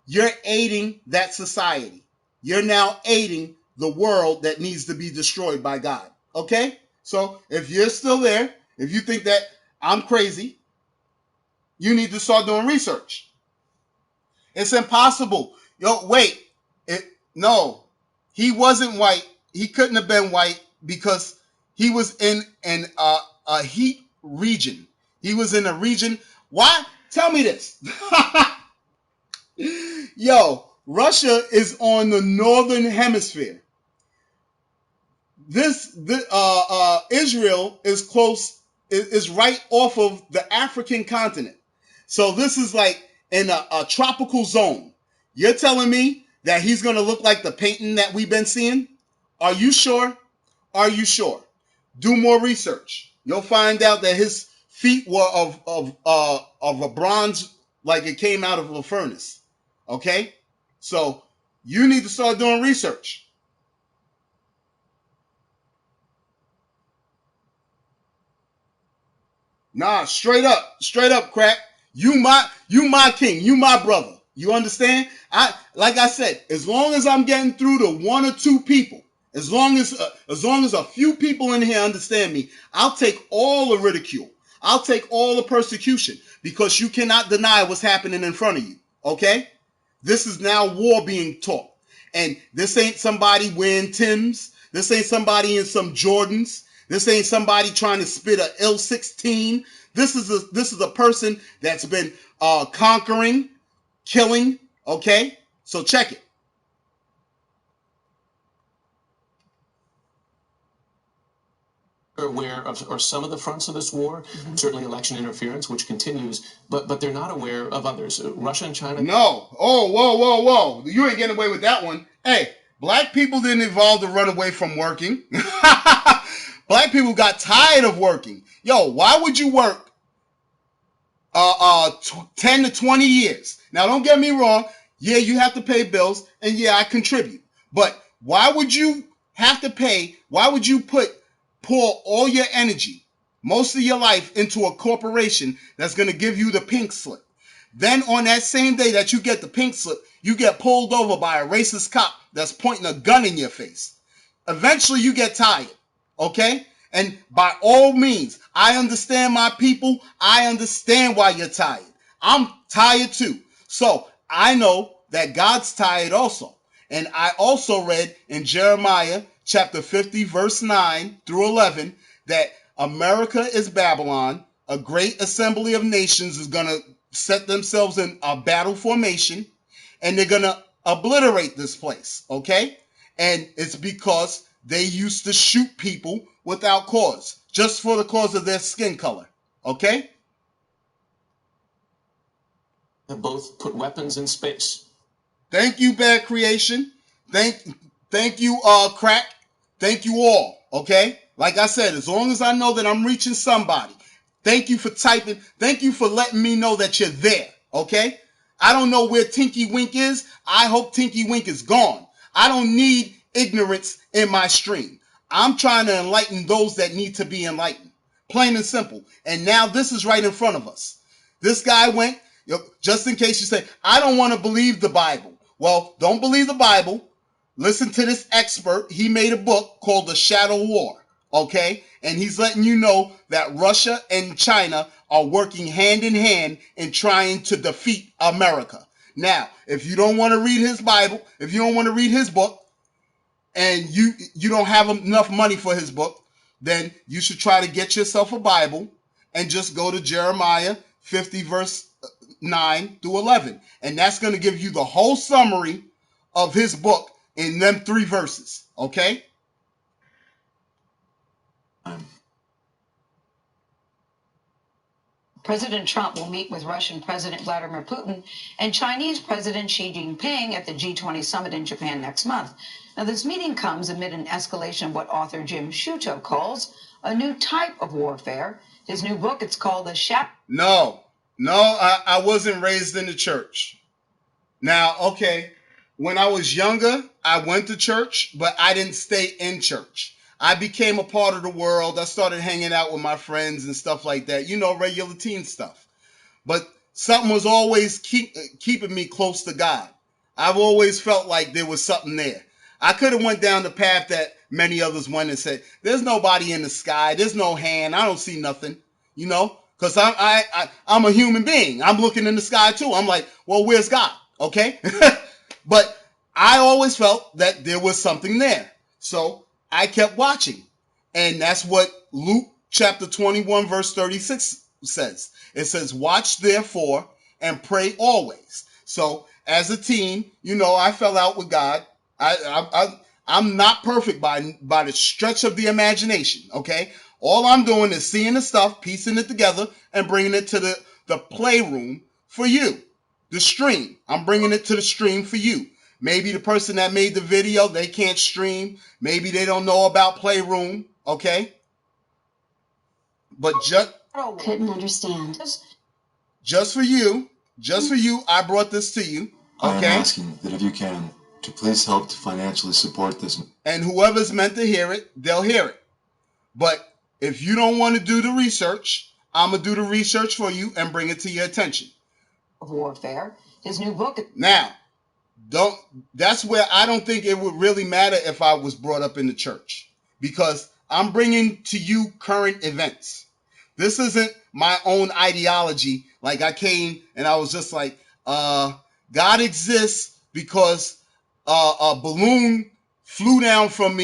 You're aiding that society. You're now aiding the world that needs to be destroyed by God. Okay? So if you're still there, if you think that I'm crazy, you need to start doing research. It's impossible. Yo, wait. No, he wasn't white. He couldn't have been white because he was in a heat region. He was in a region. Why? Tell me this. Yo, Russia is on the northern hemisphere. Israel is close, is right off of the African continent. So this is like in a tropical zone. You're telling me that he's going to look like the painting that we've been seeing? Are you sure? Are you sure? Do more research. You'll find out that his feet were of a bronze, like it came out of a furnace. Okay? So you need to start doing research. Nah, straight up, crack. You my king, you my brother. You understand? Like I said, as long as I'm getting through to one or two people, as long as a few people in here understand me, I'll take all the ridicule. I'll take all the persecution because you cannot deny what's happening in front of you. Okay? This is now war being taught. And this ain't somebody wearing Timbs. This ain't somebody in some Jordans. This ain't somebody trying to spit a L16. This is a person that's been conquering, killing. Okay, so check it. Aware of or some of the fronts of this war, certainly election interference, which continues, but they're not aware of others. Russia and China. No. Oh, whoa. You ain't getting away with that one. Hey, black people didn't evolve to run away from working. Black people got tired of working. Yo, why would you work 10 to 20 years? Now, don't get me wrong. Yeah, you have to pay bills, and yeah, I contribute. But why would you have to pay? Why would you pour all your energy, most of your life, into a corporation that's going to give you the pink slip? Then on that same day that you get the pink slip, you get pulled over by a racist cop that's pointing a gun in your face. Eventually, you get tired. Okay? And by all means, I understand my people. I understand why you're tired. I'm tired too. So I know that God's tired also. And I also read in Jeremiah chapter 50, verse 9 through 11, that America is Babylon. A great assembly of nations is going to set themselves in a battle formation, and they're going to obliterate this place. Okay? And it's because they used to shoot people without cause, just for the cause of their skin color. Okay? Have both put weapons in space. Thank you, Bad Creation. Thank you, Crack. Thank you all. Okay? Like I said, as long as I know that I'm reaching somebody, thank you for typing. Thank you for letting me know that you're there. Okay? I don't know where Tinky Wink is. I hope Tinky Wink is gone. I don't need ignorance in my stream. I'm trying to enlighten those that need to be enlightened. Plain and simple. And now this is right in front of us. This guy went, just in case you say, I don't want to believe the Bible. Well, don't believe the Bible. Listen to this expert. He made a book called The Shadow War. Okay? And he's letting you know that Russia and China are working hand in hand in trying to defeat America. Now, if you don't want to read his Bible, if you don't want to read his book, and you don't have enough money for his book, then you should try to get yourself a Bible and just go to Jeremiah 50, verse 9 through 11. And that's going to give you the whole summary of his book in them 3 verses. Okay? President Trump will meet with Russian President Vladimir Putin and Chinese President Xi Jinping at the G20 summit in Japan next month. Now, this meeting comes amid an escalation of what author Jim Sciutto calls a new type of warfare. His new book, it's called The Shadow. No, I wasn't raised in the church. Now, okay, when I was younger, I went to church, but I didn't stay in church. I became a part of the world. I started hanging out with my friends and stuff like that. You know, regular teen stuff. But something was always keeping me close to God. I've always felt like there was something there. I could have went down the path that many others went and said, there's nobody in the sky. There's no hand. I don't see nothing, you know, because I'm a human being. I'm looking in the sky too. I'm like, well, where's God? Okay. But I always felt that there was something there. So I kept watching. And that's what Luke chapter 21, verse 36 says. It says, watch therefore and pray always. So as a teen, you know, I fell out with God. I'm not perfect by the stretch of the imagination, okay? All I'm doing is seeing the stuff, piecing it together, and bringing it to the playroom for you. The stream. I'm bringing it to the stream for you. Maybe the person that made the video, they can't stream. Maybe they don't know about Playroom, okay? But couldn't understand. Just for you, I brought this to you, okay? I am asking that if you can, to please help to financially support this. And whoever's meant to hear it, they'll hear it. But if you don't want to do the research, I'm going to do the research for you and bring it to your attention. Warfare. His new book. Now, that's where I don't think it would really matter if I was brought up in the church, because I'm bringing to you current events. This isn't my own ideology. Like I came and I was just like, God exists because a balloon flew down from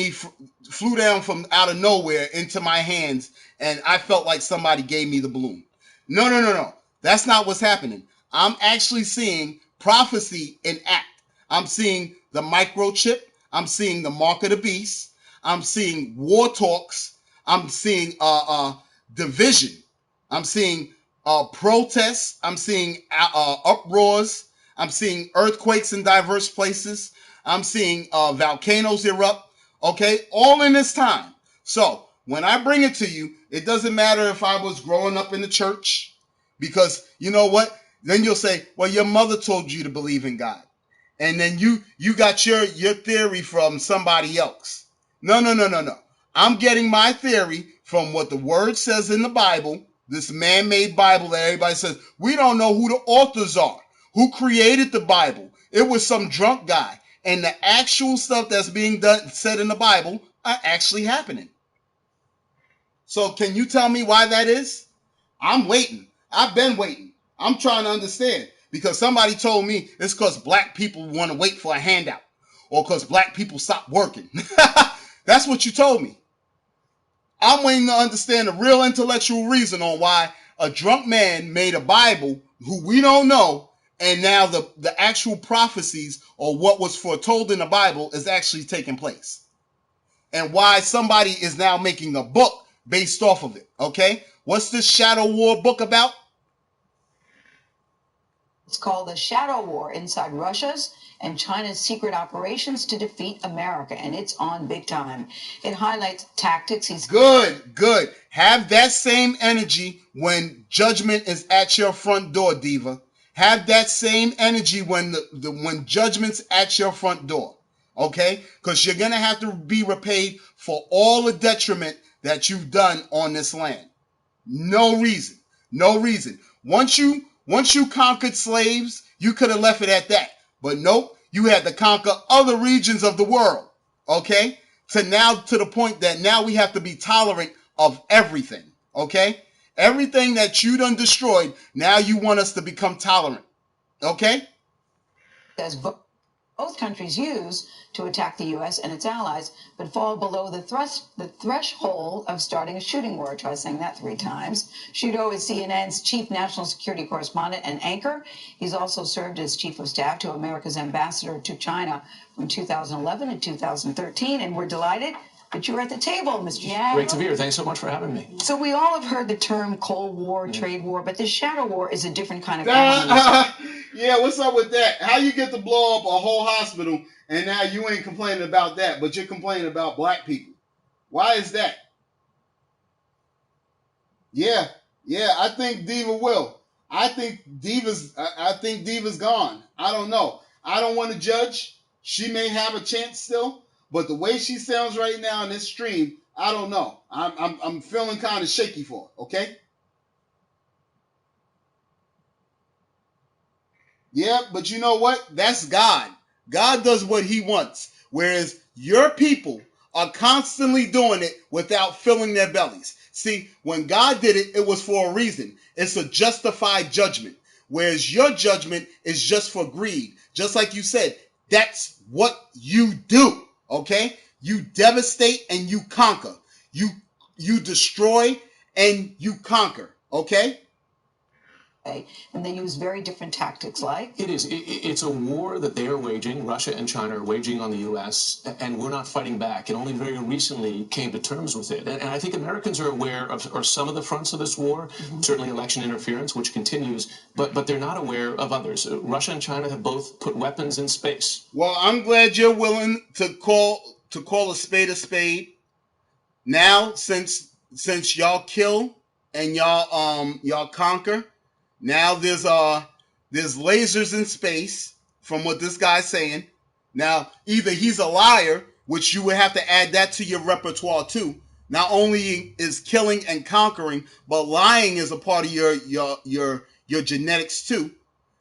out of nowhere into my hands, and I felt like somebody gave me the balloon. No. That's not what's happening. I'm actually seeing prophecy in act. I'm seeing the microchip. I'm seeing the mark of the beast. I'm seeing war talks. I'm seeing division. I'm seeing protests. I'm seeing uproars. I'm seeing earthquakes in diverse places. I'm seeing volcanoes erupt. Okay, all in this time. So when I bring it to you, it doesn't matter if I was growing up in the church, because you know what? Then you'll say, well, your mother told you to believe in God. And then you got your theory from somebody else. No. I'm getting my theory from what the word says in the Bible, this man-made Bible that everybody says, we don't know who the authors are, who created the Bible. It was some drunk guy. And the actual stuff that's being said in the Bible are actually happening. So can you tell me why that is? I'm waiting. I've been waiting. I'm trying to understand. Because somebody told me it's because black people want to wait for a handout, or because black people stop working. That's what you told me. I'm waiting to understand the real intellectual reason on why a drunk man made a Bible who we don't know, and now the actual prophecies or what was foretold in the Bible is actually taking place. And why somebody is now making a book based off of it, okay? What's this Shadow War book about? It's called The Shadow War: Inside Russia's and China's Secret Operations to Defeat America, and it's on big time. It highlights tactics. Good. Have that same energy when judgment is at your front door, Diva. Have that same energy when when judgment's at your front door, okay? Because you're going to have to be repaid for all the detriment that you've done on this land. No reason. Once you conquered slaves, you could have left it at that. But nope, you had to conquer other regions of the world, okay? To the point that now we have to be tolerant of everything, okay? Everything that you done destroyed, now you want us to become tolerant, okay? As both countries use to attack the U.S. and its allies, but fall below the threshold of starting a shooting war. Try saying that 3 times. Shudo is CNN's chief national security correspondent and anchor. He's also served as chief of staff to America's ambassador to China from 2011 to 2013, and we're delighted that you're at the table, Mr. Yeah. Great to be here. Thanks so much for having me. So we all have heard the term Cold War, trade war, but the Shadow War is a different kind of animal. Yeah, what's up with that? How you get to blow up a whole hospital and now you ain't complaining about that, but you're complaining about black people? Why is that? Yeah, I think Diva will. I think Diva's gone. I don't know. I don't want to judge. She may have a chance still, but the way she sounds right now in this stream, I don't know. I'm feeling kind of shaky for her, okay? Yeah, but you know what? That's God. God does what he wants. Whereas your people are constantly doing it without filling their bellies. See, when God did it, it was for a reason. It's a justified judgment. Whereas your judgment is just for greed. Just like you said, that's what you do. Okay? You devastate and you conquer. You destroy and you conquer. Okay? And they use very different tactics like? It's a war that they are waging, Russia and China are waging on the U.S., and we're not fighting back, and only very recently came to terms with it. And I think Americans are aware of some of the fronts of this war, certainly election interference, which continues, but they're not aware of others. Russia and China have both put weapons in space. Well, I'm glad you're willing to call a spade a spade. Now, since y'all kill and y'all conquer, now there's lasers in space from what this guy's saying. Now, either he's a liar, which you would have to add that to your repertoire too. Not only is killing and conquering, but lying is a part of your genetics too.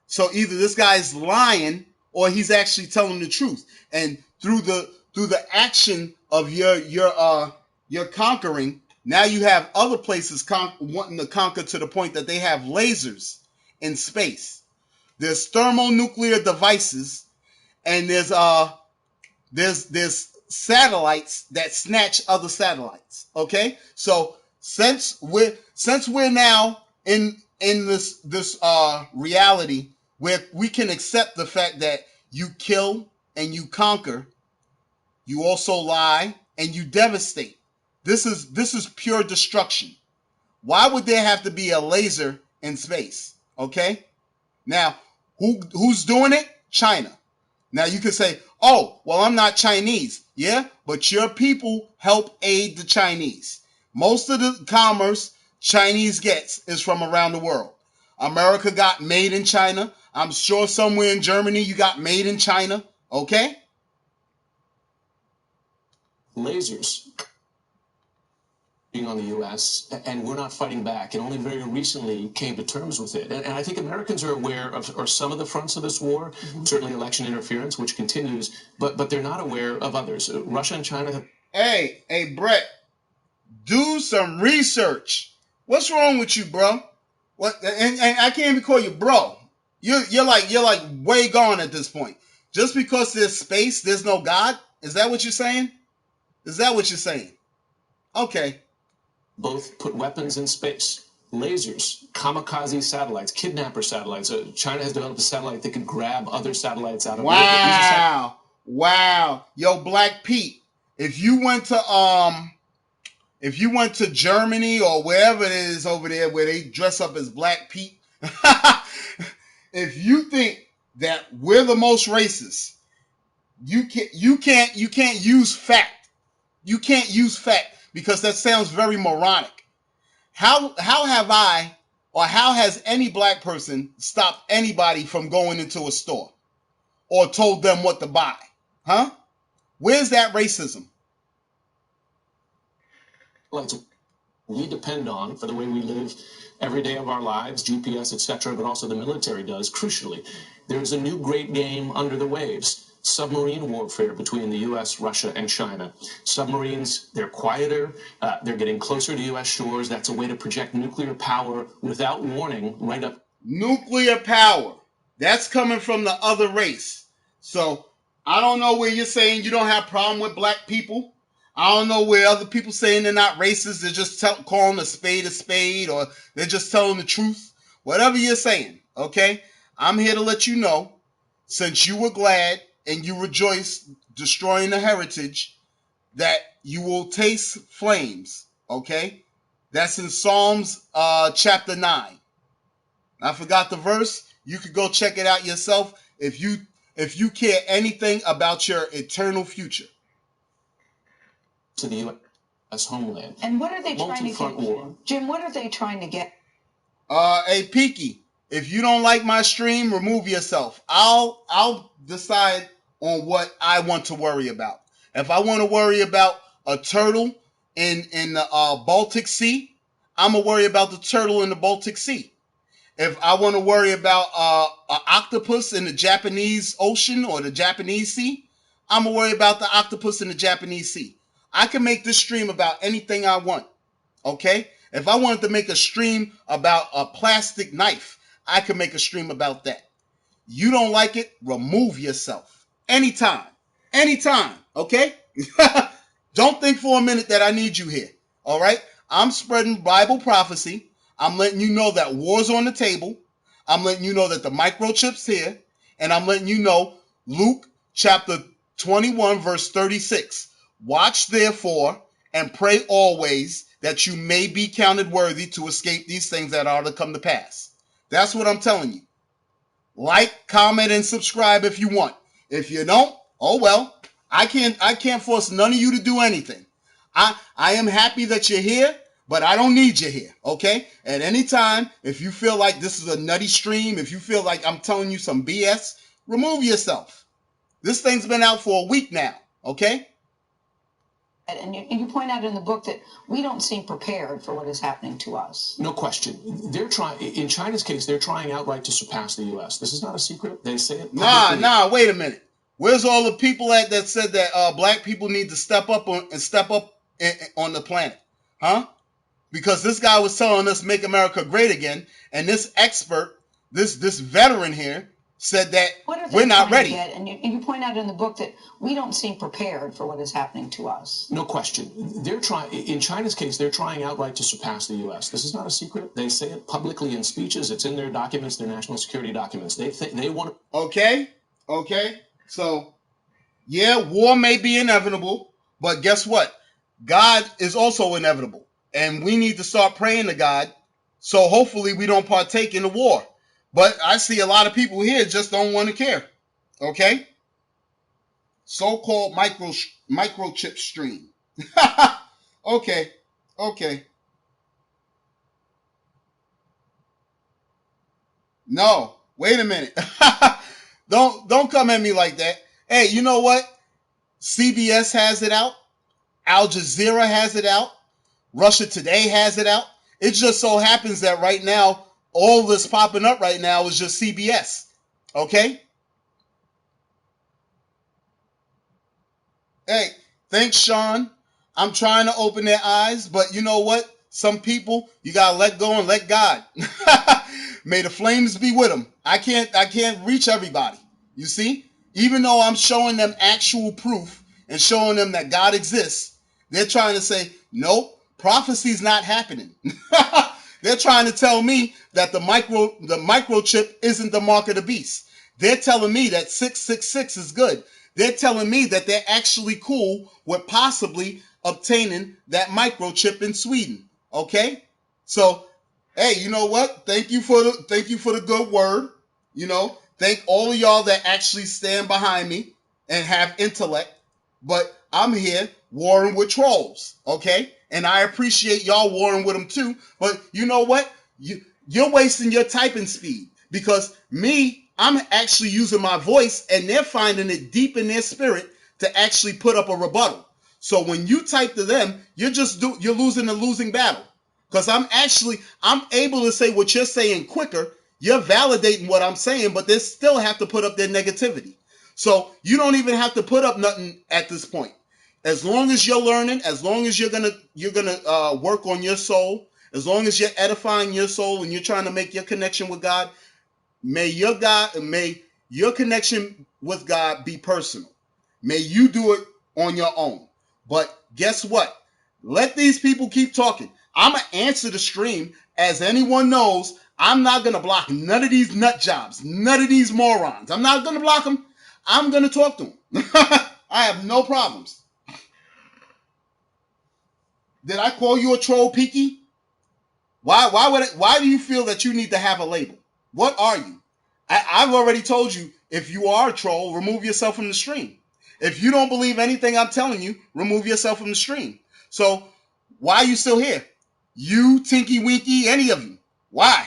So either this guy's lying or he's actually telling the truth. And through the action of your conquering, now you have other places wanting to conquer to the point that they have lasers in space. There's thermonuclear devices, and there's satellites that snatch other satellites. Okay, so since we're now in this reality where we can accept the fact that you kill and you conquer, you also lie and you devastate. This is pure destruction. Why would there have to be a laser in space? Okay? Now, who's doing it? China. Now you could say, oh, well, I'm not Chinese. Yeah, but your people help aid the Chinese. Most of the commerce Chinese gets is from around the world. America got made in China. I'm sure somewhere in Germany you got made in China. Okay? Lasers on the U.S., and we're not fighting back, and only very recently came to terms with it. And I think Americans are aware of some of the fronts of this war, certainly election interference, which continues, but they're not aware of others. Russia and China have... Hey, Brett, do some research. What's wrong with you, bro? What? And I can't even call you bro. You're like way gone at this point. Just because there's space, there's no God? Is that what you're saying? Is that what you're saying? Okay. Both put weapons in space. Lasers, kamikaze satellites, kidnapper satellites. China has developed a satellite that could grab other satellites out of orbit. Wow. Yo, Black Pete, if you went to Germany or wherever it is over there where they dress up as Black Pete, if you think that we're the most racist, you can't use fact. You can't use fact because that sounds very moronic. How have I or how has any black person stopped anybody from going into a store or told them what to buy? Huh? Where's that racism? We depend on for the way we live every day of our lives, GPS, etc., but also the military does, crucially. There's a new great game under the waves. Submarine warfare between the U.S., Russia, and China. Submarines, they're quieter, they're getting closer to U.S. shores. That's a way to project nuclear power without warning right up. Nuclear power. That's coming from the other race. So I don't know where you're saying you don't have a problem with black people. I don't know where other people saying they're not racist. They're just calling a spade, or they're just telling the truth. Whatever you're saying, okay? I'm here to let you know, since you were glad and you rejoice destroying the heritage, that you will taste flames, okay? That's in Psalms chapter 9. I forgot the verse. You could go check it out yourself if you care anything about your eternal future. To the U.S. homeland. And what are they trying to get, war. Jim? What are they trying to get? Hey, Peaky, if you don't like my stream, remove yourself. I'll decide on what I want to worry about. If I want to worry about a turtle in the Baltic Sea, I'm gonna worry about the turtle in the Baltic Sea. If I want to worry about an octopus in the Japanese Ocean or the Japanese Sea, I'm going to worry about the octopus in the Japanese Sea. I can make this stream about anything I want, okay? If I wanted to make a stream about a plastic knife, I could make a stream about that. You don't like it, remove yourself. Anytime. Anytime, okay? Don't think for a minute that I need you here, all right? I'm spreading Bible prophecy. I'm letting you know that war's on the table. I'm letting you know that the microchip's here. And I'm letting you know Luke chapter 21, verse 36. Watch therefore and pray always that you may be counted worthy to escape these things that are to come to pass. That's what I'm telling you. Like, comment, and subscribe if you want. If you don't, oh well. I can't force none of you to do anything. I am happy that you're here, but I don't need you here, okay? At any time, if you feel like this is a nutty stream, if you feel like I'm telling you some BS, remove yourself. This thing's been out for a week now, okay? And you point out in the book that we don't seem prepared for what is happening to us. No question. They're trying. In China's case, they're trying outright to surpass the U.S. This is not a secret. They say it publicly. Nah. Wait a minute. Where's all the people that said that black people need to step up on the planet? Huh? Because this guy was telling us make America great again, and this expert, this veteran here, said that we're not ready. And you point out in the book that we don't seem prepared for what is happening to us. No question. They're trying. In China's case, they're trying outright to surpass the U.S. This is not a secret. They say it publicly in speeches. It's in their documents, their national security documents. They want to. Okay. So, yeah, war may be inevitable, but guess what? God is also inevitable, and we need to start praying to God. So hopefully we don't partake in the war. But I see a lot of people here just don't want to care. Okay? So-called microchip stream. Okay. No, wait a minute. Don't come at me like that. Hey, you know what? CBS has it out. Al Jazeera has it out. Russia Today has it out. It just so happens that right now, all this popping up right now is just CBS. Okay? Hey, thanks, Sean. I'm trying to open their eyes, but you know what? Some people, you gotta let go and let God. May the flames be with them. I can't reach everybody. You see? Even though I'm showing them actual proof and showing them that God exists, they're trying to say, nope, prophecy's not happening. They're trying to tell me that the microchip isn't the mark of the beast. They're telling me that 666 is good. They're telling me that they're actually cool with possibly obtaining that microchip in Sweden. Okay? So, hey, you know what? Thank you for the good word. You know, thank all of y'all that actually stand behind me and have intellect. But I'm here warring with trolls, okay? And I appreciate y'all warring with them too. But you know what? You're wasting your typing speed because I'm actually using my voice and they're finding it deep in their spirit to actually put up a rebuttal. So when you type to them, you're losing the losing battle. Because I'm able to say what you're saying quicker. You're validating what I'm saying, but they still have to put up their negativity. So you don't even have to put up nothing at this point. As long as you're learning, as long as you're gonna work on your soul, as long as you're edifying your soul and you're trying to make your connection with God, may your connection with God be personal. May you do it on your own. But guess what? Let these people keep talking. I'm going to answer the stream. As anyone knows, I'm not going to block none of these nut jobs, none of these morons. I'm not going to block them. I'm going to talk to them. I have no problems. Did I call you a troll, Peaky? Why do you feel that you need to have a label? What are you? I've already told you, if you are a troll, remove yourself from the stream. If you don't believe anything I'm telling you, remove yourself from the stream. So why are you still here? You, Tinky Winky, any of you. Why?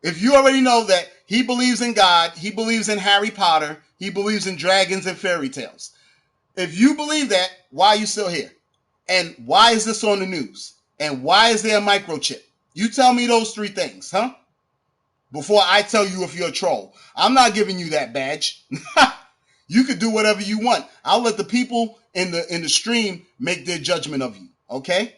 If you already know that he believes in God, he believes in Harry Potter, he believes in dragons and fairy tales. If you believe that, why are you still here? And why is this on the news? And why is there a microchip? You tell me those three things, huh? Before I tell you if you're a troll. I'm not giving you that badge. You could do whatever you want. I'll let the people in the stream make their judgment of you. Okay?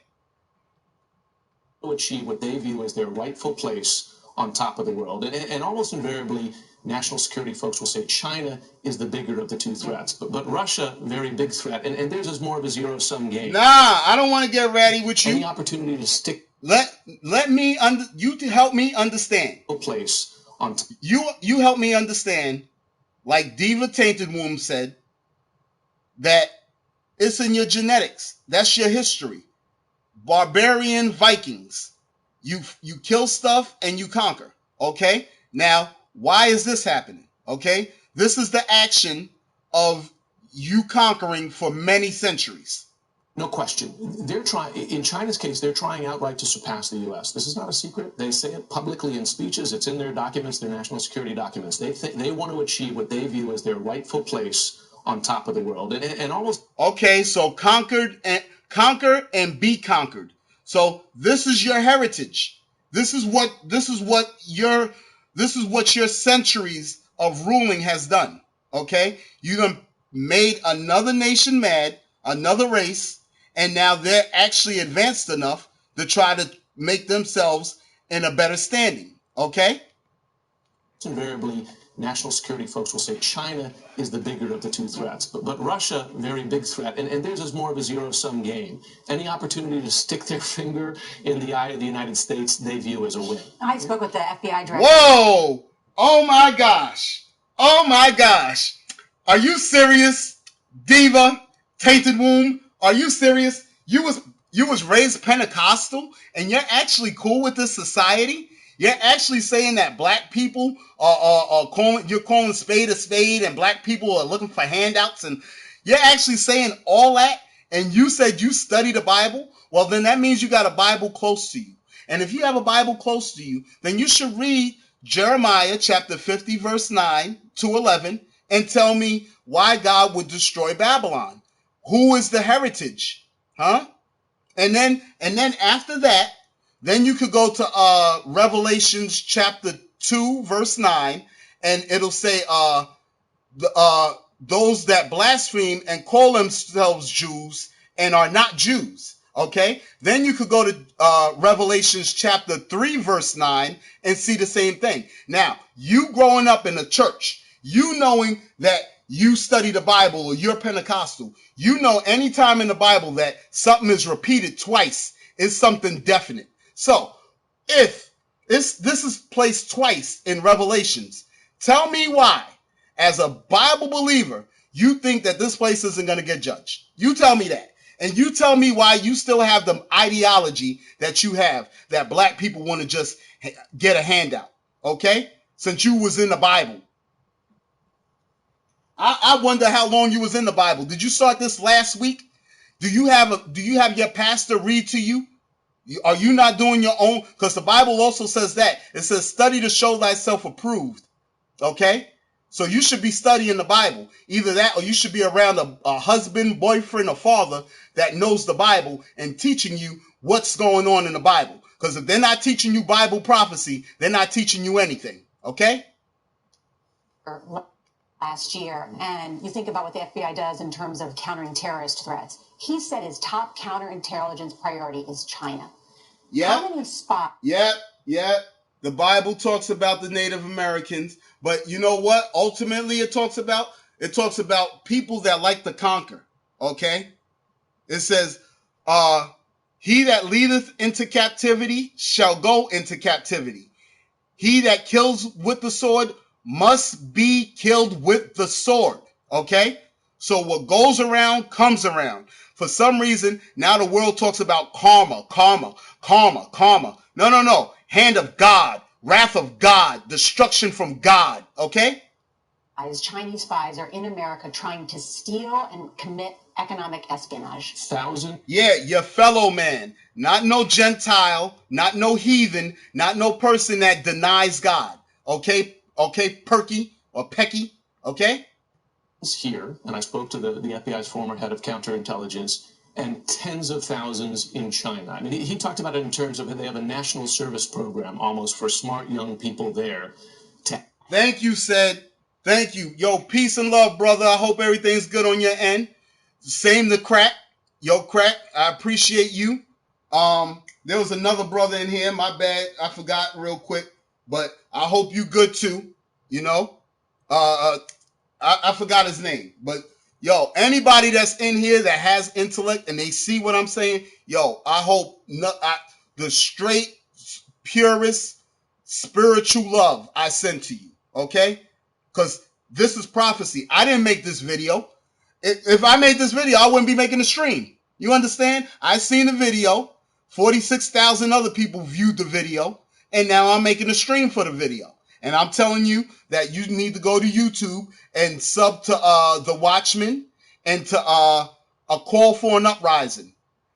Achieve what they view as their rightful place on top of the world. And almost invariably, national security folks will say China is the bigger of the two threats. But Russia, very big threat. And theirs is more of a zero-sum game. Nah, I don't want to get ratty with you. Any opportunity to stick... Let me... you to help me understand. Place on you help me understand, like Diva Tainted Womb said, that it's in your genetics. That's your history. Barbarian Vikings. You kill stuff and you conquer. Okay? Now, why is this happening? Okay? This is the action of you conquering for many centuries. No question. They're trying, in China's case, they're trying outright to surpass the U.S. This is not a secret. They say it publicly in speeches. It's in their documents, their national security documents. They want to achieve what they view as their rightful place on top of the world. And almost... Okay, so conquer and be conquered. So this is your heritage. This is what your centuries of ruling has done. Okay? You done made another nation mad, another race, and now they're actually advanced enough to try to make themselves in a better standing. Okay? Invariably, national security folks will say China is the bigger of the two threats. But Russia, very big threat. And theirs is more of a zero-sum game. Any opportunity to stick their finger in the eye of the United States, they view as a win. I spoke with the FBI director. Whoa! Oh my gosh! Oh my gosh! Are you serious, Diva Tainted Womb? Are you serious? You was raised Pentecostal, and you're actually cool with this society? You're actually saying that black people are calling spade a spade, and black people are looking for handouts, and you're actually saying all that, and you said you study the Bible? Well, then that means you got a Bible close to you. And if you have a Bible close to you, then you should read Jeremiah chapter 50, verse 9 to 11, and tell me why God would destroy Babylon. Who is the heritage? Huh? And then after that, then you could go to Revelations chapter 2, verse 9, and it'll say those that blaspheme and call themselves Jews and are not Jews. Okay? Then you could go to Revelations chapter 3, verse 9, and see the same thing. Now, you growing up in the church, you knowing that you study the Bible or you're Pentecostal, you know anytime in the Bible that something is repeated twice, it's something definite. So, if this is placed twice in Revelations, tell me why, as a Bible believer, you think that this place isn't going to get judged. You tell me that. And you tell me why you still have the ideology that you have, that black people want to just get a handout, okay? Since you was in the Bible. I wonder how long you was in the Bible. Did you start this last week? Do you have your pastor read to you? Are you not doing your own? Because the Bible also says that. It says, study to show thyself approved. Okay? So you should be studying the Bible. Either that or you should be around a husband, boyfriend, or father that knows the Bible and teaching you what's going on in the Bible. Because if they're not teaching you Bible prophecy, they're not teaching you anything. Okay? Last year, and you think about what the FBI does in terms of countering terrorist threats. He said his top counterintelligence priority is China. Yeah. How many spots? Yeah. The Bible talks about the Native Americans, but you know what? Ultimately, it talks about people that like to conquer. Okay? It says, he that leadeth into captivity shall go into captivity. He that kills with the sword must be killed with the sword. Okay? So what goes around comes around. For some reason, now the world talks about karma. No. Hand of God, wrath of God, destruction from God. Okay? Chinese spies are in America trying to steal and commit economic espionage. Yeah, your fellow man. Not no Gentile, not no heathen, not no person that denies God. Okay, Perky or Pecky, okay? Here, and I spoke to the FBI's former head of counterintelligence, and tens of thousands in China. I mean, he talked about it in terms of they have a national service program almost for smart young people there. Thank you, said. Thank you. Yo, peace and love, brother. I hope everything's good on your end. Same to Crack. Yo, Crack, I appreciate you. There was another brother in here. My bad. I forgot real quick. But I hope you good too. You know? I forgot his name. But, yo, anybody that's in here that has intellect and they see what I'm saying, yo, I hope the straight, purest, spiritual love I send to you. Okay? Because this is prophecy. I didn't make this video. If I made this video, I wouldn't be making a stream. You understand? I seen the video. 46,000 other people viewed the video. And now I'm making a stream for the video. And I'm telling you that you need to go to YouTube and sub to The Watchman and to A Call for an Uprising.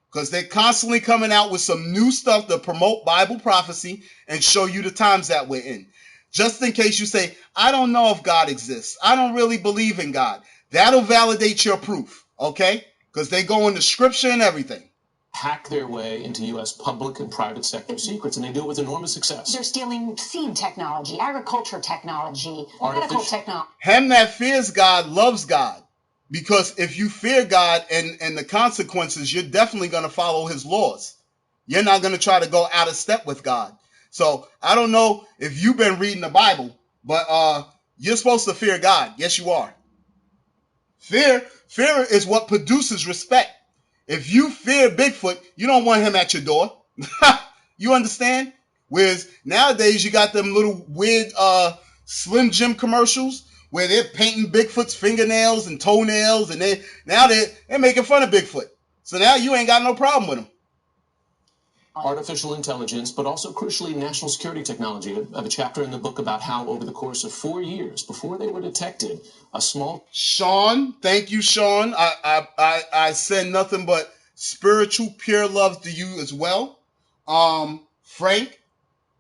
Because they're constantly coming out with some new stuff to promote Bible prophecy and show you the times that we're in. Just in case you say, I don't know if God exists. I don't really believe in God. That'll validate your proof, okay? Because they go into scripture and everything. Hack their way into U.S. public and private sector secrets, and they do it with enormous success. They're stealing seed technology, agriculture technology, medical technology. Him that fears God loves God. Because if you fear God and the consequences, you're definitely going to follow his laws. You're not going to try to go out of step with God. So I don't know if you've been reading the Bible, but you're supposed to fear God. Yes, you are. Fear is what produces respect. If you fear Bigfoot, you don't want him at your door. You understand? Whereas nowadays you got them little weird Slim Jim commercials where they're painting Bigfoot's fingernails and toenails, and they're making fun of Bigfoot. So now you ain't got no problem with them. Artificial intelligence, but also crucially national security technology. I have a chapter in the book about how over the course of 4 years before they were detected, a small... Sean, thank you, Sean. I send nothing but spiritual pure love to you as well. Frank,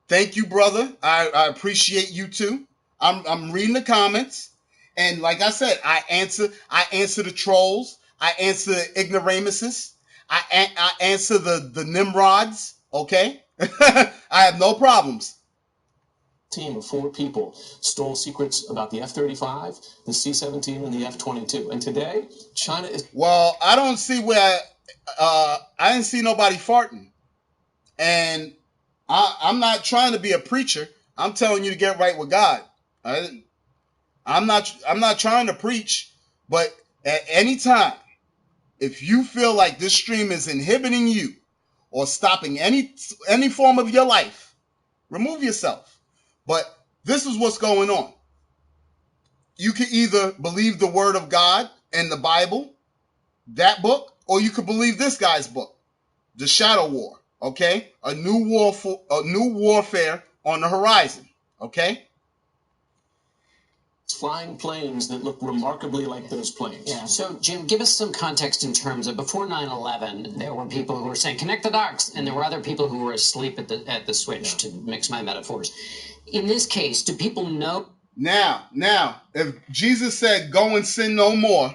thank you, brother. I appreciate you too. I'm reading the comments, and like I said, I answer the trolls. I answer the ignoramuses. I answer the Nimrods, okay? I have no problems. Team of 4 people stole secrets about the F-35, the C-17, and the F-22. And today, China is... Well, I don't see where... I didn't see nobody farting. And I'm not trying to be a preacher. I'm telling you to get right with God. I'm not trying to preach, but at any time, if you feel like this stream is inhibiting you or stopping any form of your life, remove yourself. But this is what's going on. You can either believe the word of God and the Bible, that book, or you could believe this guy's book, The Shadow War, okay? A new warfare on the horizon, okay? Flying planes that look remarkably like those planes. Yeah. So, Jim, give us some context in terms of before 9/11, there were people who were saying, connect the dots, and there were other people who were asleep at the switch, to mix my metaphors. In this case, do people know? Now, if Jesus said, go and sin no more,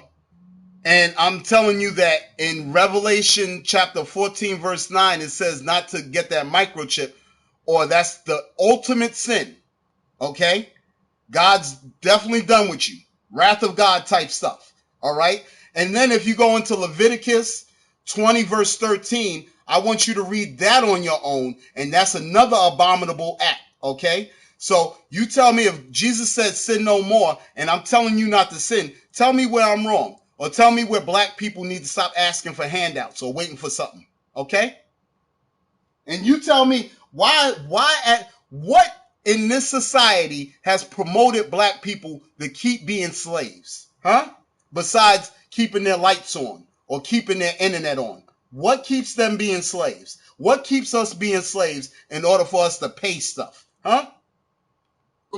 and I'm telling you that in Revelation chapter 14, verse 9, it says not to get that microchip, or that's the ultimate sin, okay? God's definitely done with you. Wrath of God type stuff. All right. And then if you go into Leviticus 20 verse 13, I want you to read that on your own. And that's another abominable act. Okay. So you tell me if Jesus said sin no more, and I'm telling you not to sin, tell me where I'm wrong. Or tell me where black people need to stop asking for handouts or waiting for something. Okay. And you tell me what in this society has promoted black people to keep being slaves, huh? Besides keeping their lights on or keeping their internet on. What keeps them being slaves? What keeps us being slaves in order for us to pay stuff, huh?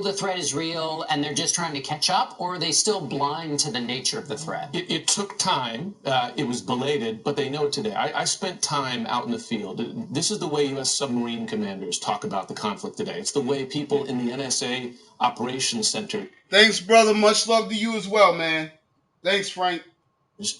The threat is real and they're just trying to catch up, or are they still blind to the nature of the threat? It took time. It was belated, but they know it today. I spent time out in the field. This is the way U.S. submarine commanders talk about the conflict today. It's the way people in the NSA Operations Center... Thanks, brother. Much love to you as well, man. Thanks, Frank.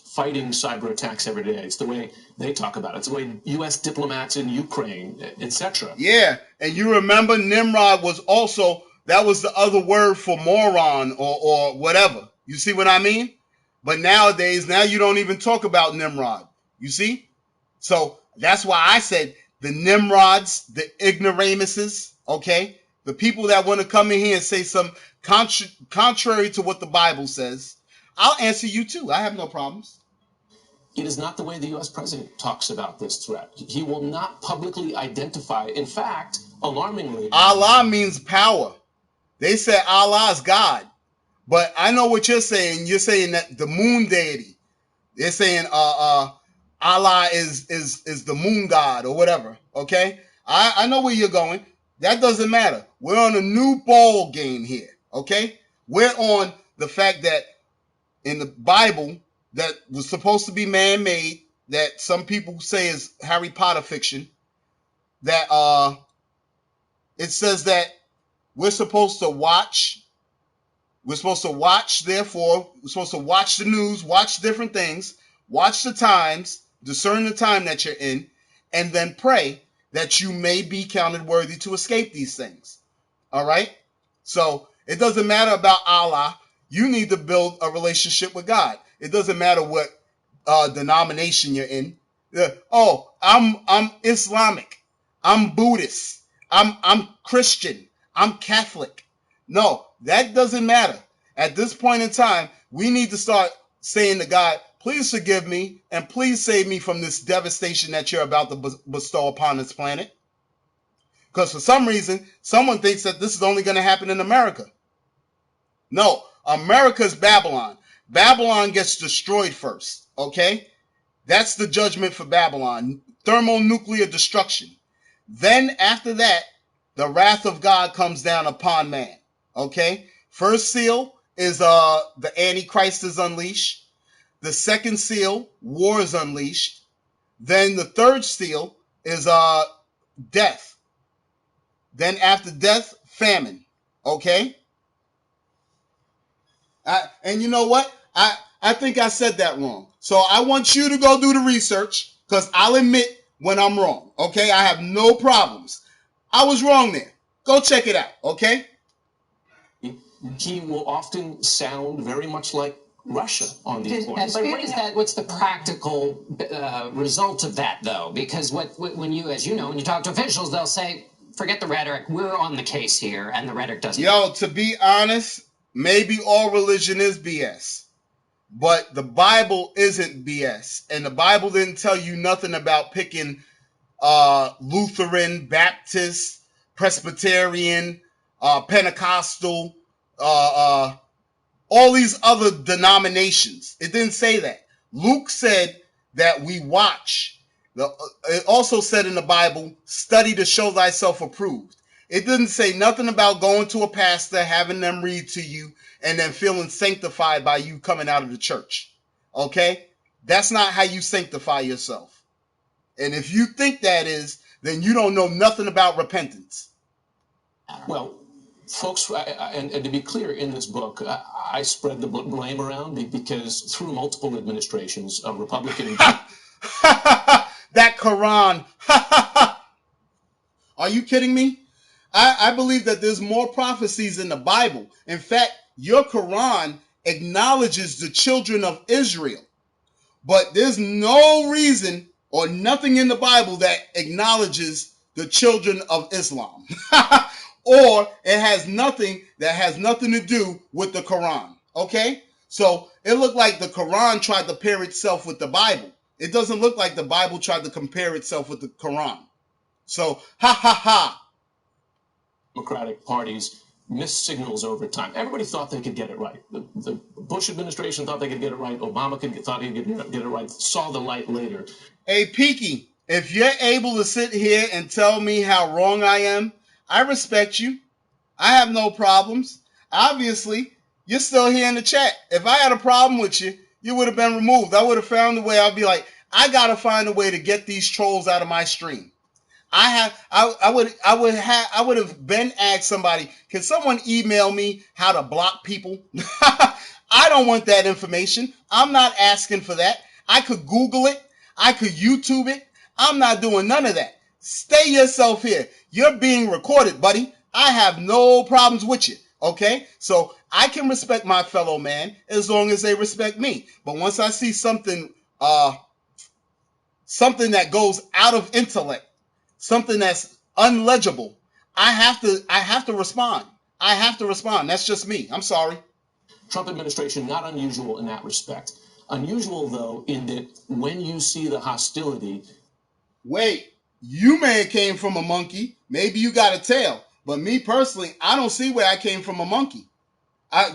Fighting cyber attacks every day. It's the way they talk about it. It's the way U.S. diplomats in Ukraine, etc. Yeah, and you remember Nimrod was also that was the other word for moron or whatever. You see what I mean? But nowadays, now you don't even talk about Nimrod. You see? So that's why I said the Nimrods, the ignoramuses, okay? The people that want to come in here and say some contrary to what the Bible says, I'll answer you too. I have no problems. It is not the way the U.S. president talks about this threat. He will not publicly identify. In fact, alarmingly, Allah means power. They said Allah is God. But I know what you're saying. You're saying that the moon deity. They're saying Allah is the moon god or whatever. Okay? I know where you're going. That doesn't matter. We're on a new ball game here. Okay? We're on the fact that in the Bible that was supposed to be man-made, that some people say is Harry Potter fiction, that it says that we're supposed to watch. We're supposed to watch, therefore, we're supposed to watch the news, watch different things, watch the times, discern the time that you're in, and then pray that you may be counted worthy to escape these things. All right? So it doesn't matter about Allah. You need to build a relationship with God. It doesn't matter what denomination you're in. Oh, I'm Islamic. I'm Buddhist. I'm Christian. I'm Catholic. No, that doesn't matter. At this point in time, we need to start saying to God, please forgive me and please save me from this devastation that you're about to bestow upon this planet. Because for some reason, someone thinks that this is only going to happen in America. No, America's Babylon. Babylon gets destroyed first, okay? That's the judgment for Babylon. Thermonuclear destruction. Then after that, the wrath of God comes down upon man. Okay? First seal is the Antichrist is unleashed. The second seal, war is unleashed. Then the third seal is death. Then after death, famine. Okay? And you know what? I think I said that wrong. So I want you to go do the research because I'll admit when I'm wrong. Okay? I have no problems. I was wrong there. Go check it out. Okay? he will often sound very much like Russia on these points. But what's the practical result of that, though? Because when you, as you know, when you talk to officials, they'll say, forget the rhetoric, we're on the case here, and the rhetoric doesn't. Yo, to be honest, maybe all religion is BS. But the Bible isn't BS. And the Bible didn't tell you nothing about picking Lutheran, Baptist, Presbyterian, Pentecostal, all these other denominations. It didn't say that. Luke said that we watch. It also said in the Bible, study to show thyself approved. It didn't say nothing about going to a pastor, having them read to you, and then feeling sanctified by you coming out of the church. Okay? That's not how you sanctify yourself. And if you think that is, then you don't know nothing about repentance. Well, folks, and to be clear, in this book, I spread the blame around because through multiple administrations, a Republican... That Quran. Are you kidding me? I believe that there's more prophecies in the Bible. In fact, your Quran acknowledges the children of Israel. But there's no reason or nothing in the Bible that acknowledges the children of Islam. Or it has nothing to do with the Quran. Okay? So it looked like the Quran tried to pair itself with the Bible. It doesn't look like the Bible tried to compare itself with the Quran. So, ha. Democratic parties missed signals over time. Everybody thought they could get it right. The Bush administration thought they could get it right. Obama thought he could get it right. Saw the light later. Hey, Peaky, if you're able to sit here and tell me how wrong I am, I respect you. I have no problems. Obviously, you're still here in the chat. If I had a problem with you, you would have been removed. I would have found a way. I'd be like, I gotta find a way to get these trolls out of my stream. I would have been asked somebody, can someone email me how to block people? I don't want that information. I'm not asking for that. I could Google it. I could YouTube it. I'm not doing none of that. Stay yourself here. You're being recorded, buddy. I have no problems with you. Okay? So I can respect my fellow man as long as they respect me. But once I see something something that goes out of intellect, something that's unlegible, I have to respond. I have to respond. That's just me. I'm sorry. Trump administration, not unusual in that respect. Unusual, though, in that when you see the hostility. Wait, you may have came from a monkey. Maybe you got a tail. But me personally, I don't see where I came from a monkey.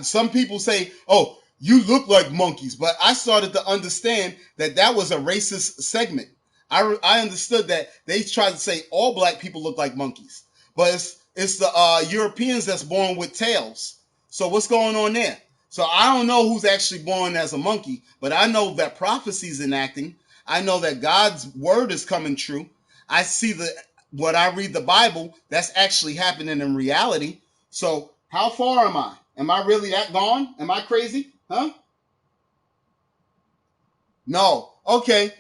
Some people say, oh, you look like monkeys. But I started to understand that that was a racist segment. I understood that they tried to say all black people look like monkeys. But it's the Europeans that's born with tails. So what's going on there? So I don't know who's actually born as a monkey, but I know that prophecy's enacting. I know that God's word is coming true. I see what I read the Bible, that's actually happening in reality. So how far am I? Am I really that gone? Am I crazy? Huh? No. Okay.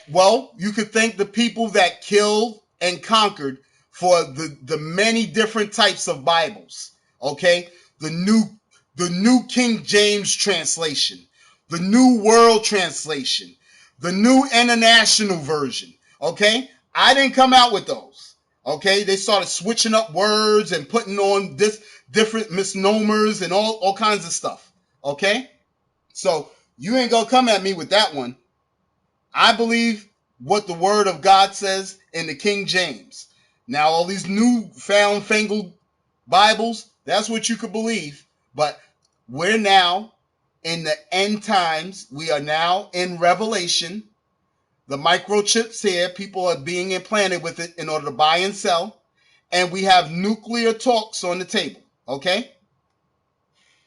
Well, you could thank the people that killed and conquered for the many different types of Bibles. Okay? The new King James translation, the New World Translation, the New International Version. Okay? I didn't come out with those. Okay? They started switching up words and putting on this different misnomers and all kinds of stuff. Okay? So you ain't gonna come at me with that one. I believe what the word of God says in the King James. Now, all these new fangled Bibles, that's what you could believe. But we're now in the end times. We are now in Revelation. The microchips here, people are being implanted with it in order to buy and sell. And we have nuclear talks on the table. Okay?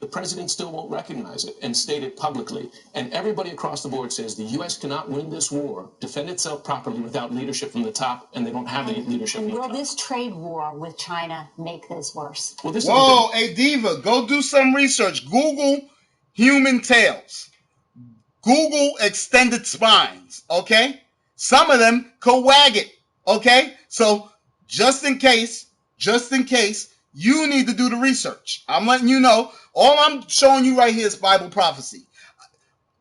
The president still won't recognize it and state it publicly. And everybody across the board says the U.S. cannot win this war, defend itself properly without leadership from the top, and they don't have any leadership from the top. Will this trade war with China make this worse? Well, this Whoa, hey, Diva, go do some research. Google human tails. Google extended spines, okay? Some of them could wag it, okay? So just in case, you need to do the research. I'm letting you know. All I'm showing you right here is Bible prophecy.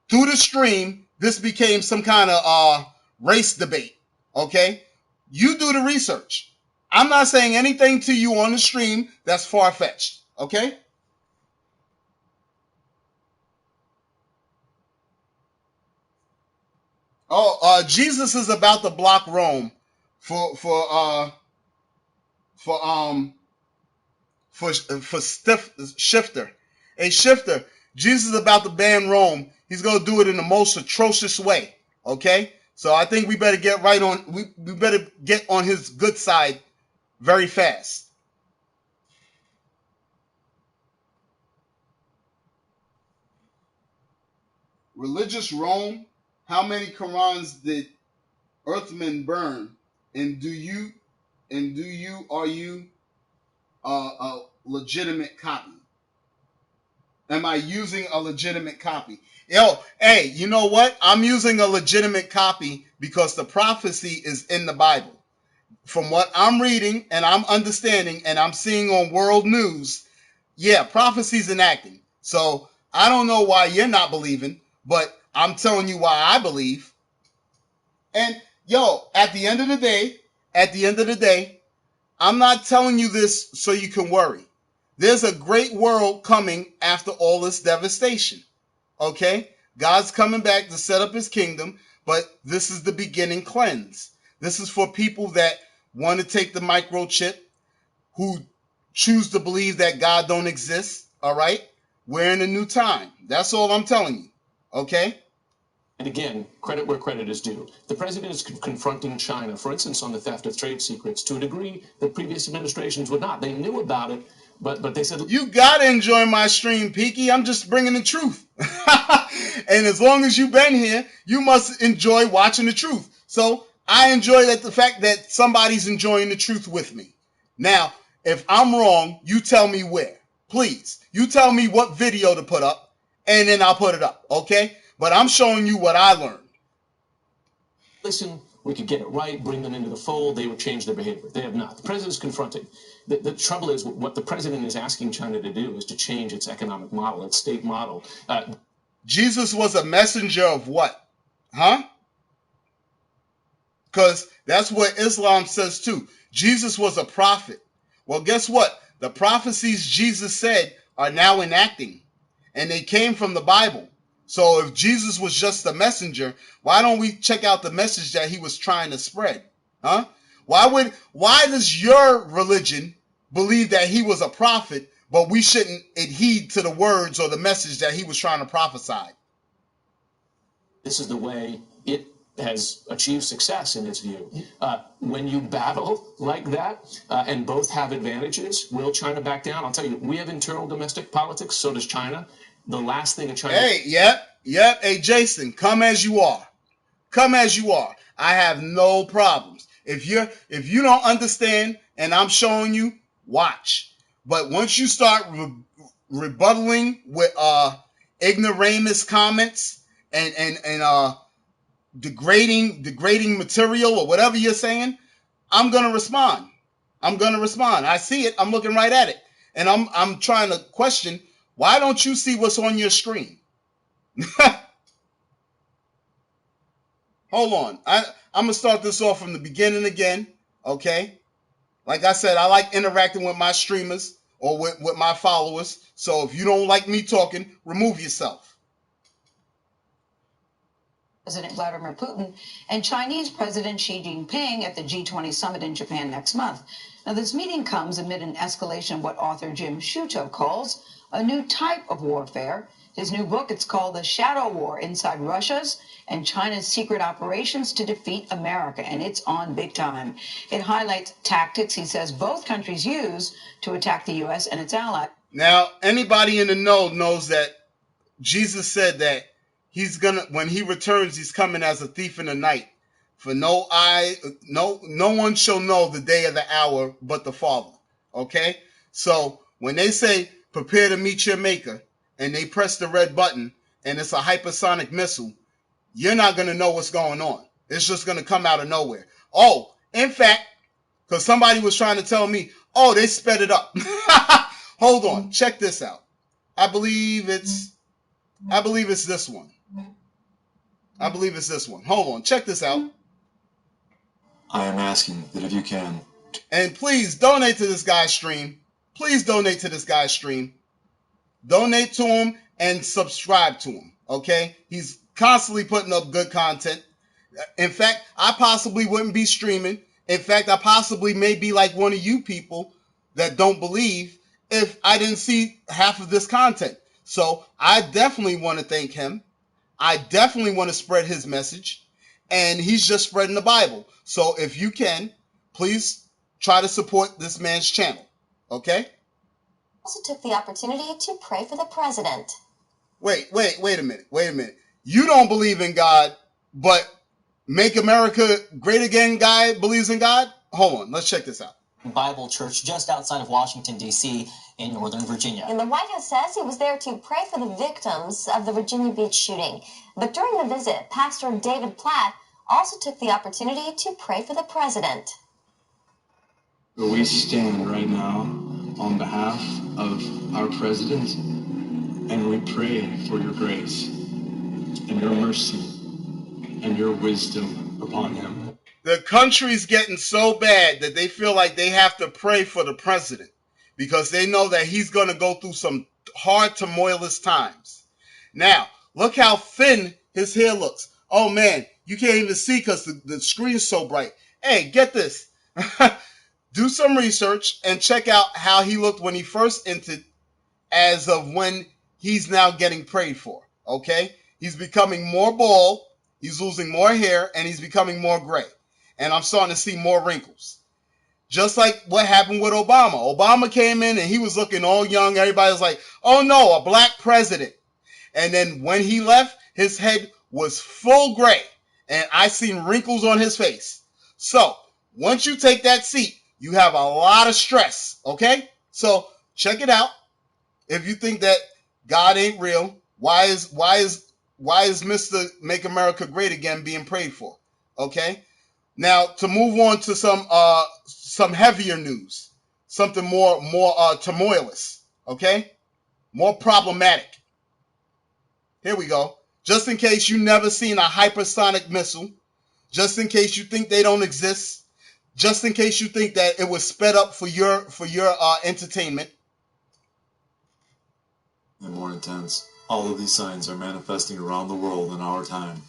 Through the stream, this became some kind of race debate, okay? You do the research. I'm not saying anything to you on the stream that's far-fetched, okay? Oh, Jesus is about to block Rome for Shifter. A Shifter. Jesus is about to ban Rome. He's gonna do it in the most atrocious way. Okay? So I think we better get right on we better get on his good side very fast. Religious Rome, how many Qurans did Earthmen burn? And are you a legitimate copy? Am I using a legitimate copy? Yo, hey, you know what? I'm using a legitimate copy because the prophecy is in the Bible. From what I'm reading and I'm understanding and I'm seeing on world news, yeah, prophecy's enacting. So I don't know why you're not believing, but I'm telling you why I believe. And yo, at the end of the day, I'm not telling you this so you can worry. There's a great world coming after all this devastation. Okay? God's coming back to set up his kingdom, but this is the beginning cleanse. This is for people that want to take the microchip, who choose to believe that God don't exist. All right? We're in a new time. That's all I'm telling you. Okay? And again, credit where credit is due. The president is confronting China, for instance, on the theft of trade secrets, to a degree that previous administrations would not. They knew about it, but they said... You gotta enjoy my stream, Peaky. I'm just bringing the truth. And as long as you've been here, you must enjoy watching the truth. So I enjoy the fact that somebody's enjoying the truth with me. Now, if I'm wrong, you tell me where. Please. You tell me what video to put up, and then I'll put it up, okay? But I'm showing you what I learned. Listen, we could get it right, bring them into the fold, they would change their behavior. They have not. The president's confronting. The trouble is, what the president is asking China to do is to change its economic model, its state model. Jesus was a messenger of what? Huh? Because that's what Islam says too. Jesus was a prophet. Well, guess what? The prophecies Jesus said are now enacting, and they came from the Bible. So if Jesus was just a messenger, why don't we check out the message that he was trying to spread? Huh? Why does your religion believe that he was a prophet, but we shouldn't adhere to the words or the message that he was trying to prophesy? This is the way it has achieved success in its view. When you battle like that and both have advantages, will China back down? I'll tell you, we have internal domestic politics, so does China. The last thing a China... Hey, yep. Hey, Jason, come as you are. Come as you are. I have no problems. If you don't understand and I'm showing you, watch. But once you start rebuttaling with ignoramus comments and degrading material or whatever you're saying, I'm gonna respond. I see it. I'm looking right at it, and I'm trying to question. Why don't you see what's on your screen? Hold on. I'm gonna start this off from the beginning again. Okay. Like I said, I like interacting with my streamers or with my followers. So if you don't like me talking, remove yourself. President Vladimir Putin and Chinese President Xi Jinping at the G20 summit in Japan next month. Now, this meeting comes amid an escalation of what author Jim Sciutto calls a new type of warfare. His new book, it's called The Shadow War Inside Russia's and China's Secret Operations to Defeat America, and it's on big time. It highlights tactics he says both countries use to attack the U.S. and its allies. Now, anybody in the know knows that Jesus said that when he returns, he's coming as a thief in the night. For no one shall know the day or the hour but the Father. Okay? So when they say prepare to meet your maker and they press the red button and it's a hypersonic missile, you're not going to know what's going on. It's just going to come out of nowhere. Oh, in fact, because somebody was trying to tell me, oh, they sped it up. Hold on. Check this out. I believe it's this one. Hold on. Check this out. I am asking that if you can. And please donate to this guy's stream. Donate to him and subscribe to him. Okay? He's constantly putting up good content. In fact, I possibly wouldn't be streaming. In fact, I possibly may be like one of you people that don't believe if I didn't see half of this content. So I definitely want to thank him. I definitely want to spread his message. And he's just spreading the Bible. So if you can, please try to support this man's channel. Okay? Also took the opportunity to pray for the president. Wait a minute. You don't believe in God, but Make America Great Again guy believes in God? Hold on, let's check this out. Bible church just outside of Washington, D.C. in Northern Virginia. And the White House says he was there to pray for the victims of the Virginia Beach shooting. But during the visit, Pastor David Platt also took the opportunity to pray for the president. We stand right now on behalf of our president, and we pray for your grace and your mercy and your wisdom upon him. The country's getting so bad that they feel like they have to pray for the president because they know that he's going to go through some hard, tumultuous times. Now, look how thin his hair looks. Oh, man, you can't even see because the screen's so bright. Hey, get this. Do some research and check out how he looked when he first entered as of when he's now getting prayed for, okay? He's becoming more bald, he's losing more hair, and he's becoming more gray. And I'm starting to see more wrinkles. Just like what happened with Obama. Obama came in and he was looking all young. Everybody was like, oh no, a black president. And then when he left, his head was full gray. And I seen wrinkles on his face. So, once you take that seat, you have a lot of stress, okay? So, check it out. If you think that God ain't real, why is Mr. Make America Great Again being prayed for? Okay? Now, to move on to some heavier news, something more turmoilous, okay? More problematic. Here we go. Just in case you never seen a hypersonic missile, just in case you think they don't exist, just in case you think that it was sped up for your entertainment. And more intense. All of these signs are manifesting around the world in our time.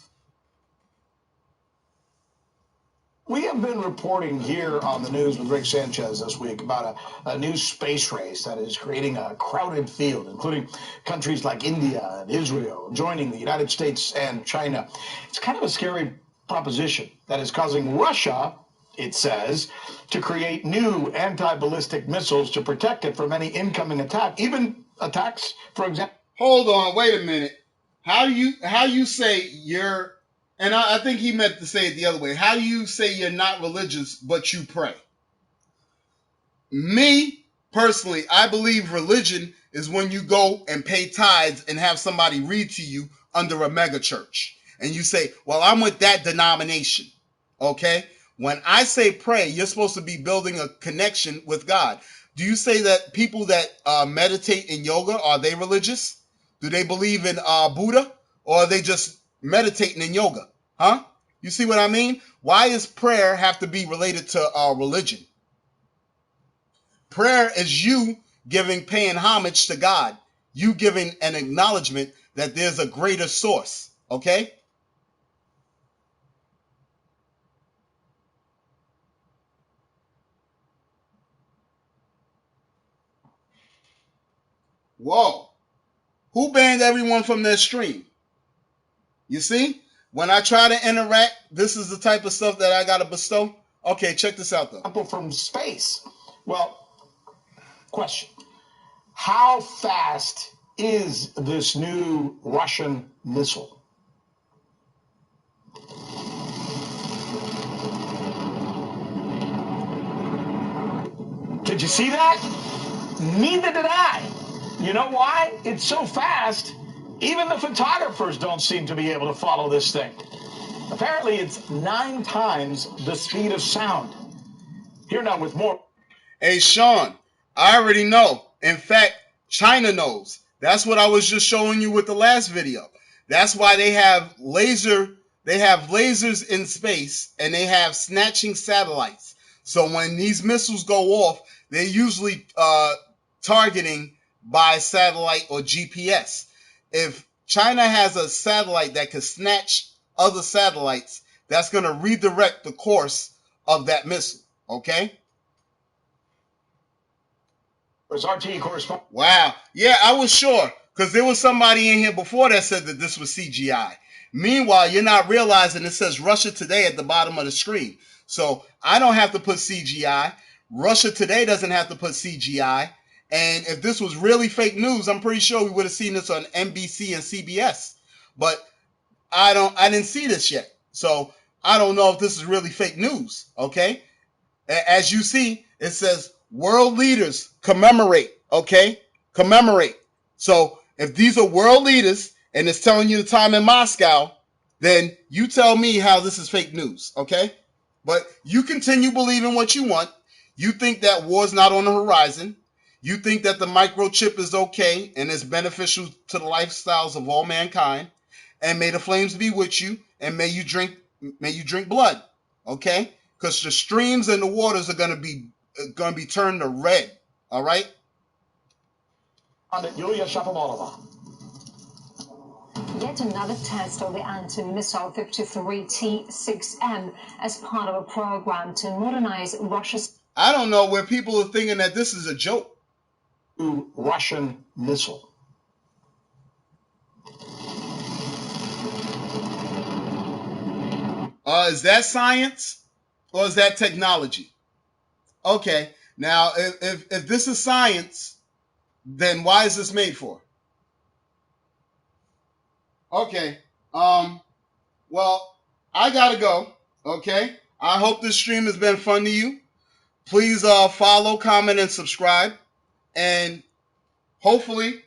We have been reporting here on the news with Rick Sanchez this week about a new space race that is creating a crowded field, including countries like India and Israel joining the United States and China. It's kind of a scary proposition that is causing Russia, it says, to create new anti-ballistic missiles to protect it from any incoming attack, even attacks, for example. Hold on, wait a minute. How you say you're, and I think he meant to say it the other way. How do you say you're not religious, but you pray? Me, personally, I believe religion is when you go and pay tithes and have somebody read to you under a mega church. And you say, well, I'm with that denomination. Okay? When I say pray, you're supposed to be building a connection with God. Do you say that people that meditate in yoga, are they religious? Do they believe in Buddha? Or are they just meditating in yoga? Huh? You see what I mean? Why does prayer have to be related to religion? Prayer is you paying homage to God. You giving an acknowledgement that there's a greater source. Okay? Whoa. Who banned everyone from their stream? You see? When I try to interact, this is the type of stuff that I got to bestow. Okay, check this out, though. From space. Well, question. How fast is this new Russian missile? Did you see that? Neither did I. You know why? It's so fast, even the photographers don't seem to be able to follow this thing. Apparently, it's 9 times the speed of sound. Here now with more. Hey, Sean, I already know. In fact, China knows. That's what I was just showing you with the last video. That's why they have lasers in space, and they have snatching satellites. So when these missiles go off, they're usually targeting by satellite or GPS. If China has a satellite that can snatch other satellites, that's going to redirect the course of that missile. Okay? RT correspondent. Wow. Yeah, I was sure, because there was somebody in here before that said that this was CGI. Meanwhile, you're not realizing it says Russia Today at the bottom of the screen. So I don't have to put CGI. Russia Today doesn't have to put CGI. And if this was really fake news, I'm pretty sure we would have seen this on NBC and CBS. But I didn't see this yet. So I don't know if this is really fake news. Okay? As you see, it says world leaders commemorate. Okay? Commemorate. So if these are world leaders and it's telling you the time in Moscow, then you tell me how this is fake news. Okay? But you continue believing what you want. You think that war's not on the horizon. You think that the microchip is okay and is beneficial to the lifestyles of all mankind. And may the flames be with you, and may you drink blood. Okay? Because the streams and the waters are gonna be turned to red. All right? Yulia Shapovalova. Yet another test of the anti-missile 53T6M as part of a program to modernize Russia's. I don't know where people are thinking that this is a joke. Russian missile. Is that science or is that technology? Okay, now if this is science, then why is this made for? Okay, well, I gotta go. Okay, I hope this stream has been fun to you. Please follow, comment, and subscribe, and hopefully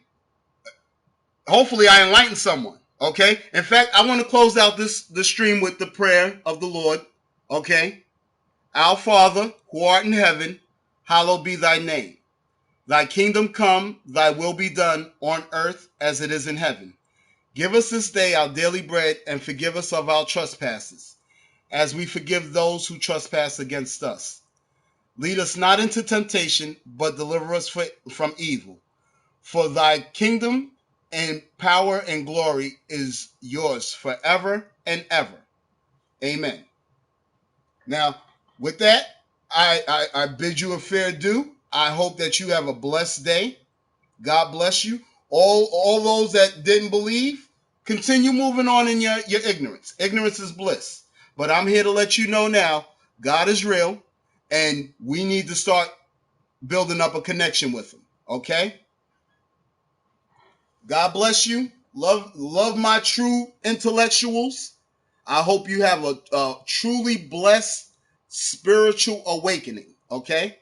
I enlighten someone. Okay, in fact, I want to close out this stream with the prayer of the Lord. Okay? Our Father, who art in heaven, hallowed be thy name. Thy kingdom come, thy will be done on earth as it is in heaven. Give us this day our daily bread, and forgive us of our trespasses, as we forgive those who trespass against us. Lead us not into temptation, but deliver us from evil. For thy kingdom and power and glory is yours forever and ever. Amen. Now, with that, I bid you a fair due. I hope that you have a blessed day. God bless you. All those that didn't believe, continue moving on in your ignorance. Ignorance is bliss. But I'm here to let you know now, God is real, and we need to start building up a connection with him. Okay? God bless you. Love my true intellectuals. I hope you have a truly blessed spiritual awakening. Okay?